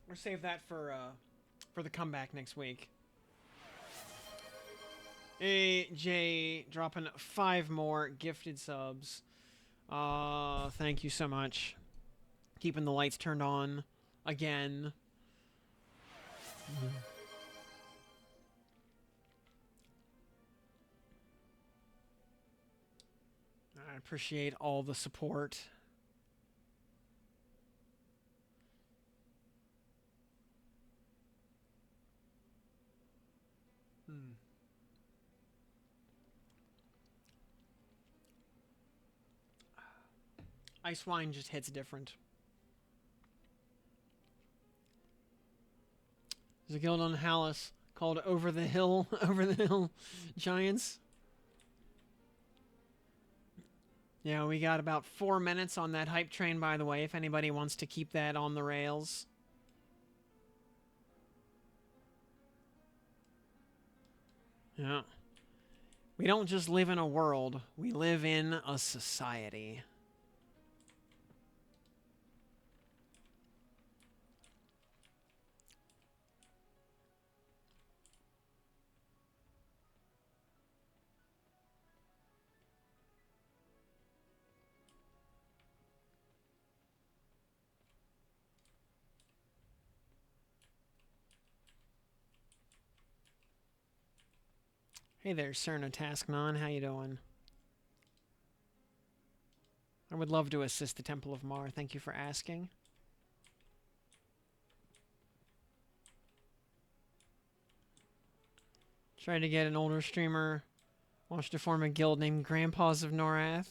Or save that for the comeback next week. AJ dropping 5 more gifted subs. Thank you so much. Keeping the lights turned on again. I appreciate all the support. Ice wine just hits different. There's a guild on Hallis called Over the Hill, Over the Hill Giants. Yeah, we got about 4 minutes on that hype train, by the way, if anybody wants to keep that on the rails. Yeah. We don't just live in a world, we live in a society. Hey there, Cerna Taskmon, how you doing? I would love to assist the Temple of Mar, thank you for asking. Tried to get an older streamer, wants to form a guild named Grandpas of Norath.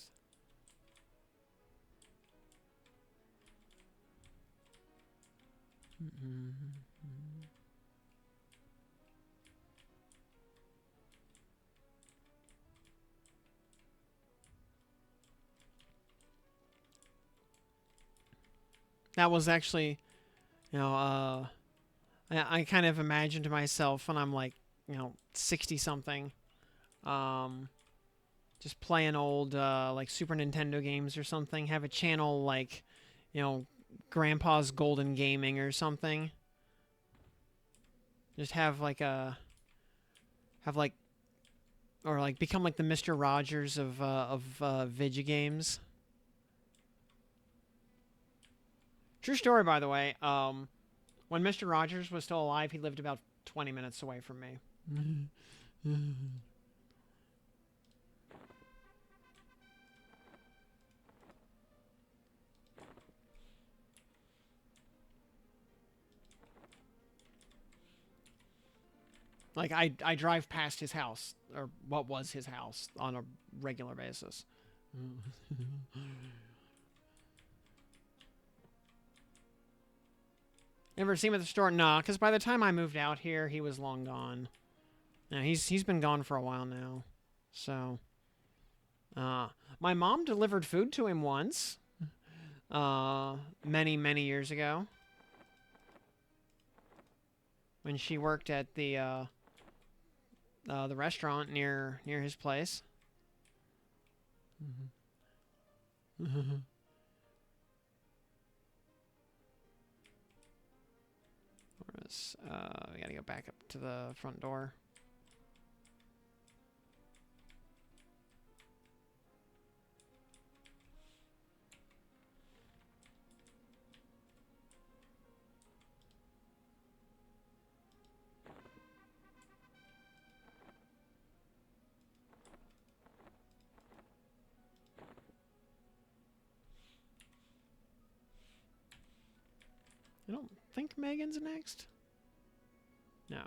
That was actually, you know, I kind of imagined myself when I'm like, 60 something, just playing old like Super Nintendo games or something. Have a channel like, Grandpa's Golden Gaming or something. Just have like or like become like the Mr. Rogers of video games. True story, by the way. When Mr. Rogers was still alive, he lived about 20 minutes away from me. Like, I drive past his house, or what was his house, on a regular basis. Never seen him at the store? Nah, because by the time I moved out here, he was long gone. Yeah, he's been gone for a while now. So, my mom delivered food to him once. Many, many years ago. When she worked at the restaurant near his place. We gotta go back up to the front door. I don't think Megan's next. No.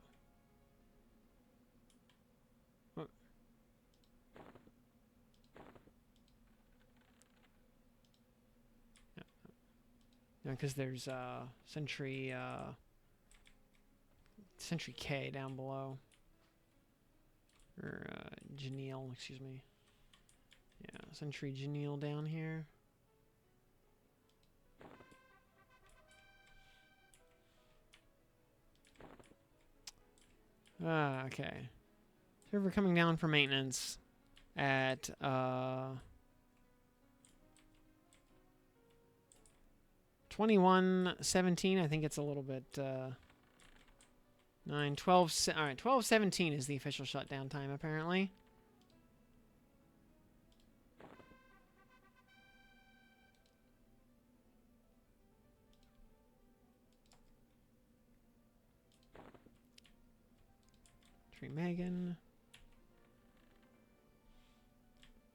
What? No, because there's Sentry K down below. Or Janelle, excuse me. Yeah, Sentry Janelle down here. Okay. Server coming down for maintenance at 21:17. I think it's a little bit 9, 12, all right, 12:17 is the official shutdown time, apparently. Tree Megan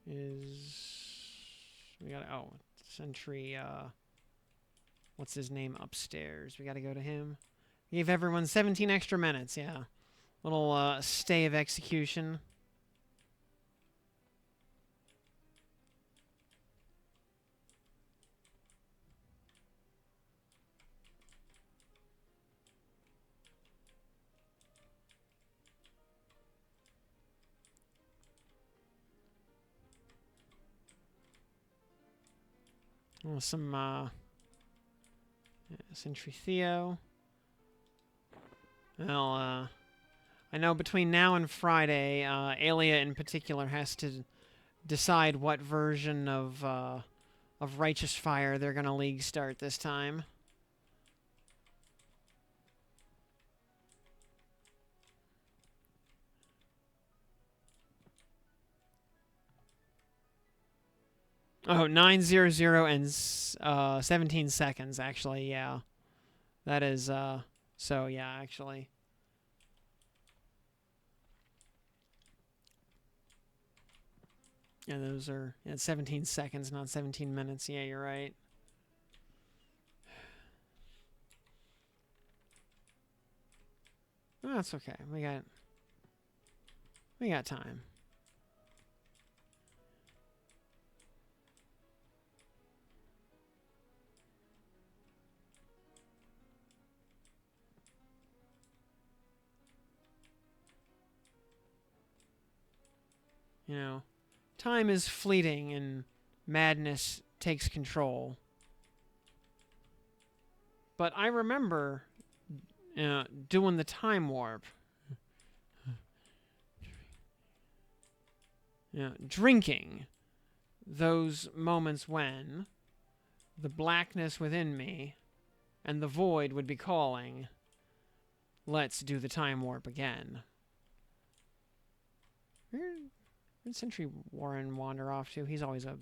is... We got... Oh, Sentry, what's his name upstairs? We gotta go to him. Gave everyone 17 extra minutes, yeah. Little, stay of execution. Oh, some, yeah, Sentry Theo. Well, I know between now and Friday, Alia in particular has to decide what version of Righteous Fire they're gonna League start this time. Oh, 9:00 and 17 seconds, actually, yeah. That is, so, yeah, actually. Yeah, those are 17 seconds, not 17 minutes. Yeah, you're right. Oh, that's okay. We got time. You know, time is fleeting and madness takes control. But I remember doing the time warp. Drinking those moments when the blackness within me and the void would be calling, let's do the time warp again. Where did Sentry Warren wander off to? He's always a...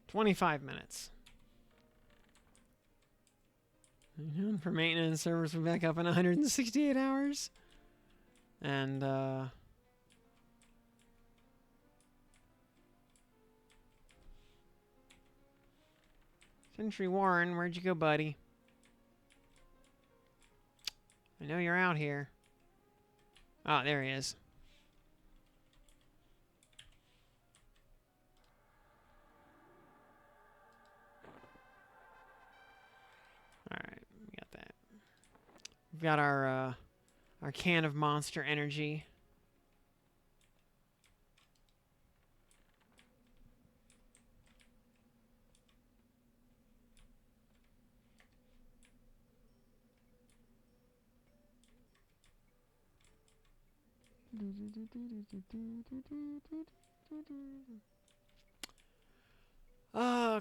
"25 minutes. For maintenance, servers will be back up in 168 hours. And, Sentry Warren, where'd you go, buddy? I know you're out here. Ah, there he is. Alright, we got that. We've got our can of Monster Energy.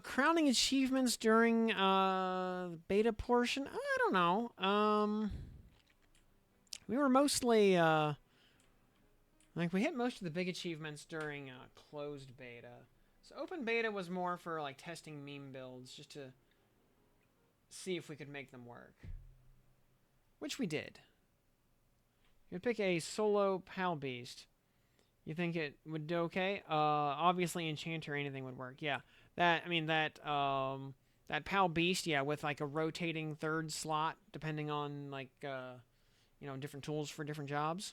Crowning achievements during the beta portion? I don't know. We were mostly like we hit most of the big achievements during closed beta. So open beta was more for like testing meme builds just to see if we could make them work. Which we did. You'd pick a solo Pal Beast. You think it would do okay? Obviously Enchanter or anything would work. Yeah. That Pal Beast, yeah, with like a rotating third slot depending on like different tools for different jobs.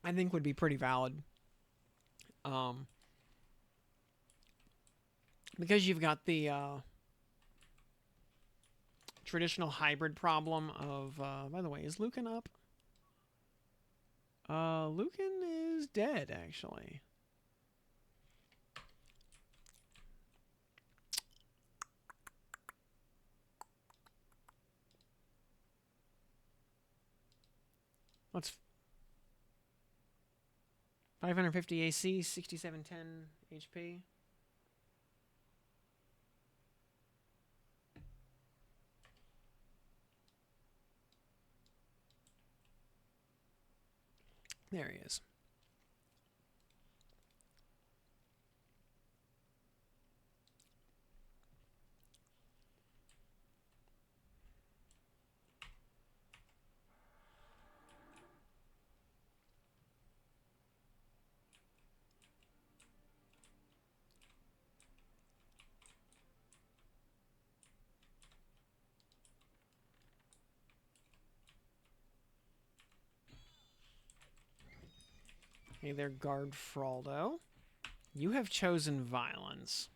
I think would be pretty valid. Because you've got the traditional hybrid problem of, by the way, is Lucan up? Lucan is dead, actually. What's 550 AC, 6710 HP? There he is. Hey there, Guard Fraldo. You have chosen violence.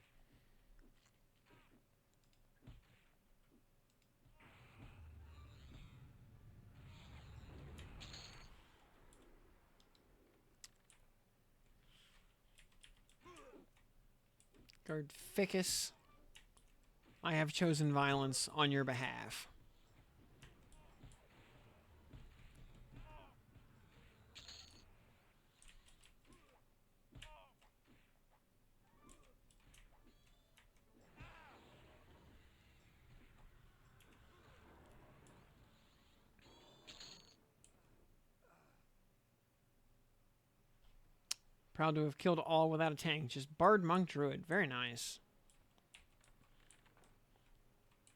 Guard Ficus. I have chosen violence on your behalf. Proud to have killed all without a tank. Just Bard, Monk, Druid. Very nice.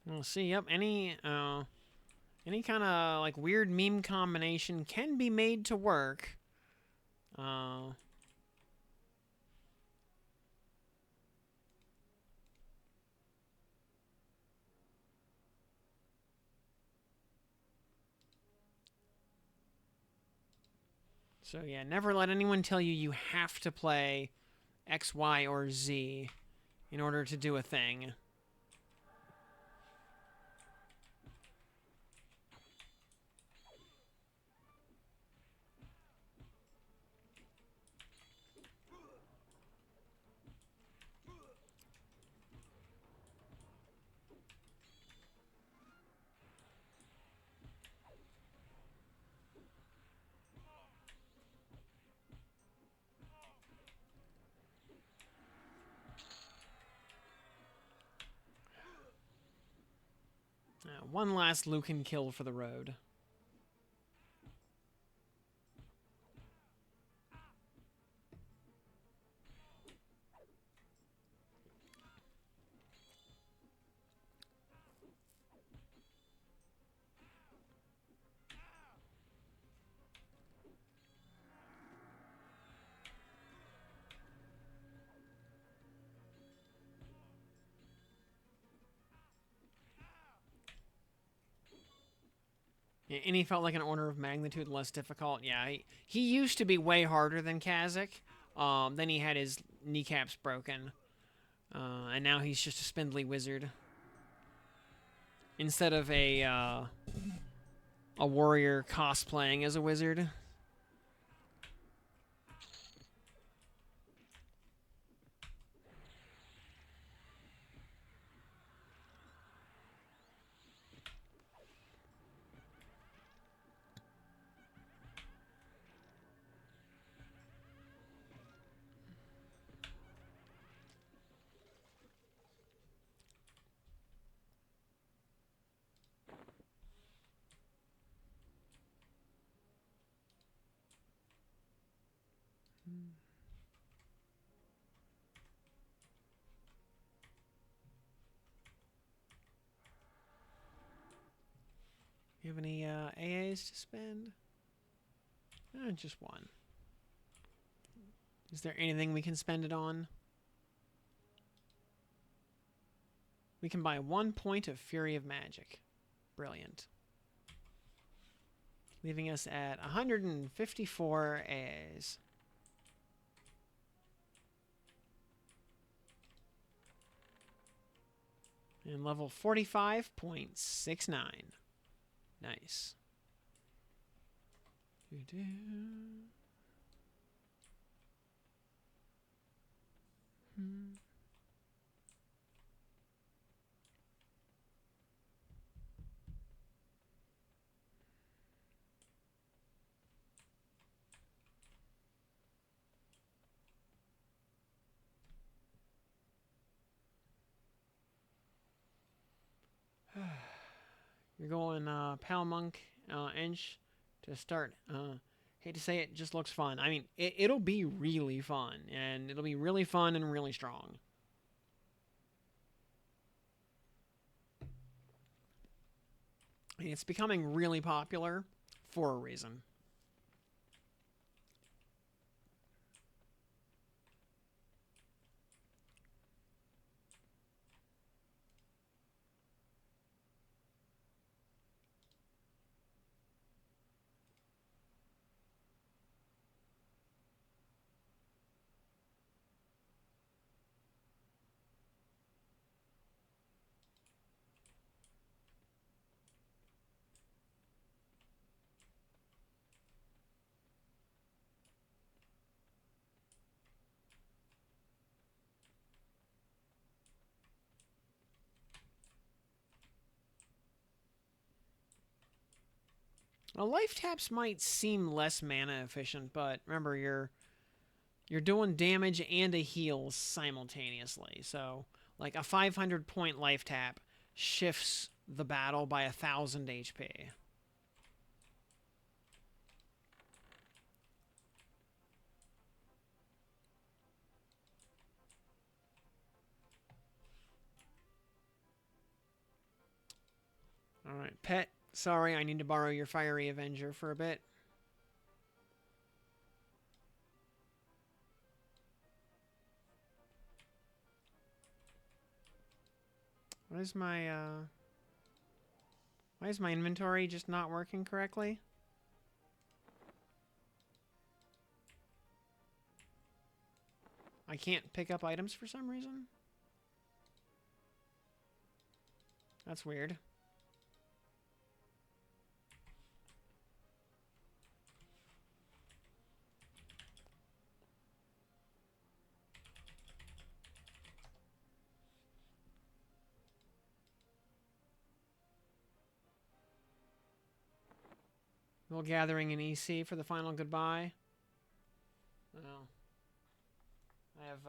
We'll see. Yep. Any kind of like weird meme combination can be made to work. So yeah, never let anyone tell you you have to play X, Y, or Z in order to do a thing. One last Lucan kill for the road. And he felt like an order of magnitude less difficult. Yeah, he used to be way harder than Kazakh. Then he had his kneecaps broken. And now he's just a spindly wizard. Instead of a warrior cosplaying as a wizard. You have any AAs to spend? Just one. Is there anything we can spend it on? We can buy 1 point of Fury of Magic. Brilliant. Leaving us at 154 AAs. And level 45.69. Nice. You're going Pal Monk Inch to start. Hate to say it, just looks fun. I mean, it'll be really fun, and it'll be really fun and really strong. And it's becoming really popular for a reason. Now, life taps might seem less mana efficient, but remember you're doing damage and a heal simultaneously. So, like a 500 point life tap shifts the battle by 1,000 HP. All right, Pet. Sorry, I need to borrow your Fiery Avenger for a bit. What is my why is my inventory just not working correctly? I can't pick up items for some reason. That's weird. Little gathering in EC for the final goodbye. Well, I have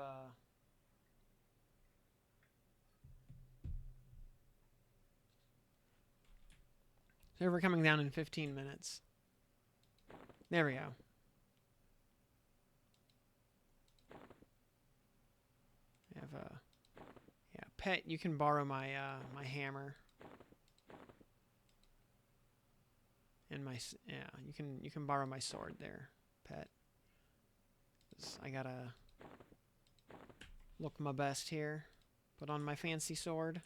server coming down in 15 minutes. There we go. I have yeah, Pet, you can borrow my my hammer. And my you can borrow my sword there, Pet. I gotta look my best here. Put on my fancy sword.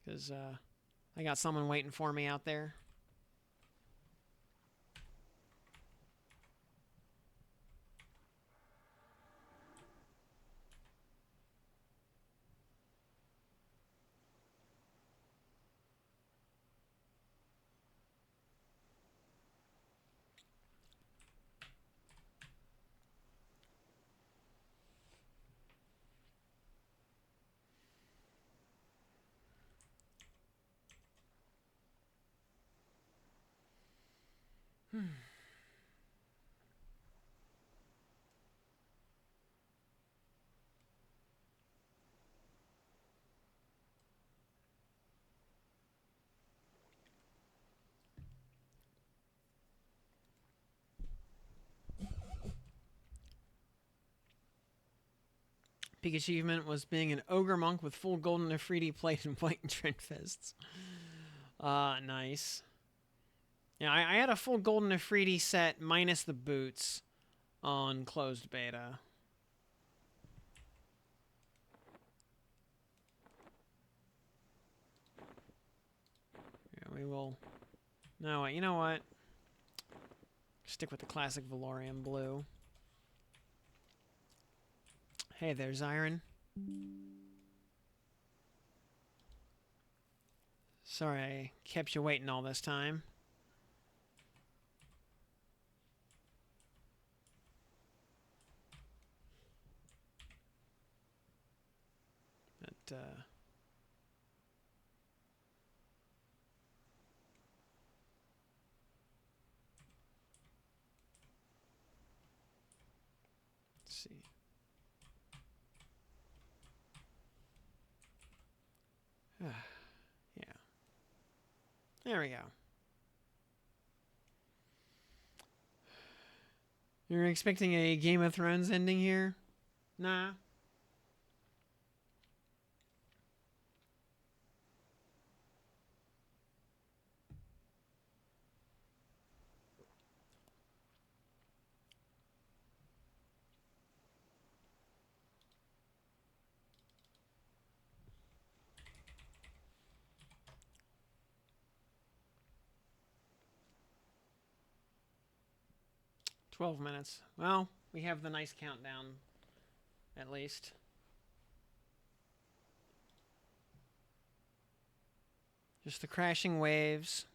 Because I got someone waiting for me out there. Peak achievement was being an ogre monk with full golden Afridi plate and white and trent fists. Nice. Yeah, I had a full golden Afridi set minus the boots on closed beta. Yeah, we will. No, you know what? Stick with the classic Valorian blue. Hey there, Zyron. Sorry I kept you waiting all this time. But, let's see. There we go. You're expecting a Game of Thrones ending here? Nah. $12 Well, we have the nice countdown, at least. Just the crashing waves.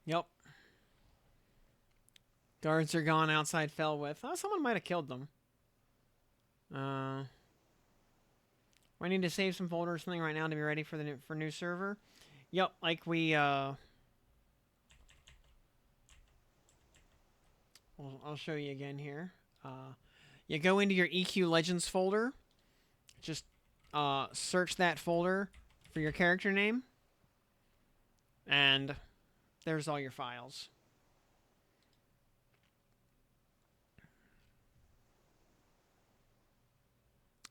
Yep. Guards are gone outside Felwith. Oh, someone might have killed them. I need to save some folders or something right now to be ready for the new server. Yep, like we I'll show you again here. You go into your EQ Legends folder. Just search that folder for your character name, and there's all your files.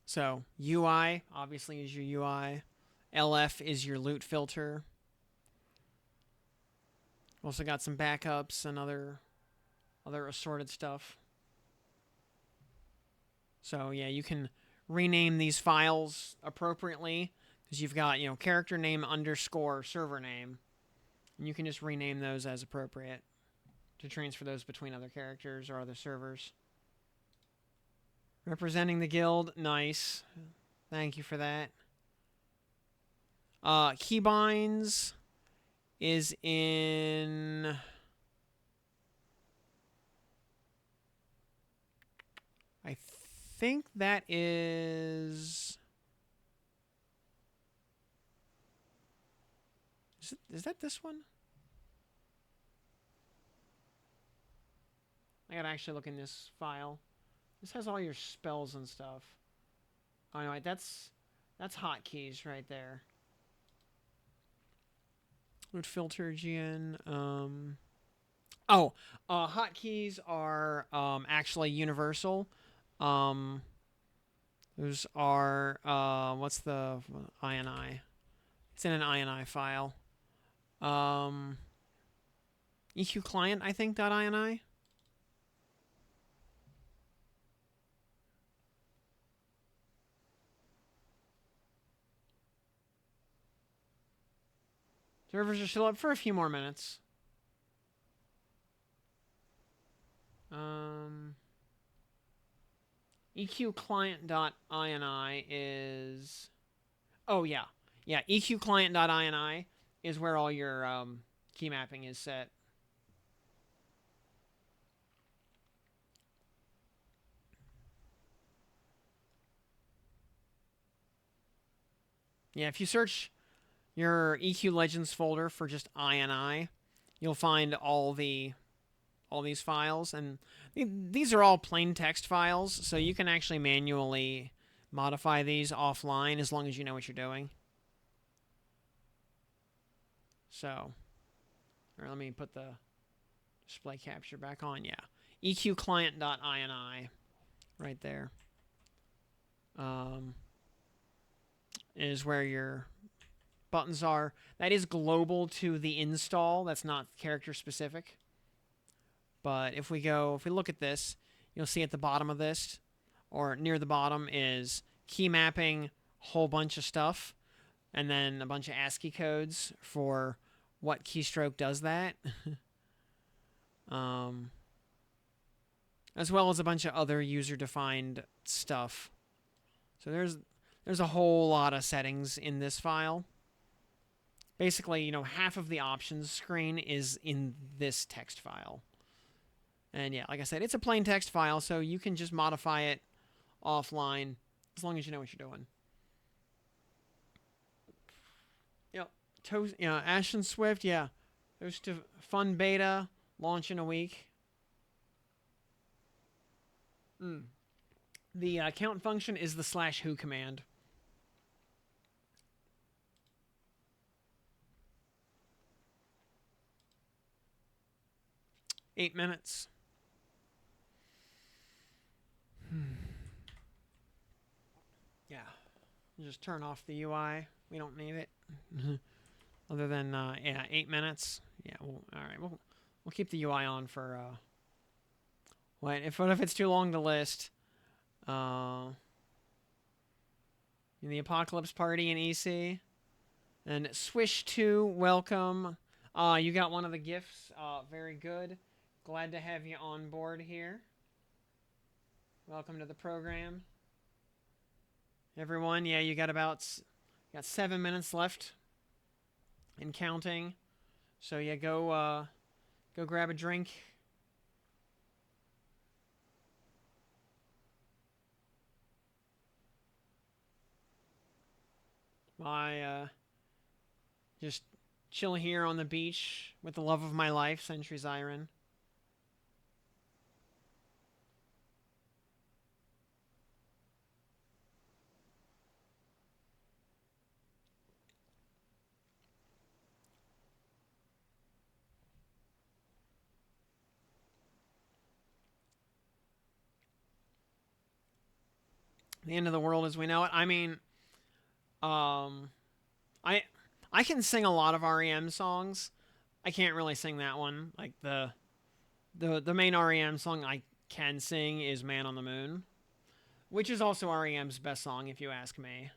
So UI obviously is your UI. LF is your loot filter. Also got some backups and other assorted stuff. So yeah, you can rename these files appropriately because you've got, character name underscore server name. And you can just rename those as appropriate to transfer those between other characters or other servers. Representing the guild, nice. Thank you for that. Keybinds is in... I think that is... Is that this one? I gotta actually look in this file. This has all your spells and stuff. Oh, no, that's hotkeys right there. Loot filter, GN. Hotkeys are actually universal. Those are what's the INI? It's in an INI file. EQ client, I think, .ini. Servers are still up for a few more minutes. EQ client.ini is... Oh, yeah. Yeah, EQ client.ini is where all your key mapping is set. Yeah, if you search your EQ Legends folder for just INI, you'll find all these files, and these are all plain text files, so you can actually manually modify these offline as long as you know what you're doing. So, let me put the display capture back on. Yeah, EQ client.ini right there is where your buttons are. That is global to the install. That's not character specific. But if we look at this, you'll see at the bottom of this, or near the bottom, is key mapping, whole bunch of stuff, and then a bunch of ASCII codes for what keystroke does that. As well as a bunch of other user-defined stuff. So there's a whole lot of settings in this file. Basically, half of the options screen is in this text file. And yeah, like I said, it's a plain text file, so you can just modify it offline as long as you know what you're doing. Yep. Ash and Swift, yeah. There's fun beta, launch in a week. The count function is the /who command. Eight minutes. Yeah. Just turn off the UI. We don't need it. Other than, yeah, 8 minutes. Yeah, all right. We'll keep the UI on for, what if it's too long to list? In the Apocalypse Party in EC. And Swish 2, welcome. You got one of the gifts. Very good. Glad to have you on board here. Welcome to the program. Everyone, yeah, you got 7 minutes left and counting. So yeah, go grab a drink. I just chill here on the beach with the love of my life, Sentry Zyron. The end of the world as we know it. I mean, I can sing a lot of REM songs. I can't really sing that one. Like the main REM song I can sing is "Man on the Moon," which is also REM's best song, if you ask me.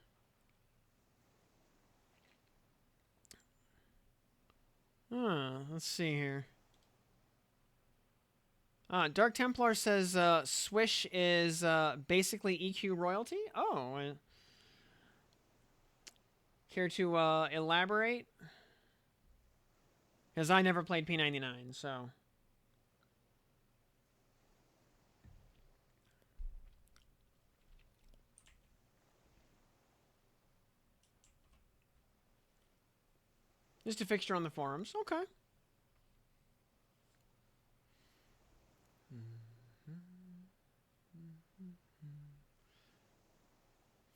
Let's see here. Dark Templar says Swish is basically EQ royalty. Oh, care to elaborate? Because I never played P99, so. Just a fixture on the forums. Okay.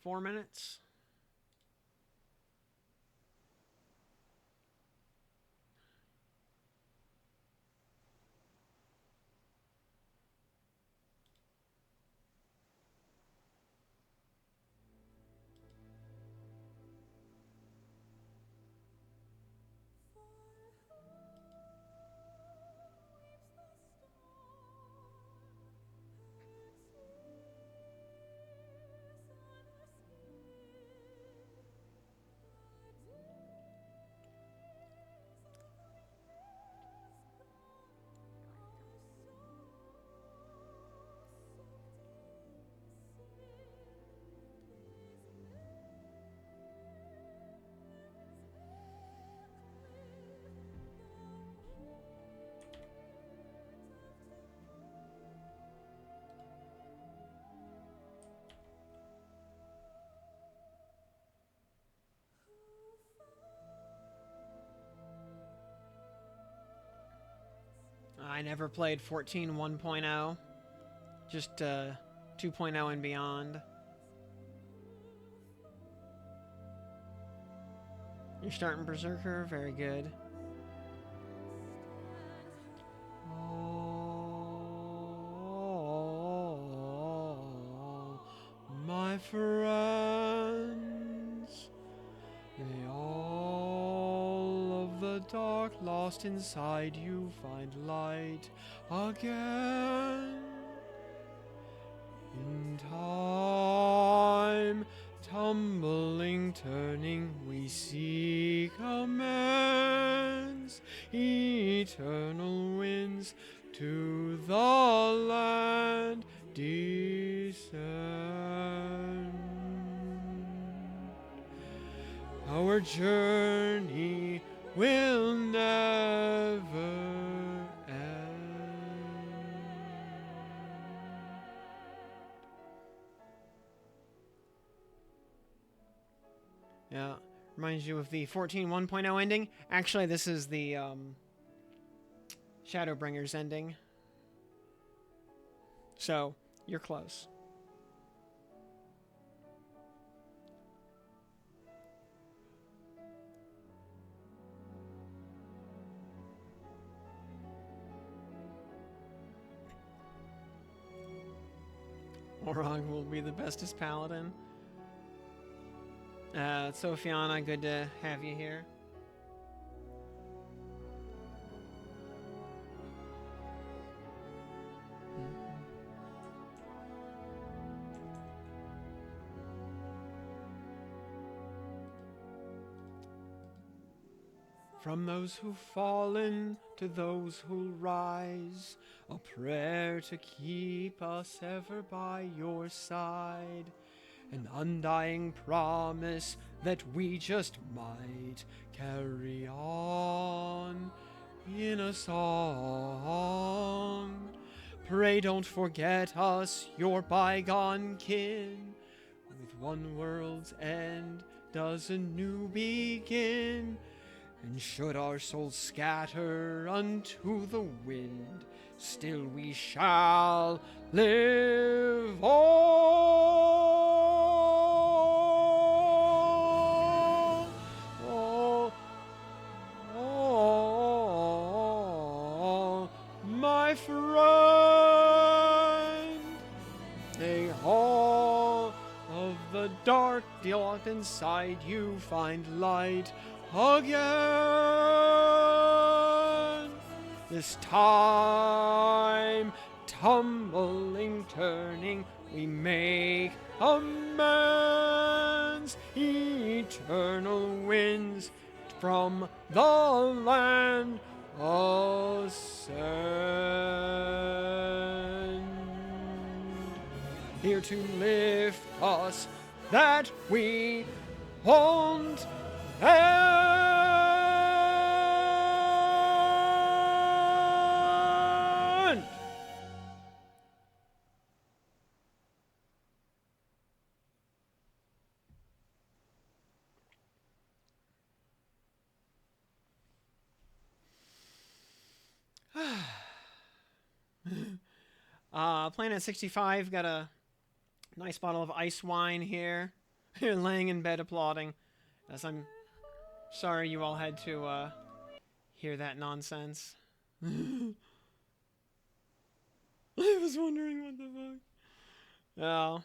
4 minutes. I never played 14 1.0. Just 2.0 and beyond. You're starting Berserker? Very good. Oh, my friends, may all of the dark lost inside you find light again. In time, tumbling, turning, we seek amends. Eternal winds to the land descend. Our journey will never end. Yeah, reminds you of the 14 1.0 ending. Actually, this is the Shadowbringers ending. So, You're close. Orog will be the bestest paladin. Sophiana, good to have you here. From those who've fallen to those who'll rise, a prayer to keep us ever by your side. An undying promise that we just might carry on in a song. Pray don't forget us, your bygone kin. With one world's end does a new begin. And should our souls scatter unto the wind, still we shall live on. Oh, oh, my friend, may all of the dark dwelt inside you find light again. This time, tumbling, turning, we make amends. Eternal winds from the land ascend, here to lift us that we won't end. Planet 65 got a nice bottle of ice wine here. Laying in bed applauding. As I'm sorry you all had to hear that nonsense. I was wondering what the fuck. Oh.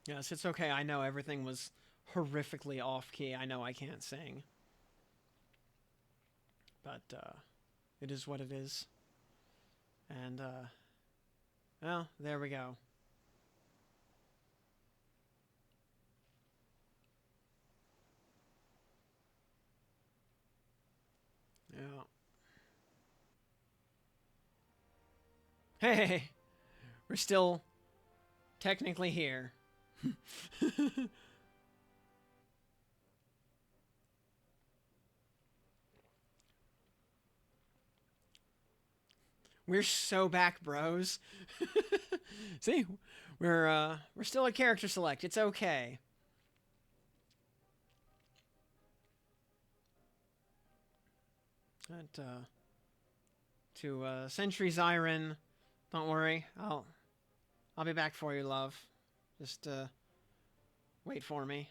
Yes, it's okay. I know everything was horrifically off-key. I know I can't sing. But, it is what it is. And, well, there we go. Yeah. Hey! We're still technically here. We're so back, bros. See, we're still a character select. It's okay. But to Sentry Zyron, don't worry. I'll be back for you, love. Just wait for me.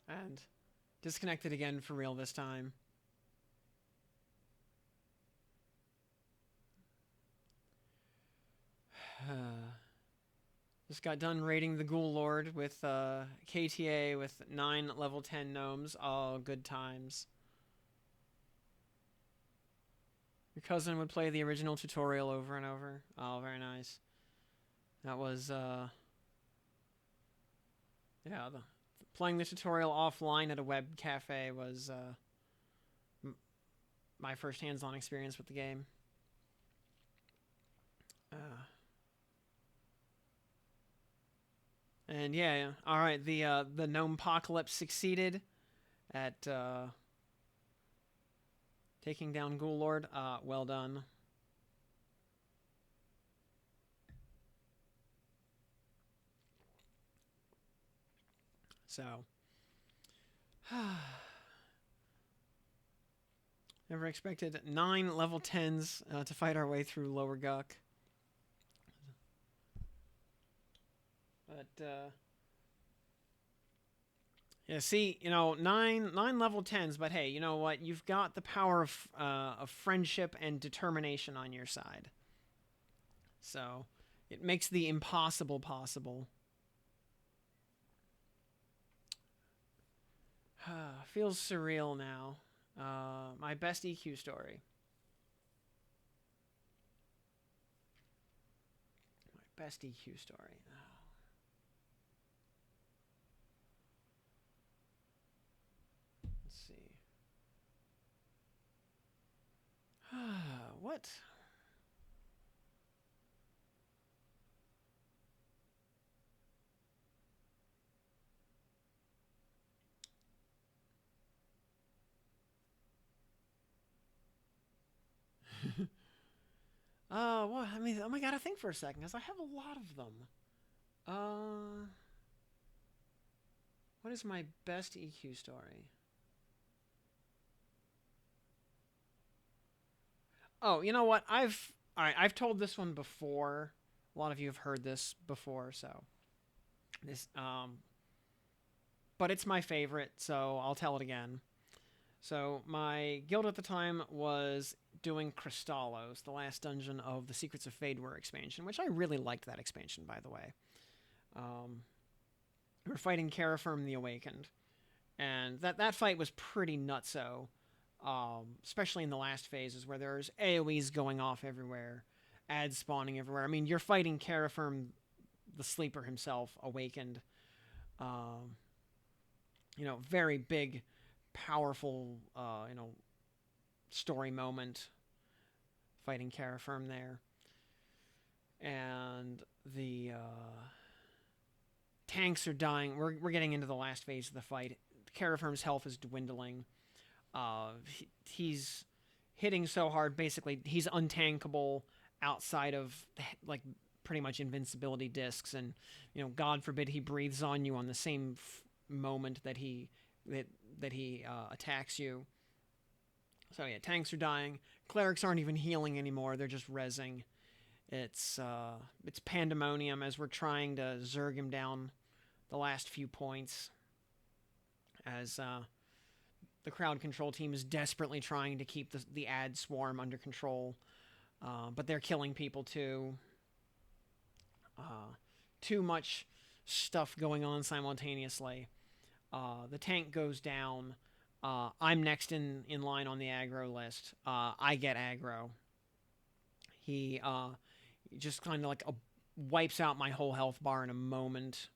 And disconnected again for real this time. Just got done raiding the Ghoul Lord with KTA with 9 level 10 gnomes. Oh, good times. Your cousin would play the original tutorial over and over. Oh, very nice. That was, yeah, playing the tutorial offline at a web cafe was my first hands-on experience with the game. And yeah, all right, the gnome apocalypse succeeded at taking down Ghoul Lord. Well done. So, never expected 9 level 10s to fight our way through Lower Guck. But yeah, see, you know, nine level 10s, but hey, you know what? You've got the power of friendship and determination on your side. So it makes the impossible possible. Feels surreal now. My best EQ story. My best EQ story. Let's see. What? Well, I mean, oh my god, I think for a second, because I have a lot of them. What is my best EQ story? Oh, you know what? I've told this one before. A lot of you have heard this before, so this but it's my favorite, so I'll tell it again. So my guild at the time was doing Crystallos, the last dungeon of the Secrets of Fadewar expansion, which I really liked that expansion, by the way. We're fighting Carafirm the Awakened, and that fight was pretty nutso, especially in the last phases where there's AoEs going off everywhere, ads spawning everywhere. I mean, you're fighting Carafirm, the Sleeper himself, Awakened. You know, very big, powerful, story moment fighting Carafirm there. And the tanks are dying. We're getting into the last phase of the fight. Carafirm's health is dwindling. He's hitting so hard, basically, he's untankable outside of, like, pretty much invincibility discs. And, you know, God forbid he breathes on you on the same moment that he attacks you. So yeah, tanks are dying. Clerics aren't even healing anymore. They're just rezzing. It's pandemonium as we're trying to zerg him down the last few points. As the crowd control team is desperately trying to keep the ad swarm under control. But they're killing people too. Too much stuff going on simultaneously. The tank goes down. I'm next in line on the aggro list. I get aggro. He just kind of like wipes out my whole health bar in a moment.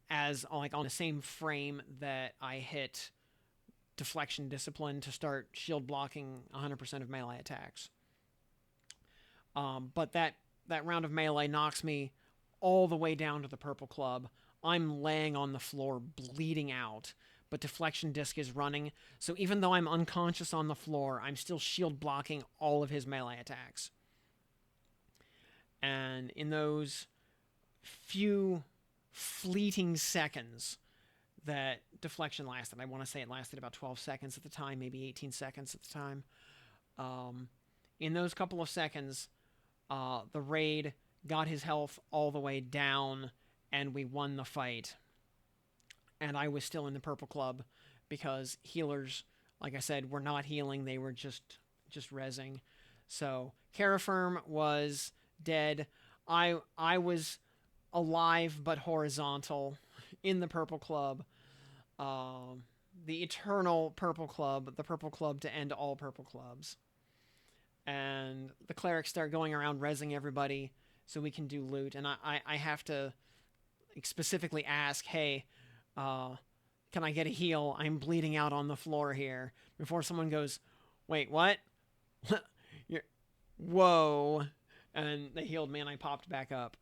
As like on the same frame that I hit deflection discipline to start shield blocking 100% of melee attacks. But that round of melee knocks me all the way down to the purple club. I'm laying on the floor bleeding out, but deflection disc is running. So even though I'm unconscious on the floor, I'm still shield blocking all of his melee attacks. And in those few fleeting seconds that deflection lasted, I want to say it lasted about 12 seconds at the time, maybe 18 seconds at the time. In those couple of seconds, the raid got his health all the way down, and we won the fight. And I was still in the purple club because healers, like I said, were not healing. They were just rezzing. So Carafirm was dead. I was alive but horizontal in the purple club. The eternal purple club, the purple club to end all purple clubs. and the clerics start going around rezzing everybody so we can do loot. And I have to specifically ask, hey, can I get a heal? I'm bleeding out on the floor here. Before someone goes, wait, what? You're, whoa. And they healed me and I popped back up.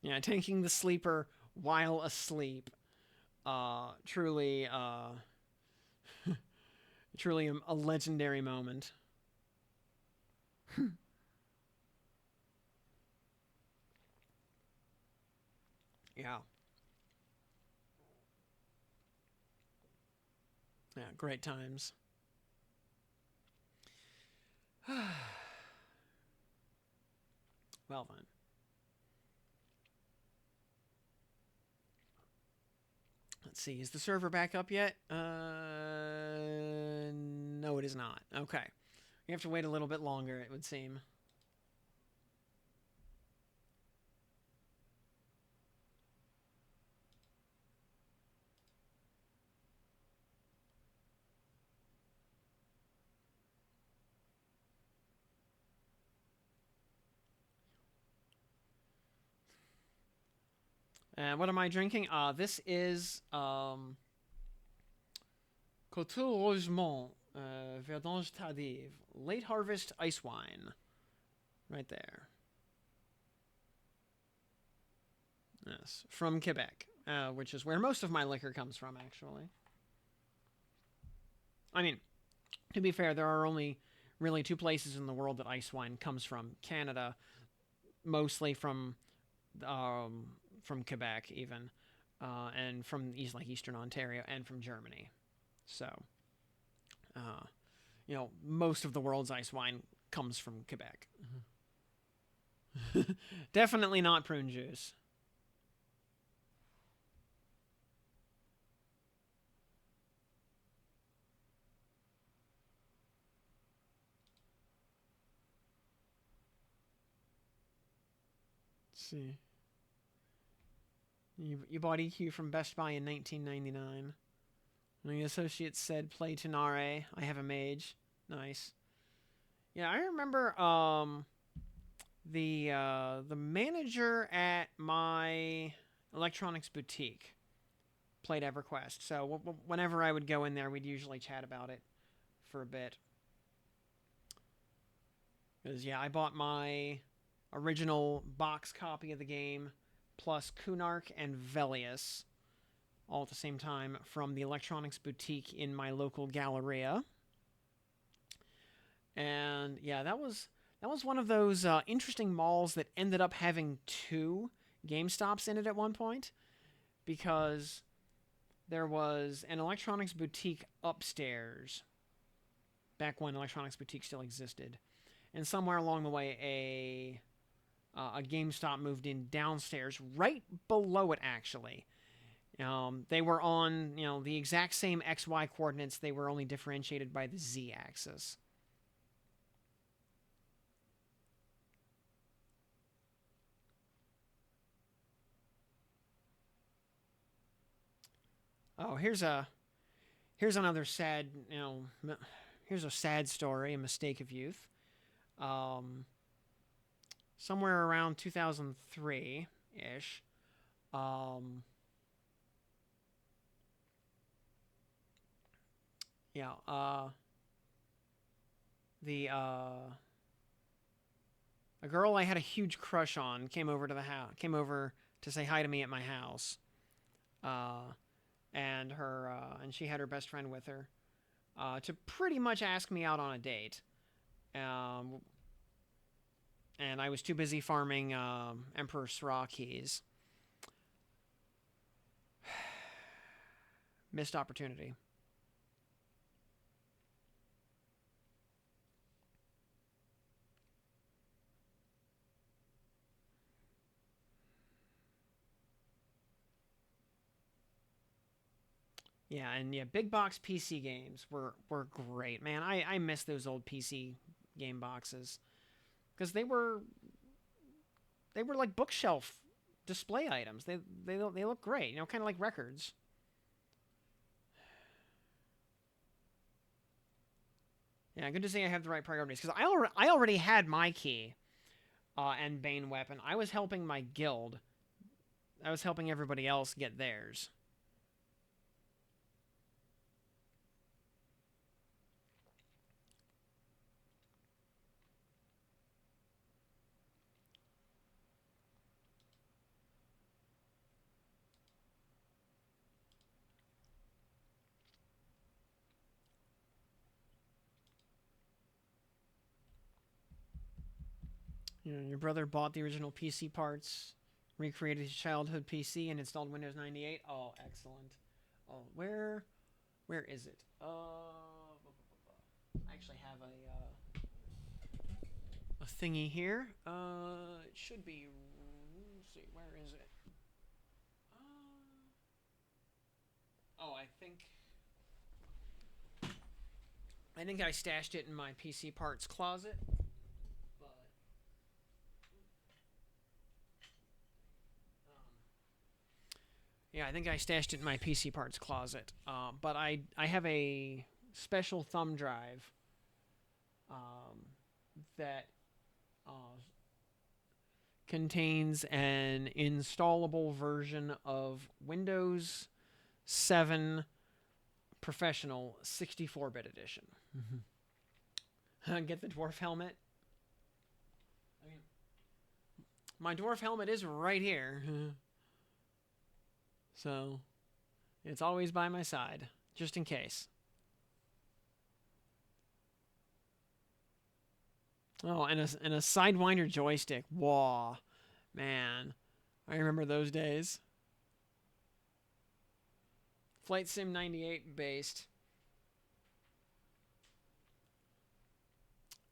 Yeah, tanking the sleeper while asleep. Truly, truly a legendary moment. Yeah. Yeah, great times. Well then. Let's see. Is the server back up yet? No, it is not. Okay. We have to wait a little bit longer, it would seem. And what am I drinking? This is Coteau Logement Verdange Tardive Late Harvest Ice Wine. Right there. Yes, from Quebec, which is where most of my liquor comes from, actually. I mean, to be fair, there are only really two places in the world that ice wine comes from. Canada, mostly from Quebec, even, and from Eastern Ontario, and from Germany. So, uh, most of the world's ice wine comes from Quebec. Definitely not prune juice. Let's see. You bought EQ from Best Buy in 1999. And the associate said, "Play Tenare. I have a mage." Nice. Yeah, I remember the manager at my electronics boutique played EverQuest. So whenever I would go in there, we'd usually chat about it for a bit. Because yeah, I bought my original box copy of the game plus Kunark and Velius all at the same time from the electronics boutique in my local Galleria. And yeah, that was one of those interesting malls that ended up having two GameStops in it at one point, because there was an electronics boutique upstairs back when electronics boutique still existed, and somewhere along the way a GameStop moved in downstairs, right below it actually. They were on the exact same XY coordinates. They were only differentiated by the Z axis. Oh, here's another sad, here's a sad story, a mistake of youth. Somewhere around 2003 ish. Yeah. A girl I had a huge crush on came over to the house. Came over to say hi to me at my house. And she had her best friend with her, to pretty much ask me out on a date. And I was too busy farming Emperor Sra keys. Missed opportunity. Yeah, and yeah, big box PC games were great, man. I miss those old PC game boxes because they were like bookshelf display items. They look great, kind of like records. Yeah, good to see I have the right priorities because I already had my key and Bane weapon. I was helping my guild. I was helping everybody else get theirs. You know, your brother bought the original PC parts, recreated his childhood PC, and installed Windows 98. Oh, excellent. Oh, where is it? I actually have a thingy here. It should be. Let's see, where is it? Oh, I think I stashed it in my PC parts closet. But yeah, I think I stashed it in my PC parts closet. But I have a special thumb drive that uh, contains an installable version of Windows 7 Professional 64-bit edition. Get the dwarf helmet. I mean, my dwarf helmet is right here. So, it's always by my side, just in case. Oh, and a Sidewinder joystick. Whoa, man. I remember those days. Flight Sim 98 based.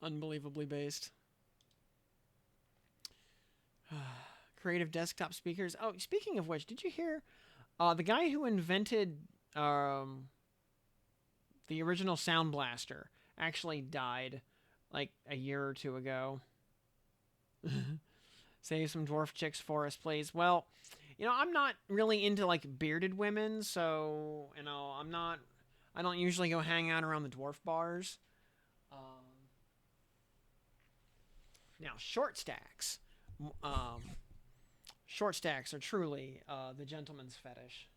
Unbelievably based. Creative desktop speakers. Oh, speaking of which, did you hear the guy who invented the original Sound Blaster actually died like a year or two ago? Save some dwarf chicks for us, please. Well, you know, I'm not really into like bearded women, so you know, I don't usually go hang out around the dwarf bars. Now, short stacks. Um, Short stacks are truly the gentleman's fetish.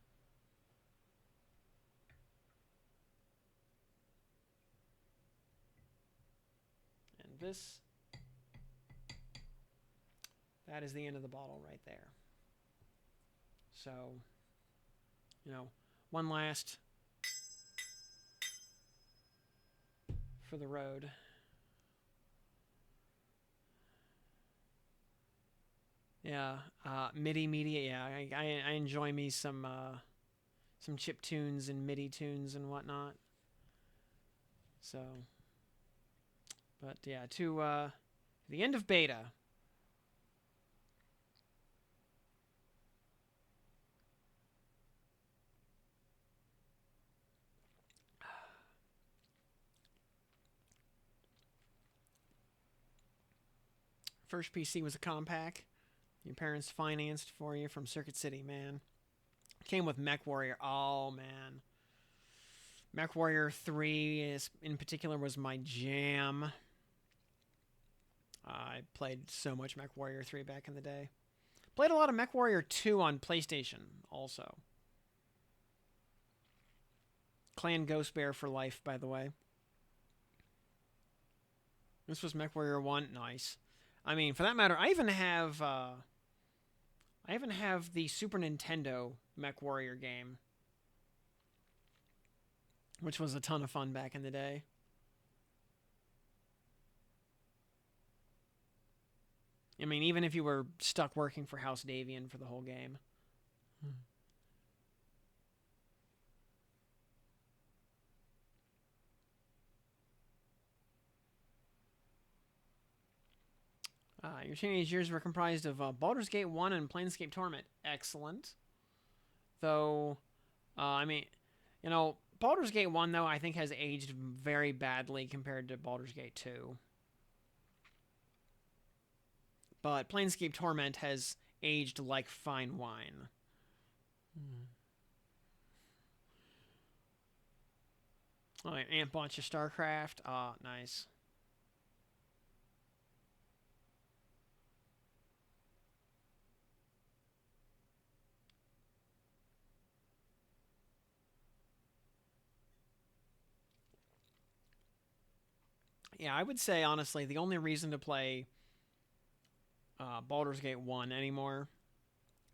And that is the end of the bottle right there. So, you know, one last for the road. Yeah, MIDI media. Yeah, I enjoy me some chip tunes and MIDI tunes and whatnot. So, but yeah, to the end of beta. First PC was a compact. Your parents financed for you from Circuit City, man. Came with Mech Warrior. Oh man, Mech Warrior 3 is, in particular was my jam. I played so much Mech Warrior 3 back in the day. Played a lot of Mech Warrior 2 on PlayStation also. Clan Ghost Bear for life, by the way. This was Mech Warrior 1. Nice. I mean, for that matter, I even have the Super Nintendo Mech Warrior game, which was a ton of fun back in the day. I mean, even if you were stuck working for House Davian for the whole game. Your teenage years were comprised of Baldur's Gate 1 and Planescape Torment. Excellent. Though, I mean, you know, Baldur's Gate 1, though, I think has aged very badly compared to Baldur's Gate 2. But Planescape Torment has aged like fine wine. Oh, Ant bunch of StarCraft. Ah, nice. Yeah, I would say honestly, the only reason to play Baldur's Gate 1 anymore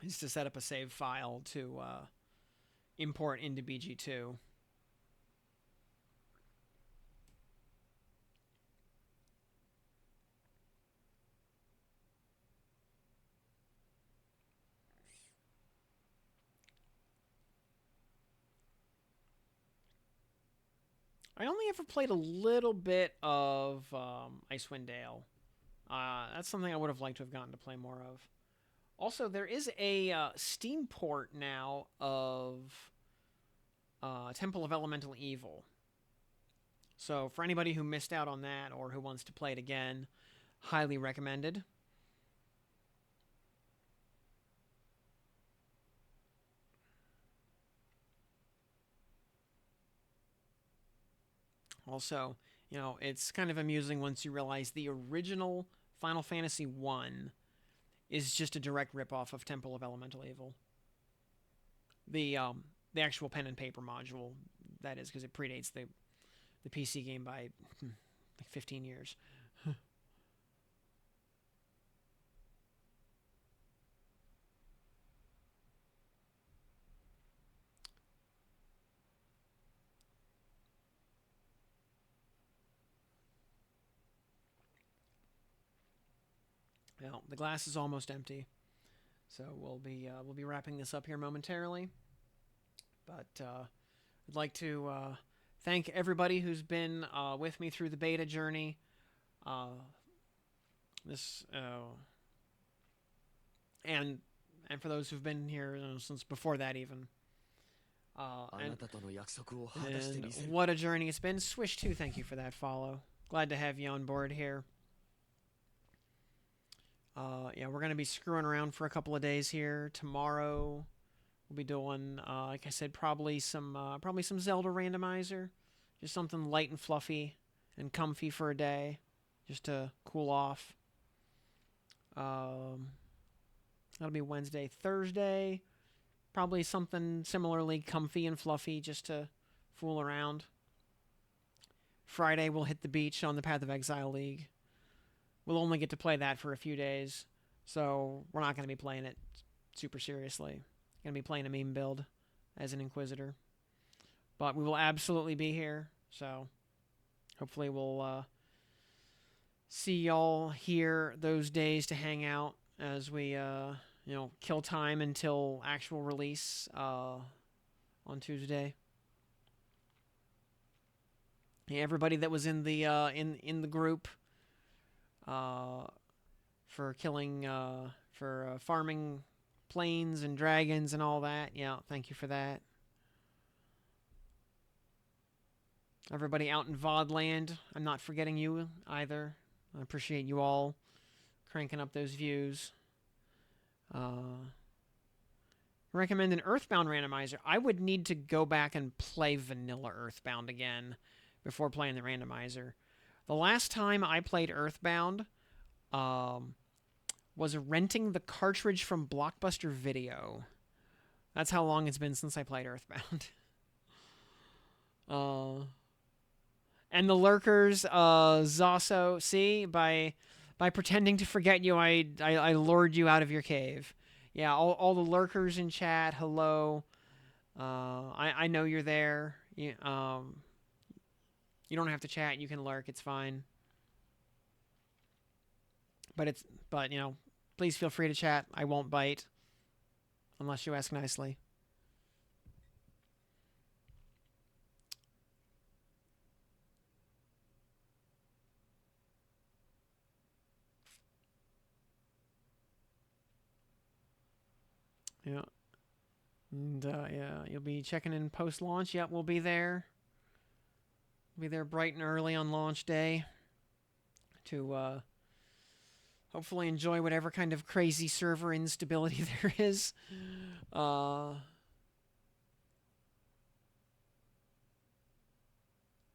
is to set up a save file to import into BG2. I only ever played a little bit of Icewind Dale. That's something I would have liked to have gotten to play more of. Also, there is a Steam port now of Temple of Elemental Evil. So for anybody who missed out on that or who wants to play it again, highly recommended. Also, it's kind of amusing once you realize the original Final Fantasy 1 is just a direct ripoff of Temple of Elemental Evil. The actual pen and paper module, that is, because it predates the PC game by like 15 years. Well, the glass is almost empty, so we'll be wrapping this up here momentarily. But I'd like to thank everybody who's been with me through the beta journey. Uh, this and and for those who've been here since before that even. And what a journey it's been. Swish 2, thank you for that follow. Glad to have you on board here. Yeah, we're going to be screwing around for a couple of days here. Tomorrow, we'll be doing, like I said, probably some Zelda randomizer. Just something light and fluffy and comfy for a day, just to cool off. That'll be Wednesday. Thursday, probably something similarly comfy and fluffy, just to fool around. Friday, we'll hit the beach on the Path of Exile League. We'll only get to play that for a few days, so we're not going to be playing it super seriously. Going to be playing a meme build as an Inquisitor. But we will absolutely be here, so hopefully we'll see y'all here those days to hang out as we, kill time until actual release on Tuesday. Yeah, everybody that was in the in the group for killing for farming planes and dragons and all that. Yeah, thank you for that. Everybody out in VOD I'm not forgetting you either. I appreciate you all cranking up those views. Recommend an Earthbound randomizer. I would need to go back and play vanilla Earthbound again before playing the randomizer. The last time I played Earthbound was renting the cartridge from Blockbuster Video. That's how long it's been since I played Earthbound. And the lurkers, Zaso, see, by pretending to forget you, I lured you out of your cave. Yeah, all the lurkers in chat, hello. I know you're there. You don't have to chat. You can lurk. It's fine. But please feel free to chat. I won't bite unless you ask nicely. Yeah. And yeah, you'll be checking in post launch. Yep, we'll be there. We'll be there bright and early on launch day to hopefully enjoy whatever kind of crazy server instability there is.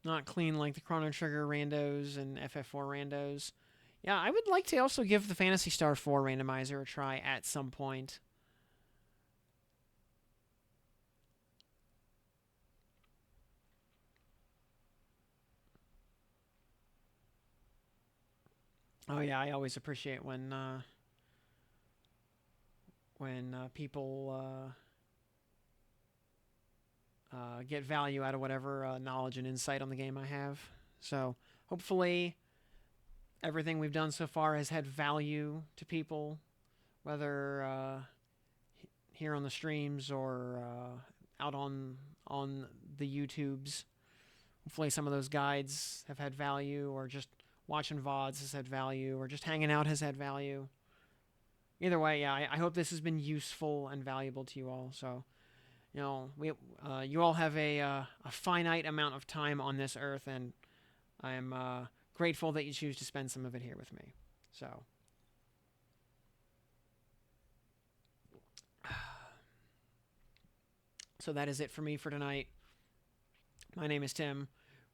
Not clean like the Chrono Trigger randos and FF4 randos. Yeah, I would like to also give the Phantasy Star 4 randomizer a try at some point. Oh yeah, I always appreciate when people get value out of whatever knowledge and insight on the game I have. So hopefully everything we've done so far has had value to people, whether here on the streams or out on the YouTubes. Hopefully some of those guides have had value, or just watching VODs has had value, or just hanging out has had value. Either way, yeah, I hope this has been useful and valuable to you all. So, you all have a finite amount of time on this earth, and I'm grateful that you choose to spend some of it here with me. So that is it for me for tonight. My name is Tim.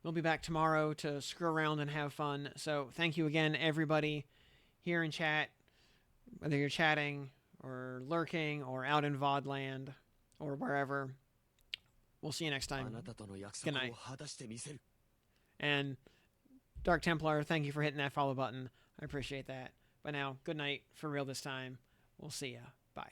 We'll be back tomorrow to screw around and have fun. So thank you again, everybody here in chat, whether you're chatting or lurking or out in VOD land or wherever. We'll see you next time. Good night. And Dark Templar, thank you for hitting that follow button. I appreciate that. But now, good night for real this time. We'll see ya. Bye.